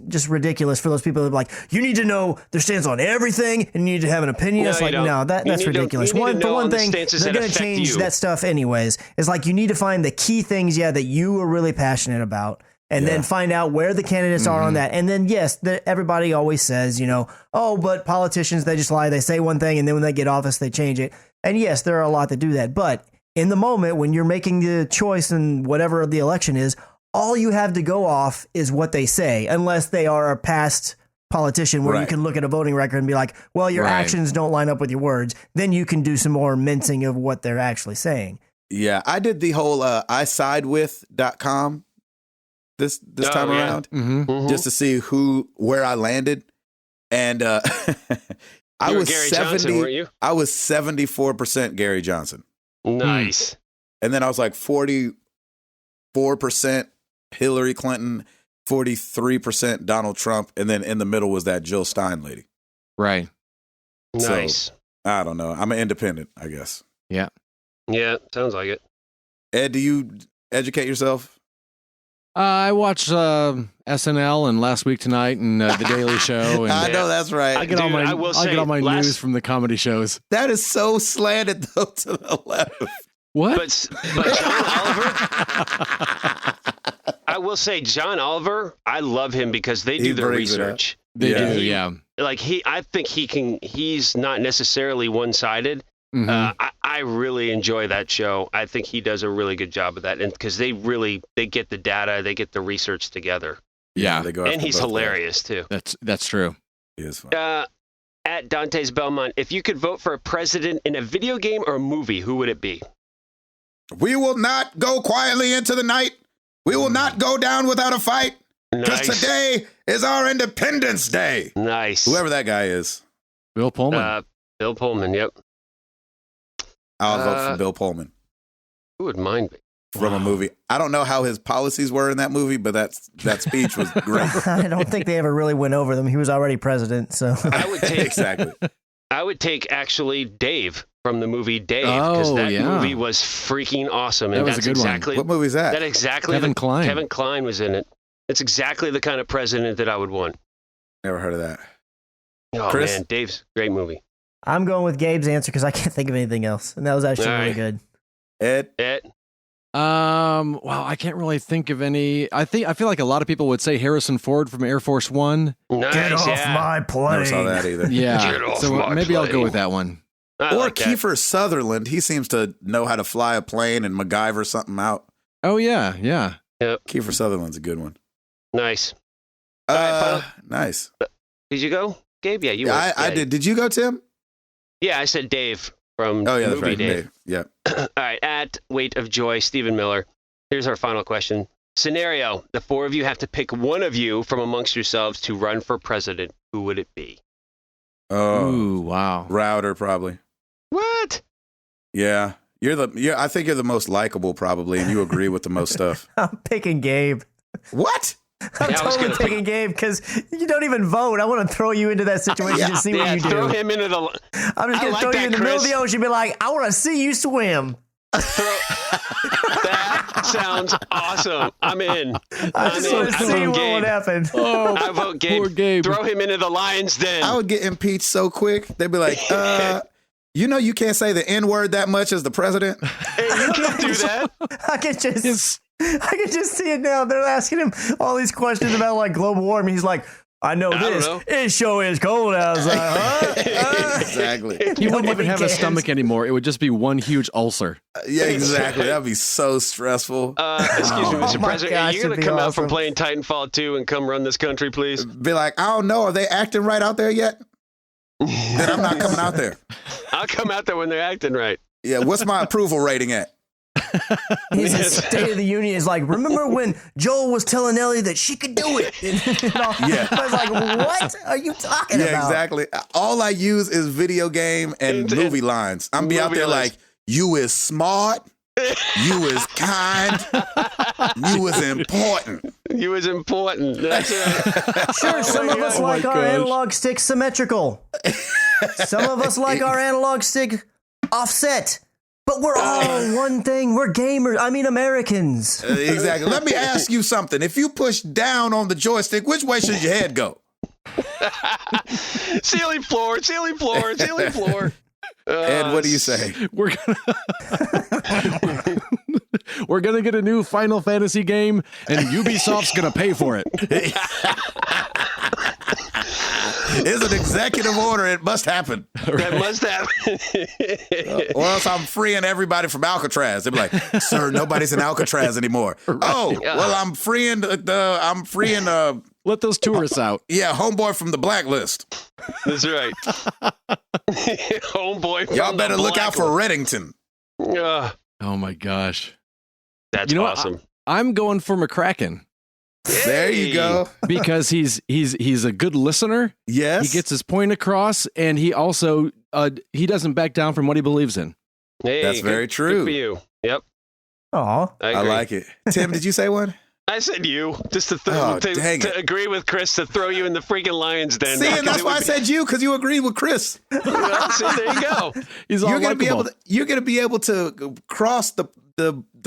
just ridiculous for those people that are like, you need to know their stance on everything and you need to have an opinion. It's like, no, that's ridiculous. For one thing, they're going to change that stuff anyways. It's like, you need to find the key things, that you are really passionate about, and then find out where the candidates are on that. And then, yes, everybody always says, but politicians, they just lie. They say one thing, and then when they get office, they change it. And yes, there are a lot that do that. But in the moment, when you're making the choice and whatever the election is, all you have to go off is what they say, unless they are a past politician where you can look at a voting record and be like, well, your actions don't line up with your words. Then you can do some more mincing of what they're actually saying. Yeah, I did the whole isidewith.com this time around, just to see where I landed. And I was Gary Johnson, weren't you? I was 74% Gary Johnson. Nice. And then I was like 44% Hillary Clinton, 43% Donald Trump, and then in the middle was that Jill Stein lady. Right. Nice. So, I don't know. I'm an independent, I guess. Yeah. Yeah, sounds like it. Ed, do you educate yourself? I watched SNL and Last Week Tonight and The Daily Show. And I know that's right. I get all my news from the comedy shows. That is so slanted though to the left. What? But John Oliver, I will say John Oliver, I love him because they do their research. They do, yeah. Like I think he's not necessarily one-sided. I really enjoy that show. I think he does a really good job of that. And because they get the data, they get the research together. Yeah. They go and he's hilarious too. That's true. He is fun. At Dante's Belmont, if you could vote for a president in a video game or a movie, who would it be? We will not go quietly into the night. We will not go down without a fight. Because today is our Independence Day. Nice. Whoever that guy is. Bill Pullman. Bill Pullman, yep. I'll vote for Bill Pullman. Who would mind me? From a movie. I don't know how his policies were in that movie, but that speech was great. I don't think they ever really went over them. He was already president, so. I would take exactly. I would take actually Dave from the movie Dave, because that movie was freaking awesome. And that was a good one. What movie is that? That exactly. Kevin Kline. Kevin Kline was in it. It's exactly the kind of president that I would want. Never heard of that. Oh, Chris? Man, Dave's a great movie. I'm going with Gabe's answer because I can't think of anything else, and that was actually really good. Ed? Well, I can't really think of any. I feel like a lot of people would say Harrison Ford from Air Force One. Nice, Get off my plane. Never saw that either. Yeah. Get off so my maybe plane. I'll go with that one. Or Kiefer Sutherland. He seems to know how to fly a plane and MacGyver something out. Oh, yeah. Yeah. Yep. Kiefer Sutherland's a good one. Nice. Nice. Did you go, Gabe? Yeah, you went. I did. Did you go, Tim? Yeah, I said Dave from that's movie right. Dave. Yeah. All right, at Weight of Joy, Stephen Miller. Here's our final question. Scenario, the four of you have to pick one of you from amongst yourselves to run for president. Who would it be? Oh, ooh, wow. Router, probably. What? Yeah. I think you're the most likable, probably, and you agree with the most stuff. I'm picking Gabe. What? I'm totally picking Gabe because you don't even vote. I want to throw you into that situation to see what you do. Throw him into the... I'm just going to throw you in the middle of the ocean and be like, I want to see you swim. That sounds awesome. I'm in. I just want to see what would happen. Oh, I vote Gabe. Poor Gabe. Throw him into the lion's den. I would get impeached so quick. They'd be like, you can't say the N-word that much as the president. Hey, you can't do that. I can just see it now. They're asking him all these questions about like global warming. He's like, I know this. It sure is cold outside. Huh? Exactly. He wouldn't even have a stomach anymore. It would just be one huge ulcer. Yeah, exactly. That'd be so stressful. Excuse me, Mr. President. gosh, Are you going it'd to be come out awesome. from playing Titanfall 2 and come run this country, please? Be like, I don't know. Are they acting right out there yet? Then I'm not coming out there. I'll come out there when they're acting right. Yeah, what's my approval rating at? His State of the Union is like, remember when Joel was telling Ellie that she could do it? Yeah. I was like, what are you talking about? Yeah, exactly. All I use is video game and movie lines. I'm be out there like, you is smart, you is kind, you is important. You was important. That's right. Sure, some of us like our analog stick symmetrical. Some of us like our analog stick offset. But we're all one thing. We're gamers. I mean, Americans. Exactly. Let me ask you something. If you push down on the joystick, which way should your head go? Ceiling floor, ceiling floor, ceiling floor. Ed, what do you say? We're gonna get a new Final Fantasy game, and Ubisoft's gonna pay for it. It's an executive order. It must happen. That must happen. Or else I'm freeing everybody from Alcatraz. They'll be like, sir, nobody's in Alcatraz anymore. Right. Oh, well, I'm freeing Let those tourists out. Yeah, homeboy from the blacklist. That's right. Homeboy from Y'all better the look out for Reddington. Oh my gosh. That's awesome. I'm going for McCracken. There you go. Because he's a good listener. Yes. He gets his point across, and he also he doesn't back down from what he believes in. Hey, that's very true. Good for you. Yep. Aw. I like it. Tim, did you say one? I said you, just to agree with Chris, to throw you in the freaking lion's den. See, and that's why I said you, because you agreed with Chris. Well, see, there you go. You're gonna be able to cross the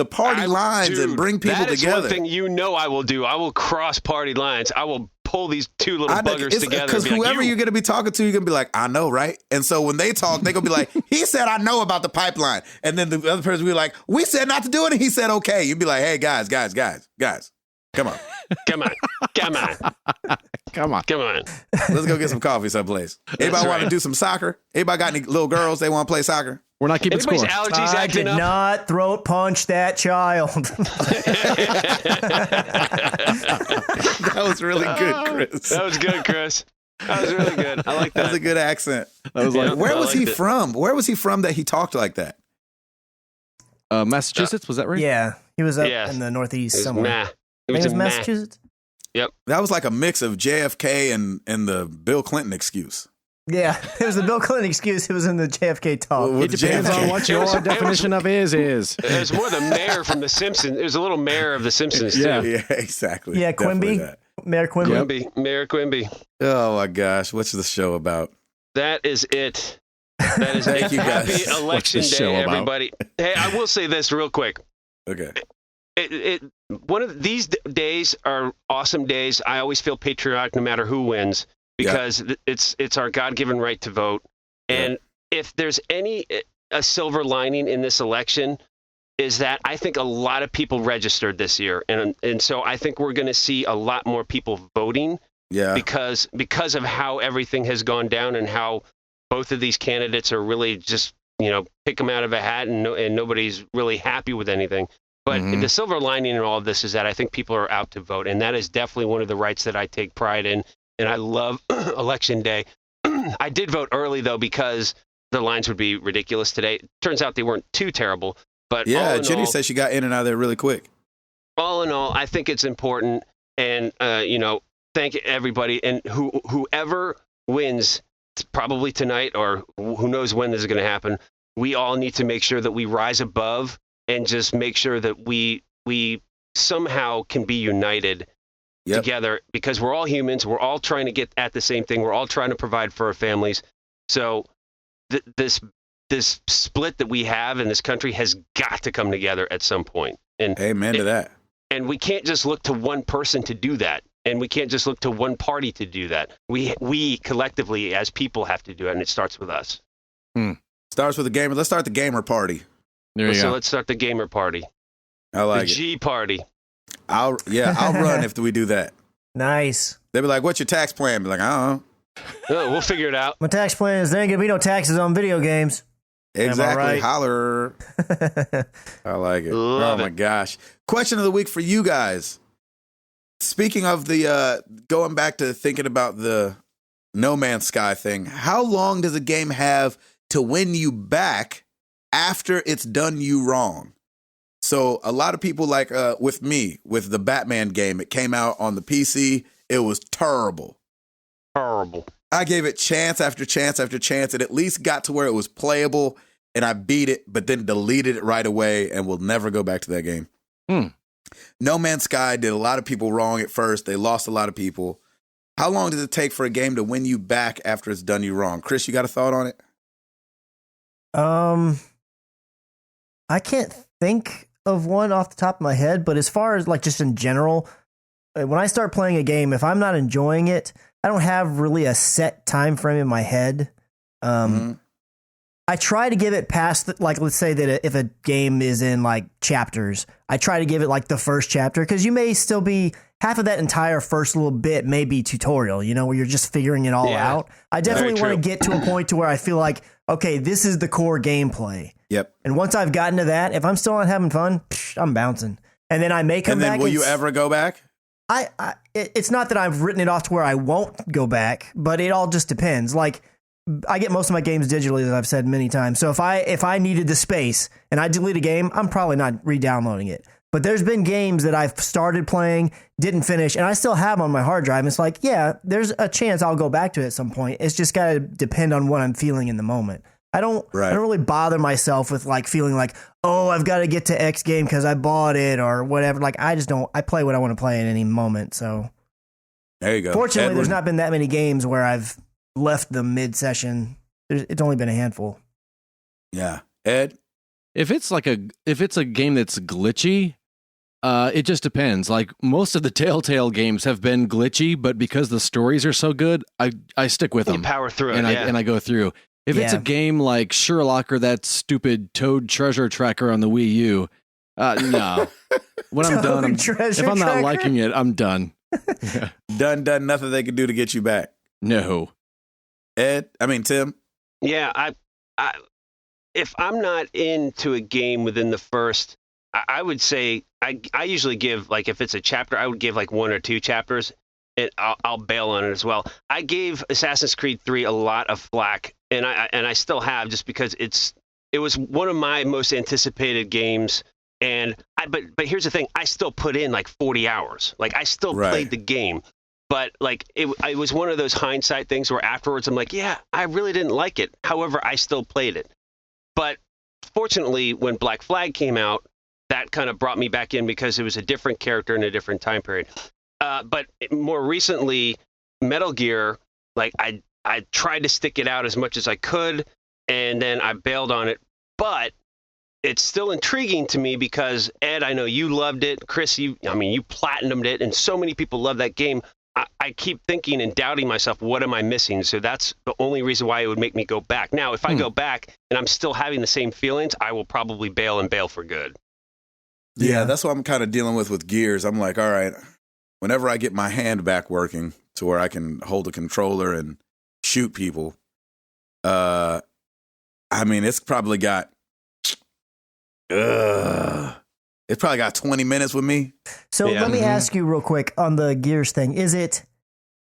party lines and bring people that is together. One thing you know I will do. I will cross party lines. I will pull these two little buggers together. Because whoever you're going to be talking to, you're going to be like, I know, right? And so when they talk, they're going to be like, he said, I know about the pipeline. And then the other person will be like, we said not to do it. And he said, okay. You'd be like, hey, guys, come on. Come on. Let's go get some coffee someplace. Anybody want to do some soccer? Anybody got any little girls they want to play soccer? We're not keeping score. Allergies I did not throat punch that child. That was really good, Chris. That was good, Chris. That was really good. I like that. That was a good accent. I was like, where was he from? Where was he from that he talked like that? Massachusetts, was that right? Yeah, he was up in the Northeast somewhere. It was Massachusetts. Yep. That was like a mix of JFK and the Bill Clinton excuse. Yeah, it was the Bill Clinton excuse. It was in the JFK talk. It depends on what your definition of is. It was more the mayor from The Simpsons. It was a little mayor of The Simpsons, too. Yeah, exactly. Yeah, Quimby. Mayor Quimby. Yep. Mayor Quimby. Oh, my gosh. What's the show about? That is it. That is Thank you, guys. Happy Election Day, everybody. Hey, I will say this real quick. Okay. One of these days are awesome days. I always feel patriotic no matter who wins, because it's our God-given right to vote. And if there's a silver lining in this election, is that I think a lot of people registered this year, and so I think we're going to see a lot more people voting. Yeah. Because of how everything has gone down and how both of these candidates are really just pick them out of a hat and nobody's really happy with anything. But the silver lining in all of this is that I think people are out to vote, and that is definitely one of the rights that I take pride in. And I love Election Day. I did vote early, though, because the lines would be ridiculous today. Turns out they weren't too terrible. But yeah, Jenny said she got in and out of there really quick. All in all, I think it's important. And, thank everybody. And whoever wins, probably tonight or who knows when this is going to happen, we all need to make sure that we rise above and just make sure that we somehow can be united together, because we're all humans. We're all trying to get at the same thing. We're all trying to provide for our families. So this split that we have in this country has got to come together at some point. And amen to that. And we can't just look to one person to do that. And we can't just look to one party to do that. We collectively as people have to do it, and it starts with us. Starts with the gamer. Let's start the gamer party. So let's start the gamer party. I like the G party. I'll run if we do that. Nice. They'd be like, "What's your tax plan?" Be like, "I don't know." We'll figure it out. My tax plan is there ain't gonna be no taxes on video games. Exactly. Right? Holler. I like it. Love my it. gosh. Question of the week for you guys. Speaking of the going back to thinking about the No Man's Sky thing, how long does a game have to win you back after it's done you wrong? So a lot of people, like with me, with the Batman game, it came out on the PC. It was terrible. Horrible. I gave it chance after chance after chance. It at least got to where it was playable, and I beat it, but then deleted it right away and will never go back to that game. No Man's Sky did a lot of people wrong at first. They lost a lot of people. How long does it take for a game to win you back after it's done you wrong? Chris, you got a thought on it? I can't think of one off the top of my head, but as far as like just in general, when I start playing a game, if I'm not enjoying it, I don't have really a set time frame in my head. I try to give it past, like, let's say that if a game is in like chapters, I try to give it like the first chapter, because you may still be half of that entire first little bit may be tutorial, you know, where you're just figuring it all out. I definitely want to get to a point to where I feel like, okay, this is the core gameplay. Yep. And once I've gotten to that, if I'm still not having fun, I'm bouncing. And then I may come back. And then will you ever go back? It's not that I've written it off to where I won't go back, but it all just depends. Like, I get most of my games digitally, as I've said many times. So if I needed the space and I delete a game, I'm probably not re-downloading it. But there's been games that I've started playing, didn't finish, and I still have on my hard drive. And it's like, yeah, there's a chance I'll go back to it at some point. It's just got to depend on what I'm feeling in the moment. I don't really bother myself with like feeling like, oh, I've got to get to X game because I bought it or whatever. Like, I just don't. I play what I want to play at any moment. So there you go. Fortunately, there's not been that many games where I've left them mid-session. It's only been a handful. Yeah. Ed? If it's a game that's glitchy, it just depends. Like most of the Telltale games have been glitchy, but because the stories are so good, I stick with them. You power through it, and I go through. If it's a game like Sherlock or that stupid Toad Treasure Tracker on the Wii U, no. When I'm done, if I'm not liking it, I'm done. Done. Nothing they can do to get you back. No. Tim? Yeah, I if I'm not into a game within the first, I would say I usually give, like, if it's a chapter, I would give like 1 or 2 chapters, and I'll bail on it as well. I gave Assassin's Creed 3 a lot of flack, and I still have, just because it was one of my most anticipated games. And but here's the thing, I still put in like 40 hours. Like, I still played the game. But like it was one of those hindsight things where afterwards I'm like, yeah, I really didn't like it. However, I still played it. But fortunately, when Black Flag came out, that kind of brought me back in because it was a different character in a different time period. But more recently, Metal Gear, like I tried to stick it out as much as I could, and then I bailed on it. But it's still intriguing to me because, Ed, I know you loved it. Chris, you platinumed it, and so many people love that game. I keep thinking and doubting myself, what am I missing? So that's the only reason why it would make me go back. Now, if I go back and I'm still having the same feelings, I will probably bail for good. Yeah, that's what I'm kind of dealing with Gears. I'm like, all right, whenever I get my hand back working to where I can hold a controller and shoot people, it's probably got 20 minutes with me. So let me ask you real quick on the Gears thing. Is it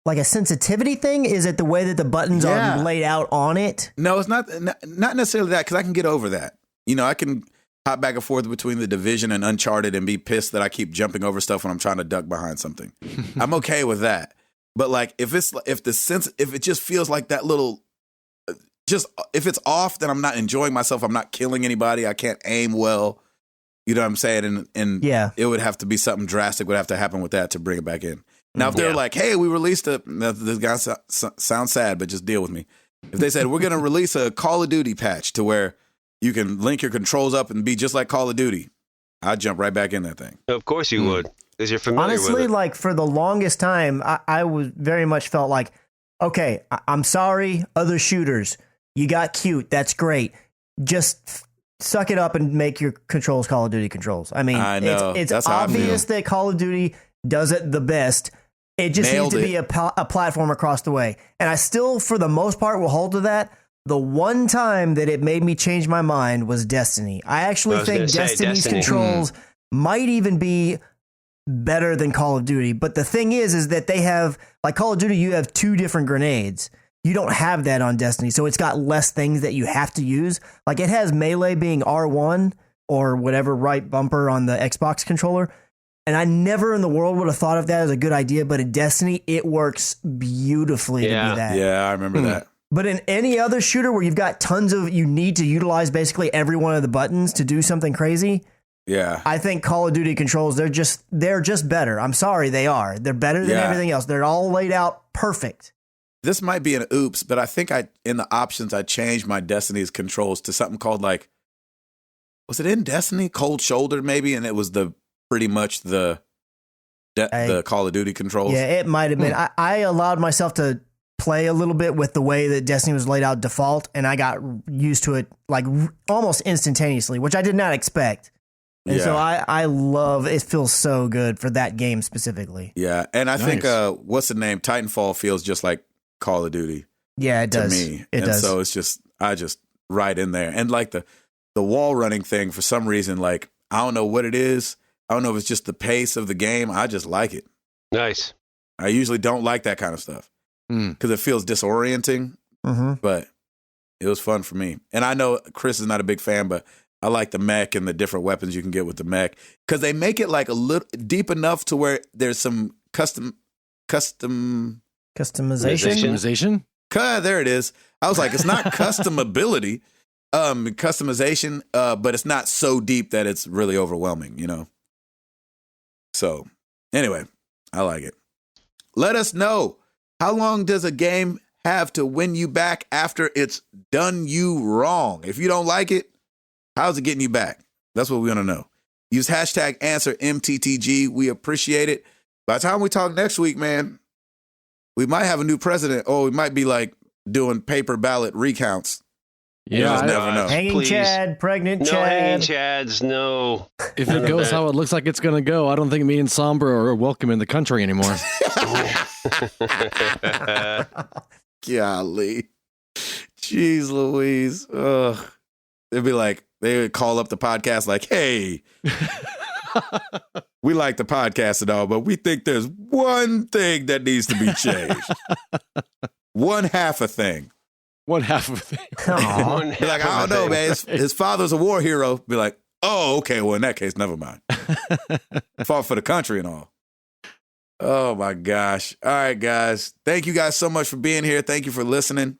like a sensitivity thing? Is it the way that the buttons are laid out on it? No, it's not necessarily that, because I can get over that. You know, I can hop back and forth between The Division and Uncharted and be pissed that I keep jumping over stuff when I'm trying to duck behind something. I'm okay with that. But like, if it just feels like that little, if it's off, then I'm not enjoying myself. I'm not killing anybody. I can't aim well. You know what I'm saying? And it would have to be something drastic would have to happen with that to bring it back in. Now, if they're like, hey, we released this guy sounds sad, but just deal with me. If they said, we're going to release a Call of Duty patch to where you can link your controls up and be just like Call of Duty, I'd jump right back in that thing. Of course you would, because you're familiar with it. Honestly, like for the longest time, I was very much felt like, okay, I'm sorry, other shooters, you got cute, that's great. Just suck it up and make your controls Call of Duty controls. I mean, I know. It's obvious that Call of Duty does it the best. It just Nailed needs to be a platform across the way. And I still, for the most part, will hold to that. The one time that it made me change my mind was Destiny. I actually think Destiny's controls might even be better than Call of Duty. But the thing is that they have, like Call of Duty, you have 2 different grenades. You don't have that on Destiny. So it's got less things that you have to use. Like it has melee being R1 or whatever right bumper on the Xbox controller. And I never in the world would have thought of that as a good idea. But in Destiny, it works beautifully to be that. Yeah, I remember that. But in any other shooter where you've got you need to utilize basically every one of the buttons to do something crazy. Yeah. I think Call of Duty controls, they're just better. I'm sorry, they are. They're better than everything else. They're all laid out perfect. This might be an oops, but I think in the options I changed my Destiny's controls to something called was it in Destiny? Cold Shoulder maybe, and it was pretty much the Call of Duty controls. Yeah, it might have been. I allowed myself to play a little bit with the way that Destiny was laid out default, and I got used to it like almost instantaneously, which I did not expect. And so I love it. Feels so good for that game specifically. Yeah, and I think what's the name? Titanfall feels just like Call of Duty. Yeah, it does. To me, it does. So it's I just right in there, and like the wall running thing for some reason, like I don't know what it is. I don't know if it's just the pace of the game. I just like it. Nice. I usually don't like that kind of stuff because it feels disorienting. But it was fun for me, and I know Chris is not a big fan, but I like the mech and the different weapons you can get with the mech because they make it like a little deep enough to where there's some customization. There it is. I was like, it's not customability, customization, but it's not so deep that it's really overwhelming, you know? So anyway, I like it. Let us know, how long does a game have to win you back after it's done you wrong? If you don't like it, how's it getting you back? That's what we want to know. Use hashtag AnswerMTTG. We appreciate it. By the time we talk next week, man, we might have a new president. Or we might be like doing paper ballot recounts. Yeah, I never know. Hanging Please. Chad, pregnant Chad. No hanging Chads, no. If it goes how it looks like it's going to go, I don't think me and Sombra are welcome in the country anymore. Golly. Jeez Louise. Ugh. They'd be like, they would call up the podcast like, hey, we like the podcast and all, but we think there's one thing that needs to be changed. One half a thing. One half of a thing. Be like, I don't know, man. His father's a war hero. Be like, oh, okay. Well, in that case, never mind. Fought for the country and all. Oh, my gosh. All right, guys. Thank you guys so much for being here. Thank you for listening.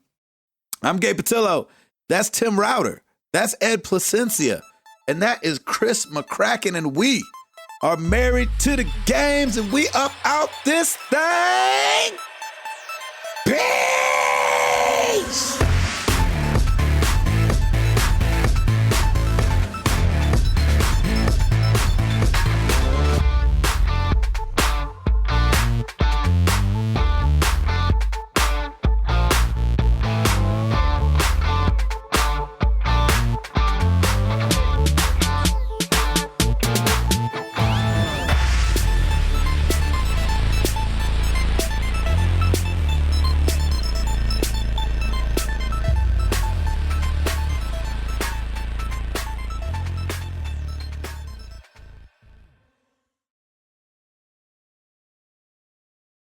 I'm Gabe Patillo. That's Tim Router. That's Ed Placencia. And that is Chris McCracken. And we are married to the games. And we up out this thing. Peace!